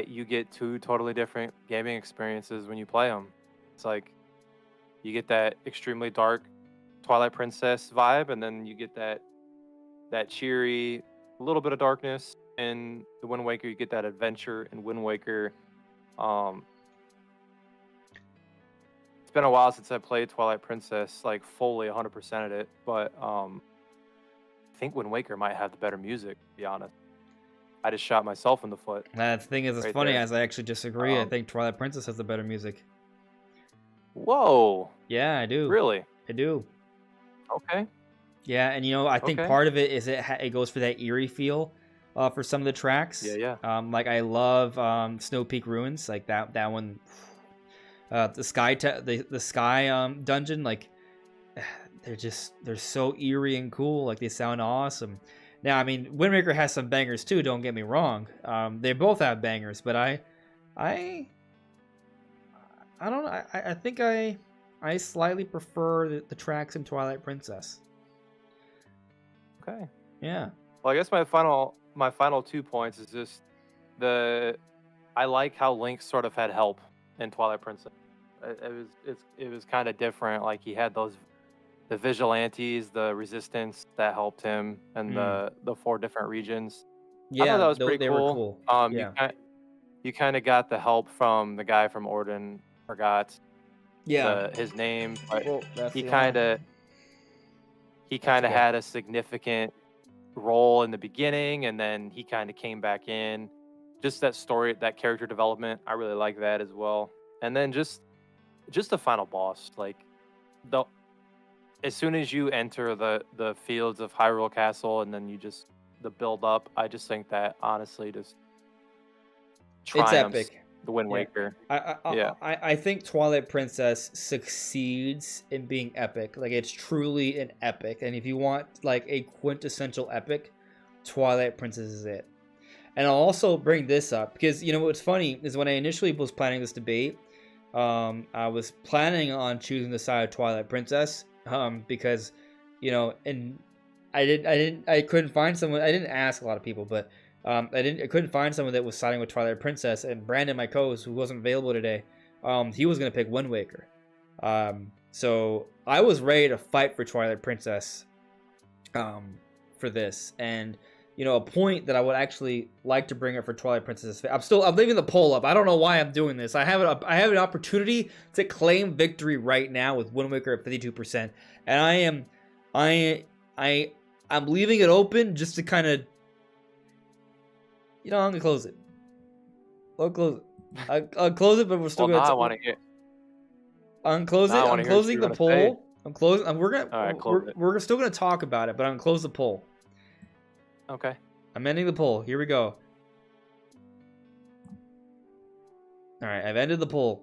you get 2 totally different gaming experiences when you play them. It's like you get that extremely dark Twilight Princess vibe, and then you get that cheery little bit of darkness in the Wind Waker. You get that adventure in Wind Waker. It's been a while since I played Twilight Princess, like fully 100% of it, but I think Wind Waker might have the better music, to be honest. I just shot myself in the foot. The thing is, it's right funny there. as I actually disagree. I think Twilight Princess has the better music. Whoa. Yeah, I do. Really? I do. Okay. Yeah, and I think part of it is it goes for that eerie feel for some of the tracks. Yeah. Like I love Snow Peak Ruins, like that one. The sky dungeon, like they're so eerie and cool. Like they sound awesome. Now, I mean, Wind Waker has some bangers too. Don't get me wrong. They both have bangers, but I don't know. I think I slightly prefer the tracks in Twilight Princess. Okay. Yeah. Well, I guess my final 2 points is just I like how Link sort of had help in Twilight Princess. It was kind of different. Like he had the vigilantes, the resistance that helped him, and the 4 different regions. Yeah, I thought that was pretty they cool. were cool. Yeah. You kind of got the help from the guy from Orden. Forgot his name, but he kind of had a significant role in the beginning, and then he kind of came back in. Just that story, that character development, I really like that as well. And then just the final boss, like as soon as you enter the fields of Hyrule Castle, and then the build up, I just think that honestly just triumphs. It's epic. the Wind Waker. I think Twilight Princess succeeds in being epic. Like, it's truly an epic. And if you want like a quintessential epic, Twilight Princess is it. And I'll also bring this up because, you know, what's funny is when I initially was planning this debate, I was planning on choosing the side of Twilight Princess, because, you know, and I couldn't find someone. I didn't ask a lot of people, but I couldn't find someone that was siding with Twilight Princess. And Brandon, my co-host, who wasn't available today, he was gonna pick Wind Waker. So I was ready to fight for Twilight Princess, for this. And, you know, a point that I would actually like to bring up for Twilight Princess. I'm leaving the poll up. I don't know why I'm doing this. I have an opportunity to claim victory right now with Wind Waker at 52%, and I'm leaving it open just to kind of, you know, I'm gonna close it. I'll close it. I'll close it, but we're still gonna. I want to hear. I'm closing the poll. I'm closing. We're still gonna talk about it, but I'm gonna close the poll. Okay. I'm ending the poll. Here we go. All right, I've ended the poll.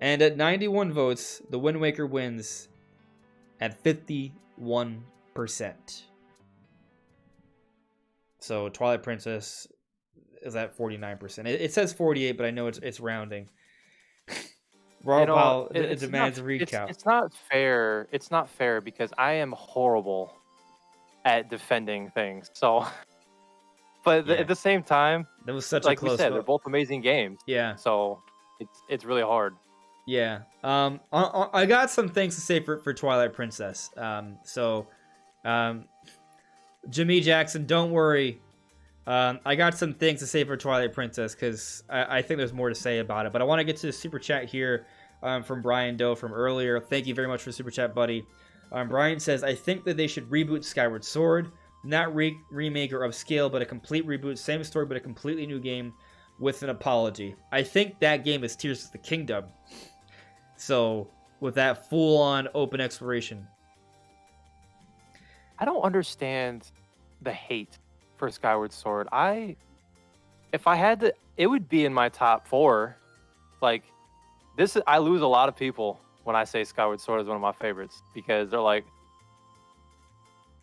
And at 91 votes, the Wind Waker wins at 51%. So Twilight Princess is at 49%. It says 48, but I know it's rounding. It demands a recount. It's not fair. It's not fair because I am horrible at defending things. So, but at the same time, that was such like a close we said, vote. they're both amazing games. Yeah. So it's really hard. Yeah. I got some things to say for Twilight Princess. Jimmy Jackson, don't worry. I got some things to say for Twilight Princess because I think there's more to say about it. But I want to get to the super chat here from Brian Doe from earlier. Thank you very much for the super chat, buddy. Brian says, I think that they should reboot Skyward Sword. Not remake or upscale, but a complete reboot. Same story, but a completely new game with an apology. I think that game is Tears of the Kingdom. So, with that full-on open exploration. I don't understand the hate for Skyward Sword. If I had to, it would be in my top 4. Like, I lose a lot of people when I say Skyward Sword is one of my favorites because they're like,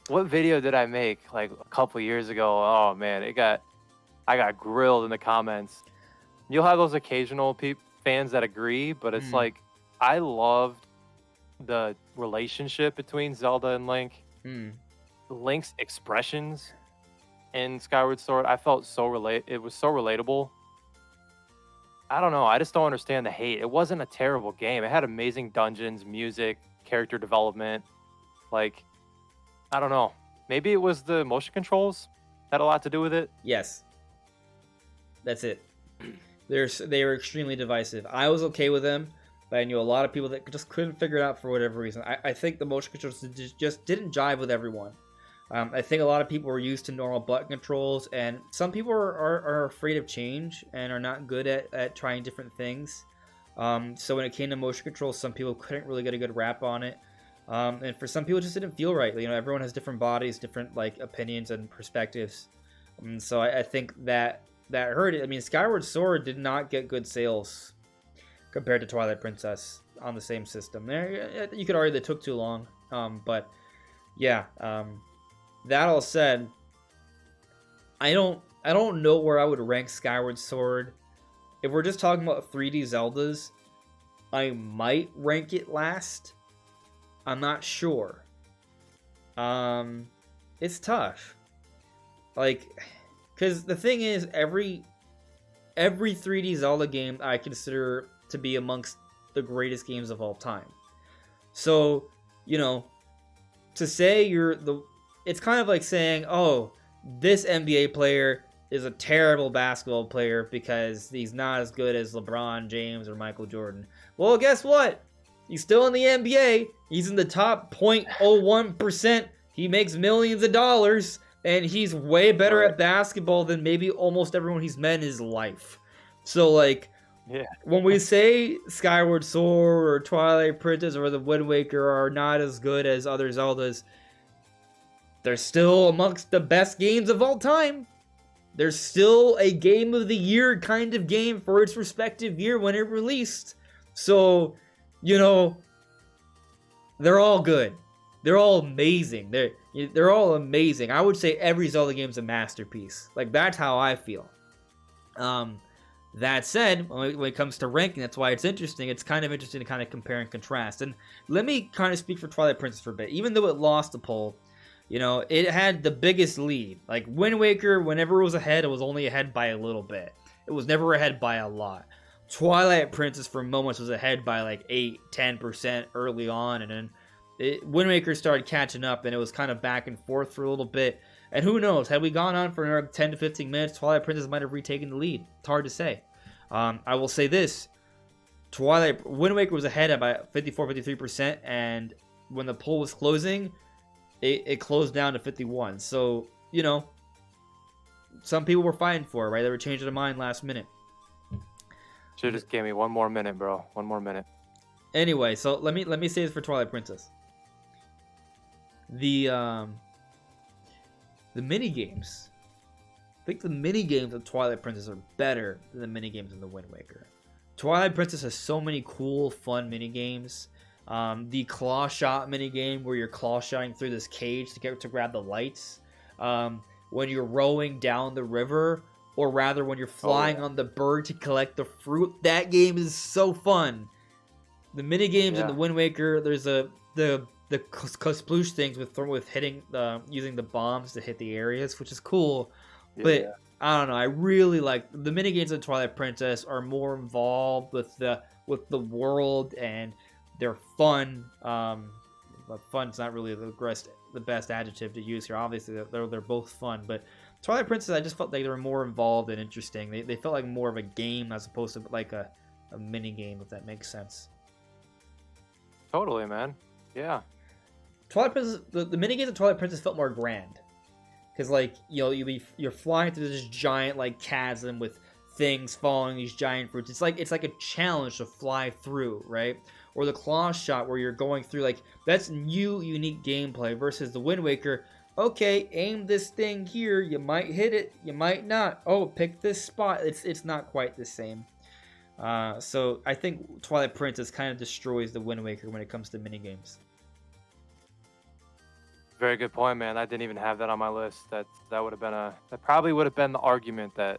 what video did I make like a couple years ago? Oh man, I got grilled in the comments. You'll have those occasional fans that agree, but it's like, I loved the relationship between Zelda and Link. Link's expressions in Skyward Sword, I felt it was so relatable. I don't know, I just don't understand the hate. It wasn't a terrible game. It had amazing dungeons, music, character development. Like, I don't know. Maybe it was the motion controls had a lot to do with it. Yes. That's it. They were extremely divisive. I was okay with them, but I knew a lot of people that just couldn't figure it out for whatever reason. I think the motion controls just didn't jive with everyone. I think a lot of people were used to normal button controls, and some people are afraid of change and are not good at trying different things. So when it came to motion controls, some people couldn't really get a good rap on it. And for some people, it just didn't feel right. You know, everyone has different bodies, different like opinions and perspectives. So I think that hurt it. I mean, Skyward Sword did not get good sales compared to Twilight Princess on the same system. There, you could argue they took too long. But yeah. That all said, I don't know where I would rank Skyward Sword. If we're just talking about 3D Zeldas, I might rank it last. I'm not sure. It's tough. Like, because the thing is, every 3D Zelda game I consider to be amongst the greatest games of all time. So, you know, to say it's kind of like saying, oh, this NBA player is a terrible basketball player because he's not as good as LeBron James or Michael Jordan. Well, guess what? He's still in the NBA. He's in the top 0.01%. He makes millions of dollars, and he's way better at basketball than maybe almost everyone he's met in his life. So, like, when we say Skyward Sword or Twilight Princess or the Wind Waker are not as good as other Zeldas, they're still amongst the best games of all time. There's still a Game of the Year kind of game for its respective year when it released. So, you know, they're all good. They're all amazing. They're all amazing. I would say every Zelda game is a masterpiece. Like, that's how I feel. That said, when it comes to ranking, that's why it's interesting. It's kind of interesting to kind of compare and contrast. And let me kind of speak for Twilight Princess for a bit. Even though it lost the poll, you know, it had the biggest lead. Like, Wind Waker, whenever it was ahead, it was only ahead by a little bit. It was never ahead by a lot. Twilight Princess, for moments, was ahead by like 8-10% early on. And then Wind Waker started catching up, and it was kind of back and forth for a little bit. And who knows, had we gone on for another 10 to 15 minutes, Twilight Princess might have retaken the lead. It's hard to say. I will say this. Wind Waker was ahead by 54-53%, and when the poll was closing, it closed down to 51. So, you know, some people were fighting for it, right? They were changing their mind last minute. Should just gave me one more minute, bro. One more minute. Anyway, so let me say this for Twilight Princess. The mini games. I think the mini games of Twilight Princess are better than the mini games in the Wind Waker. Twilight Princess has so many cool, fun mini games. The claw shot mini game where you're claw shotting through this cage to grab the lights. When you're rowing down the river, or rather when you're flying on the bird to collect the fruit. That game is so fun. The mini games in the Wind Waker, there's the sploosh things with hitting using the bombs to hit the areas, which is cool. But I don't know. I really like the mini games of Twilight Princess are more involved with the world, and they're fun. But fun's not really the best adjective to use here. Obviously, they're both fun, but Twilight Princess, I just felt like they were more involved and interesting. They felt like more of a game as opposed to like a mini game, if that makes sense. Totally, man. Yeah. Twilight Princess, the mini games of Twilight Princess felt more grand. Because, like, you know, you're flying through this giant, like, chasm with things falling, these giant fruits. It's like a challenge to fly through, right? Or the claw shot where you're going through, like, that's new, unique gameplay versus the Wind Waker. Okay, aim this thing here. You might hit it, you might not. Oh, pick this spot. It's not quite the same. So I think Twilight Princess kind of destroys the Wind Waker when it comes to minigames. Very good point, man. I didn't even have that on my list. That probably would have been the argument that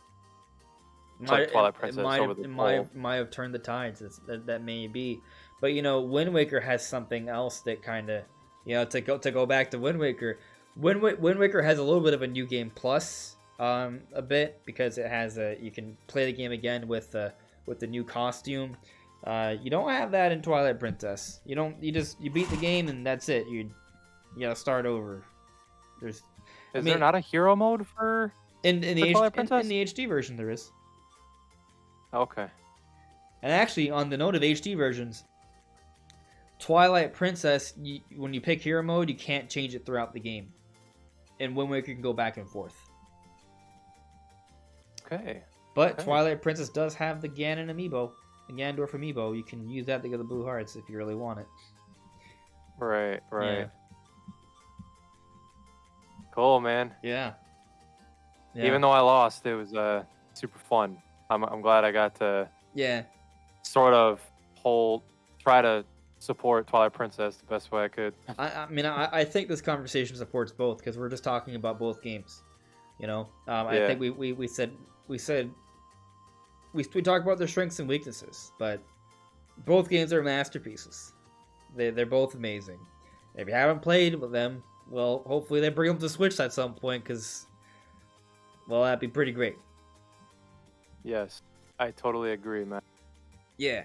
Twilight Princess over the might have turned the tides. That may be, but you know, Wind Waker has something else that kind of, you know, to go back to Wind Waker. Wind Waker has a little bit of a new game plus, a bit, because it has you can play the game again with the new costume. You don't have that in Twilight Princess. You beat the game and that's it. You gotta start over. Is there not a hero mode for in the Twilight Princess? In the HD version there is. Okay. And actually, on the note of HD versions, Twilight Princess, when you pick hero mode, you can't change it throughout the game. In Wind Waker, you can go back and forth. Okay. But Twilight Princess does have the Ganon amiibo, the Ganondorf amiibo. You can use that to get the blue hearts if you really want it. Right. Yeah. Cool, man. Yeah. Even though I lost, it was super fun. I'm glad I got to sort of try to support Twilight Princess the best way I could. I think this conversation supports both because we're just talking about both games. You know, I think we talk about their strengths and weaknesses, but both games are masterpieces. They're both amazing. If you haven't played with them, well, hopefully they bring them to Switch at some point because, well, that'd be pretty great. Yes, I totally agree, man. Yeah.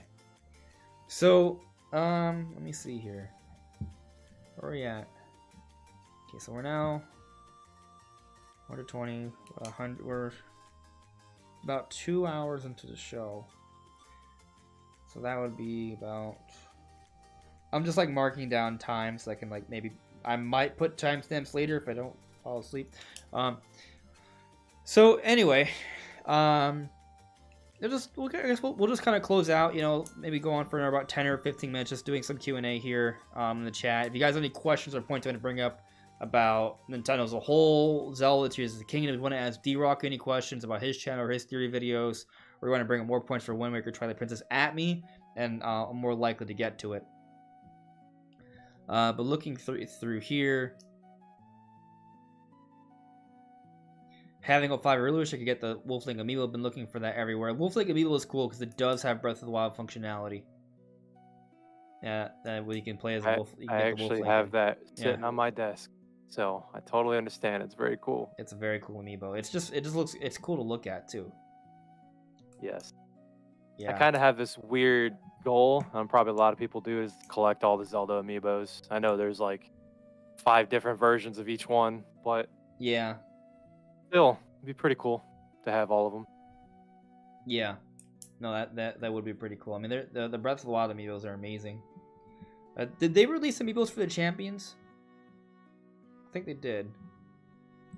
So, let me see here. Where are we at? Okay, so we're now 120, 100. We're about 2 hours into the show. So that would be about. I'm just like marking down time so I can like maybe I might put timestamps later if I don't fall asleep. So anyway, I guess we'll just kind of close out. You know, maybe go on for about 10 or 15 minutes, just doing some Q&A here in the chat. If you guys have any questions or points you want to bring up, about Nintendo as a whole, Zelda Tears of the Kingdom. If you want to ask D-Rock any questions about his channel or his theory videos, or you want to bring up more points for Wind Waker Twilight Princess at me, and I'm more likely to get to it. But looking through here, having a 5, I really wish I could get the Wolf Link Amiibo. I've been looking for that everywhere. Wolf Link Amiibo is cool because it does have Breath of the Wild functionality. Yeah, that way you can play as a wolf. You I actually have that sitting Yeah. on my desk, so I totally understand. It's very cool. It's a very cool amiibo. It just looks, it's cool to look at too. Yes. Yeah. I kind of have this weird goal, and probably a lot of people do, is collect all the Zelda amiibos. I know there's like 5 different versions of each one, but Yeah. still, it'd be pretty cool to have all of them. Yeah. No, that would be pretty cool. I mean, the Breath of the Wild amiibos are amazing. Did they release amiibos for the champions? I think they did.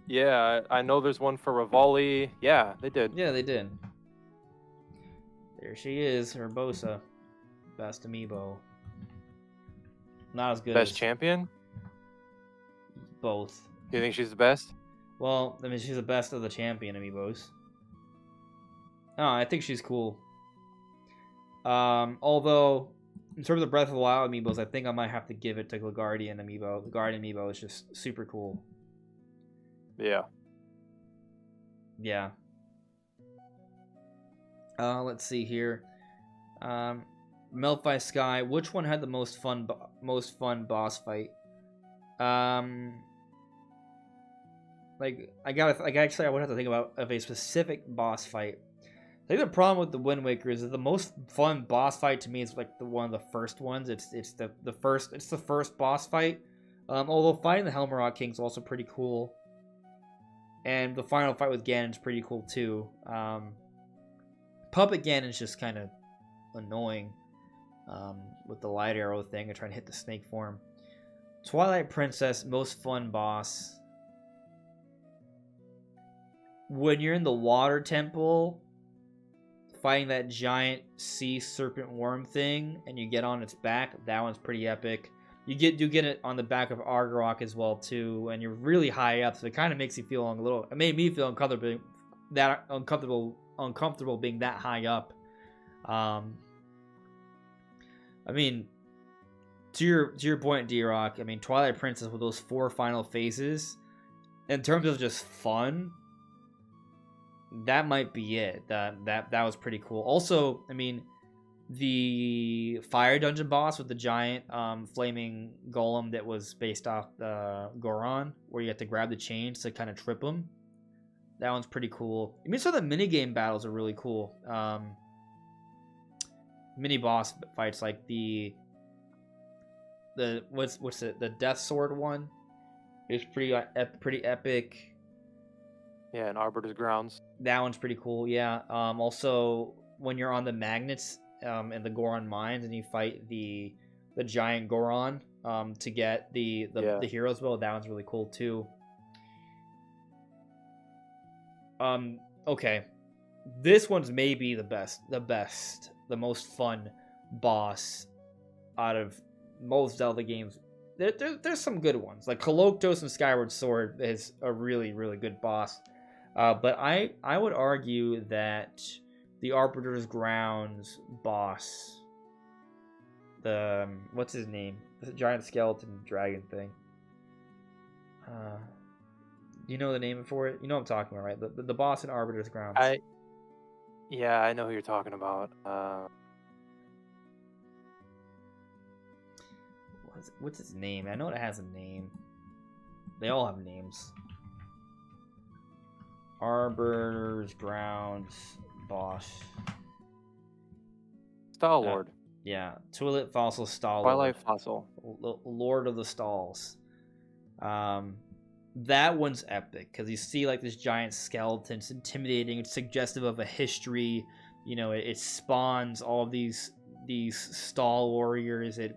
Yeah, I know there's one for Rivali. Yeah, they did. Yeah, they did. There she is, Urbosa. Best amiibo. Not as good Best as champion? both. Do you think she's the best? Well, I mean, she's the best of the champion amiibos. Oh, I think she's cool. Although, in terms of Breath of the Wild amiibos, I think I might have to give it to the Guardian amiibo. The Guardian amiibo is just super cool. Yeah. Yeah. Let's see here. Meltby Sky. Which one had the most fun boss fight? Like I would have to think about of a specific boss fight. I think the problem with the Wind Waker is that the most fun boss fight to me is like one of the first ones. It's the first boss fight. Although fighting the Helmarok King is also pretty cool, and the final fight with Ganon's pretty cool too. Puppet Ganon's just kind of annoying with the light arrow thing and trying to hit the snake form. Twilight Princess, most fun boss. When you're in the water temple, fighting that giant sea serpent worm thing, and you get on its back, that one's pretty epic. You get it on the back of Argarok as well too, and you're really high up, so it kind of makes you feel a little. It made me feel uncomfortable being that high up. I mean, to your point, D-Rock. I mean, Twilight Princess with those 4 final phases, in terms of just fun, that might be it. That was pretty cool. Also, I mean, the fire dungeon boss with the giant flaming golem that was based off Goron, where you have to grab the chains to kind of trip him. That one's pretty cool. I mean, some of the minigame battles are really cool. Mini boss fights like the what's it? The Death Sword one is pretty epic. Yeah, in Arbiter's Grounds. That one's pretty cool. Yeah. Also, when you're on the magnets in the Goron mines and you fight the giant Goron to get the hero's bow, that one's really cool too. Okay, this one's maybe the most fun boss out of most Zelda games. There's some good ones, like Koloktos and Skyward Sword is a really, really good boss. But I would argue that the Arbiter's Grounds boss, the what's his name? The giant skeleton dragon thing. You know the name for it? You know what I'm talking about, right? The boss in Arbiter's Grounds. Yeah, I know who you're talking about. What's his name? I know it has a name. They all have names. Arbiter's Grounds boss. Star Lord. Yeah, Twilight Fossil Stall. Twilight Fossil. Lord of the Stalls. That one's epic because you see like this giant skeleton. It's intimidating. It's suggestive of a history. You know, it spawns all of these stall warriors. It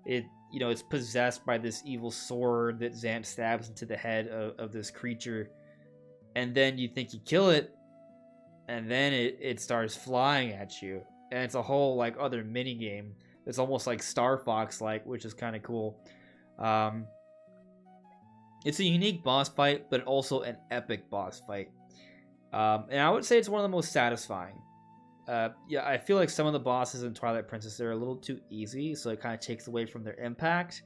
you know, it's possessed by this evil sword that Zant stabs into the head of this creature. And then you think you kill it, and then it starts flying at you. And it's a whole like other mini game. It's almost like Star Fox like, which is kind of cool. It's a unique boss fight, but also an epic boss fight. And I would say it's one of the most satisfying. Yeah, I feel like some of the bosses in Twilight Princess are a little too easy, so it kind of takes away from their impact.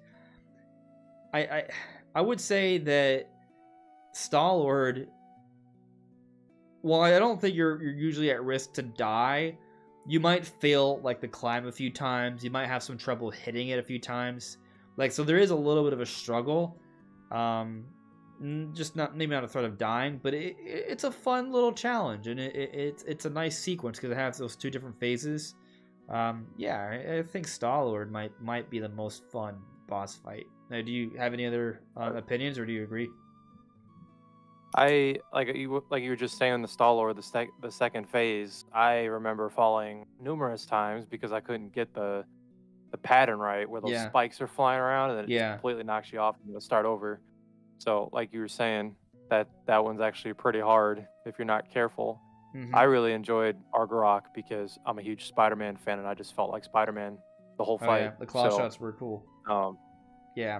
I would say that Star-Lord, while I don't think you're usually at risk to die, you might fail like the climb a few times. You might have some trouble hitting it a few times. Like, so there is a little bit of a struggle. Just maybe not a threat of dying, but it's a fun little challenge, and it's a nice sequence because it has those two different phases. Yeah, I think Star-Lord might be the most fun boss fight. Now, do you have any other opinions, or do you agree? I like you were just saying the Star-Lord, the second phase. I remember falling numerous times because I couldn't get the pattern right, where those spikes are flying around, and then it just completely knocks you off, and you'll start over. So, like you were saying, that one's actually pretty hard if you're not careful. Mm-hmm. I really enjoyed Argarok because I'm a huge Spider-Man fan, and I just felt like Spider-Man the whole fight. Yeah. The claw shots were cool. Yeah.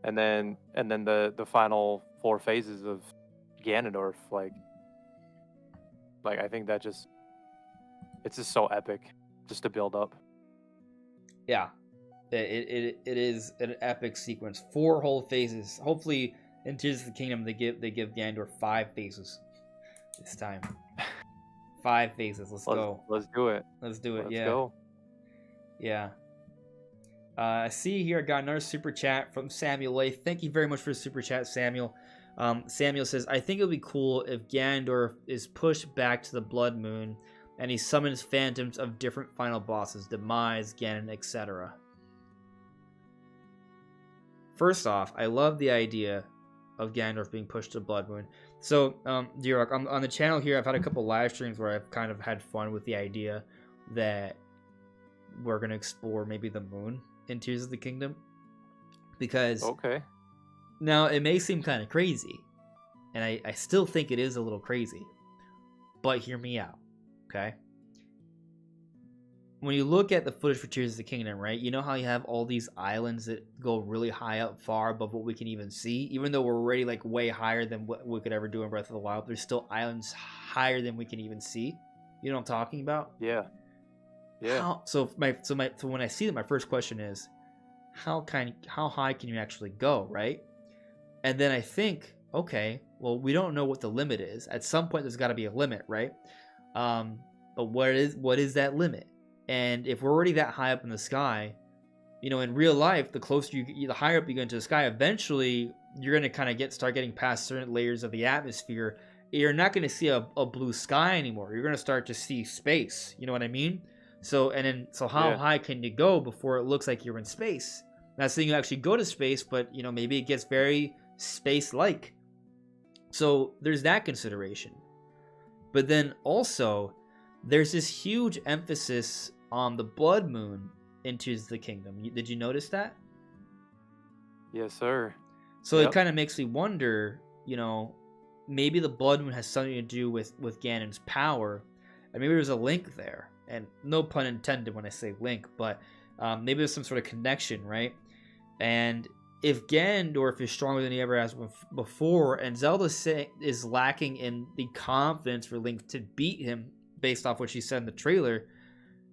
And then the final 4 phases of Ganondorf, like I think that it's just so epic just to build up. Yeah, it is an epic sequence. 4 whole phases. Hopefully, in Tears of the Kingdom, they give Ganondorf 5 phases this time. 5 phases. Let's go. Let's do it. Let's do it. Let's go. Yeah. I see here I got another super chat from Samuel A. Thank you very much for the super chat, Samuel. Samuel says, I think it would be cool if Ganondorf is pushed back to the Blood Moon and he summons phantoms of different final bosses, Demise, Ganon, etc. First off, I love the idea of Ganondorf being pushed to Blood Moon. So, D-Rock, on the channel here, I've had a couple live streams where I've kind of had fun with the idea that we're going to explore maybe the moon in Tears of the Kingdom. Because... Okay. Now, it may seem kind of crazy, and I still think it is a little crazy, but hear me out, okay? When you look at the footage for Tears of the Kingdom, right, you know how you have all these islands that go really high up, far above what we can even see? Even though we're already, like, way higher than what we could ever do in Breath of the Wild, there's still islands higher than we can even see. You know what I'm talking about? Yeah. Yeah. So when I see that, my first question is, how high can you actually go, right? And then I think, okay, well, we don't know what the limit is. At some point, there's got to be a limit, right? But what is that limit? And if we're already that high up in the sky, you know, in real life, the closer the higher up you go into the sky, eventually you're going to kind of start getting past certain layers of the atmosphere. You're not going to see a blue sky anymore. You're going to start to see space. You know what I mean? So how high can you go before it looks like you're in space? Not saying you actually go to space, but you know, maybe it gets very space-like. So there's that consideration. But then also, there's this huge emphasis on the Blood Moon in Tears of the Kingdom. Did you notice that? Yes, sir. So it kind of makes me wonder, you know, maybe the Blood Moon has something to do with Ganon's power, and maybe there's a link there. And no pun intended when I say link, but maybe there's some sort of connection, right? And if Ganondorf is stronger than he ever has before, and Zelda is lacking in the confidence for Link to beat him based off what she said in the trailer,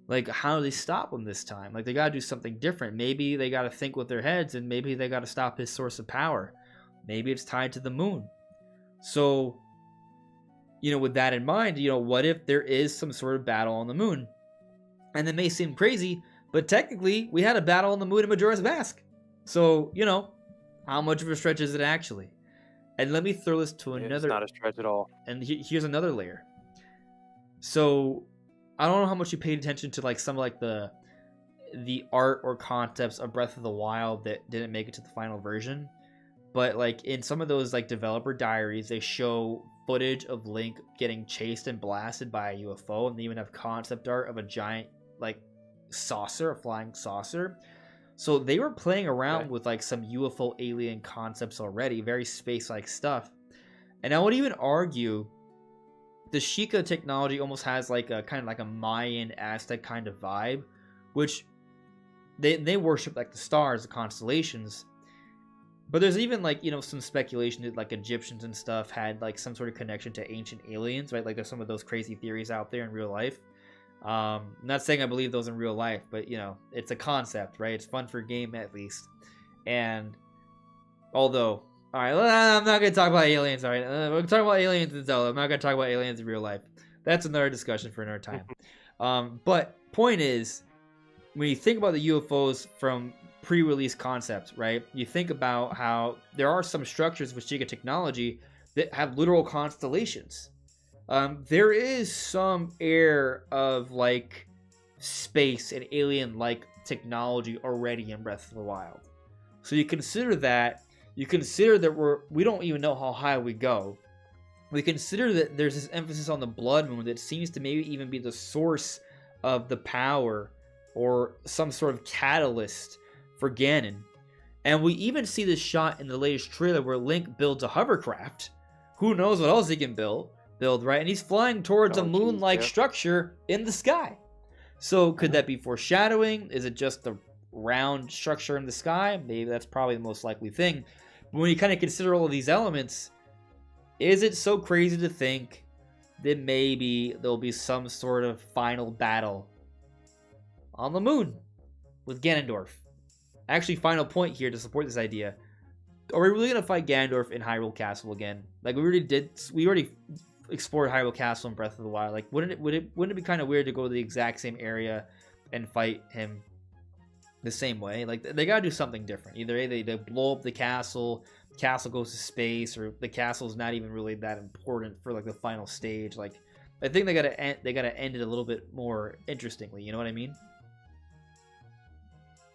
like, how do they stop him this time? Like, they gotta do something different. Maybe they gotta think with their heads, and maybe they gotta stop his source of power. Maybe it's tied to the moon. So, you know, with that in mind, you know, what if there is some sort of battle on the moon? And it may seem crazy, but technically, we had a battle on the moon in Majora's Mask. So, you know, how much of a stretch is it actually? And let me throw this to another... It's not a stretch at all. And here's another layer. So, I don't know how much you paid attention to, like, some of, like, the art or concepts of Breath of the Wild that didn't make it to the final version. But, like, in some of those, like, developer diaries, they show footage of Link getting chased and blasted by a UFO, and they even have concept art of a giant, like, saucer, a flying saucer. So they were playing around with like some UFO alien concepts already, very space-like stuff. And I would even argue the Sheikah technology almost has like a kind of like a Mayan Aztec kind of vibe, which they worship like the stars, the constellations. But there's even like, some speculation that like Egyptians and stuff had like some sort of connection to ancient aliens, right? Like there's some of those crazy theories out there in real life. I'm not saying I believe those in real life, but it's a concept, right? It's fun for a game at least. And although, all right, I'm not gonna talk about aliens. All right, we're gonna talk about aliens in Zelda. I'm not gonna talk about aliens in real life. That's another discussion for another time. But point is, when you think about the UFOs from pre-release concepts, right? You think about how there are some structures with Chica technology that have literal constellations. There is some air of like space and alien-like technology already in Breath of the Wild. So you consider that. You consider that we don't even know how high we go. We consider that there's this emphasis on the Blood Moon that seems to maybe even be the source of the power or some sort of catalyst for Ganon. And we even see this shot in the latest trailer where Link builds a hovercraft. Who knows what else he can build, right? And he's flying towards a moon-like structure in the sky. So could that be foreshadowing? Is it just the round structure in the sky? Maybe that's probably the most likely thing. But when you kind of consider all of these elements, is it so crazy to think that maybe there'll be some sort of final battle on the moon with Ganondorf? Actually, final point here to support this idea. Are we really going to fight Ganondorf in Hyrule Castle again? Like we already explored Hyrule Castle in Breath of the Wild. Like wouldn't it be kind of weird to go to the exact same area and fight him the same way? Like they got to do something different. Either they blow up the castle goes to space, or the castle's not even really that important for like the final stage. Like I think they got to end it a little bit more interestingly, you know what I mean?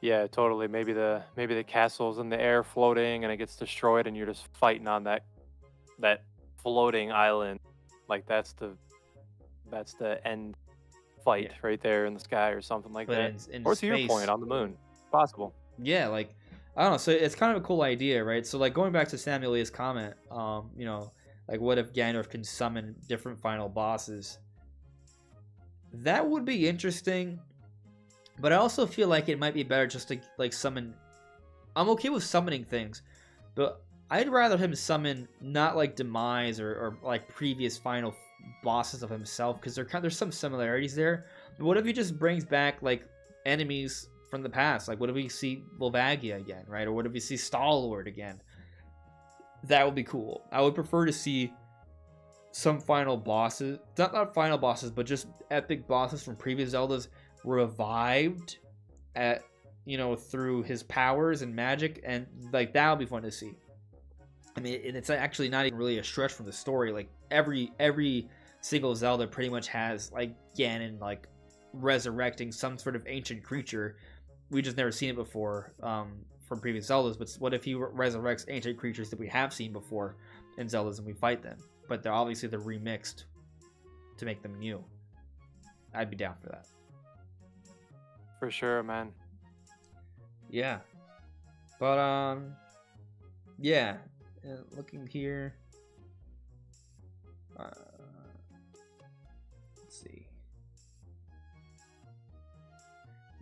Yeah, totally. Maybe the castle's in the air floating and it gets destroyed and you're just fighting on that floating island. Like that's the end fight right there in the sky or something like that. Or to your point, on the moon. Possible. Yeah, like I don't know. So it's kind of a cool idea, right? So like going back to Samuel Lee's comment, like what if Ganondorf can summon different final bosses? That would be interesting. But I also feel like it might be better just to like summon. I'm okay with summoning things, but I'd rather him summon not like Demise or like previous final bosses of himself, because there's some similarities there. But what if he just brings back like enemies from the past? Like what if we see Volvagia again, right? Or what if we see Star-Lord again? That would be cool. I would prefer to see some final bosses, not final bosses, but just epic bosses from previous Zeldas revived at through his powers and magic, and like that would be fun to see. I mean, it's actually not even really a stretch from the story. Like every single Zelda pretty much has like Ganon like resurrecting some sort of ancient creature. We just never seen it before from previous Zeldas. But what if he resurrects ancient creatures that we have seen before in Zeldas and we fight them? But they're remixed to make them new. I'd be down for that. For sure, man. Yeah. But yeah. Looking here. Let's see.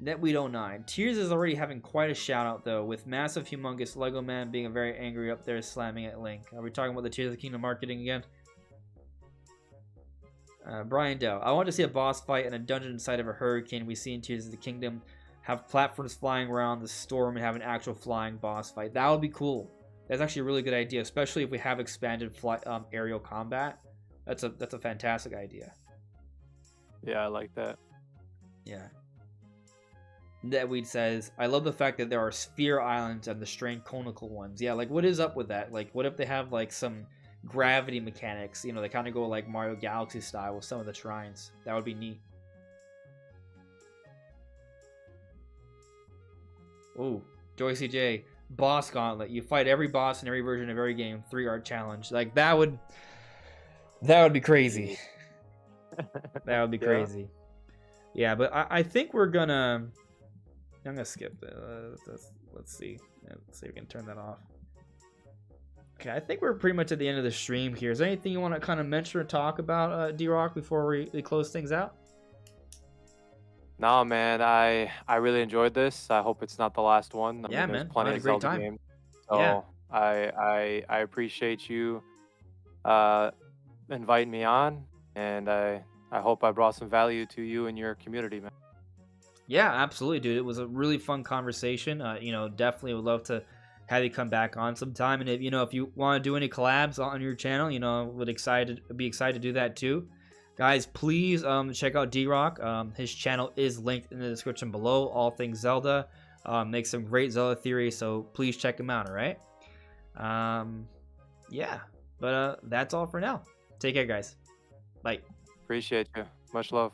Netweed09. Tears is already having quite a shout out though, with massive humongous Lego man being very angry up there slamming at Link. Are we talking about the Tears of the Kingdom marketing again? Brian Doe. I want to see a boss fight in a dungeon inside of a hurricane we see in Tears of the Kingdom. Have platforms flying around the storm and have an actual flying boss fight. That would be cool. That's actually a really good idea, especially if we have expanded aerial combat. That's a fantastic idea. Yeah, I like that. Yeah. Netweed says, I love the fact that there are sphere islands and the strange conical ones. Yeah, like what is up with that? Like what if they have like some gravity mechanics? They kind of go like Mario Galaxy style with some of the shrines. That would be neat. Ooh, Joycey J. Boss Gauntlet. You fight every boss in every version of every game. 3-art challenge. Like that would be crazy. That would be crazy. Yeah, but I think we're gonna. I'm gonna skip this. Let's see. Let's see if we can turn that off. Okay, I think we're pretty much at the end of the stream here. Is there anything you want to kind of mention or talk about, D-Rock, before we close things out? No, man, I really enjoyed this. I hope it's not the last one. Yeah, man. There's plenty of Zelda games. So yeah. I appreciate you uh, inviting me on, and I hope I brought some value to you and your community, man. Yeah, absolutely, dude. It was a really fun conversation. Definitely would love to have you come back on sometime. And if you want to do any collabs on your channel, be excited to do that too. Guys, please check out D-Rock. His channel is linked in the description below. All things Zelda. Makes some great Zelda theory, so please check him out. All right. Yeah, but that's all for now. Take care, guys. Bye. Appreciate you. Much love.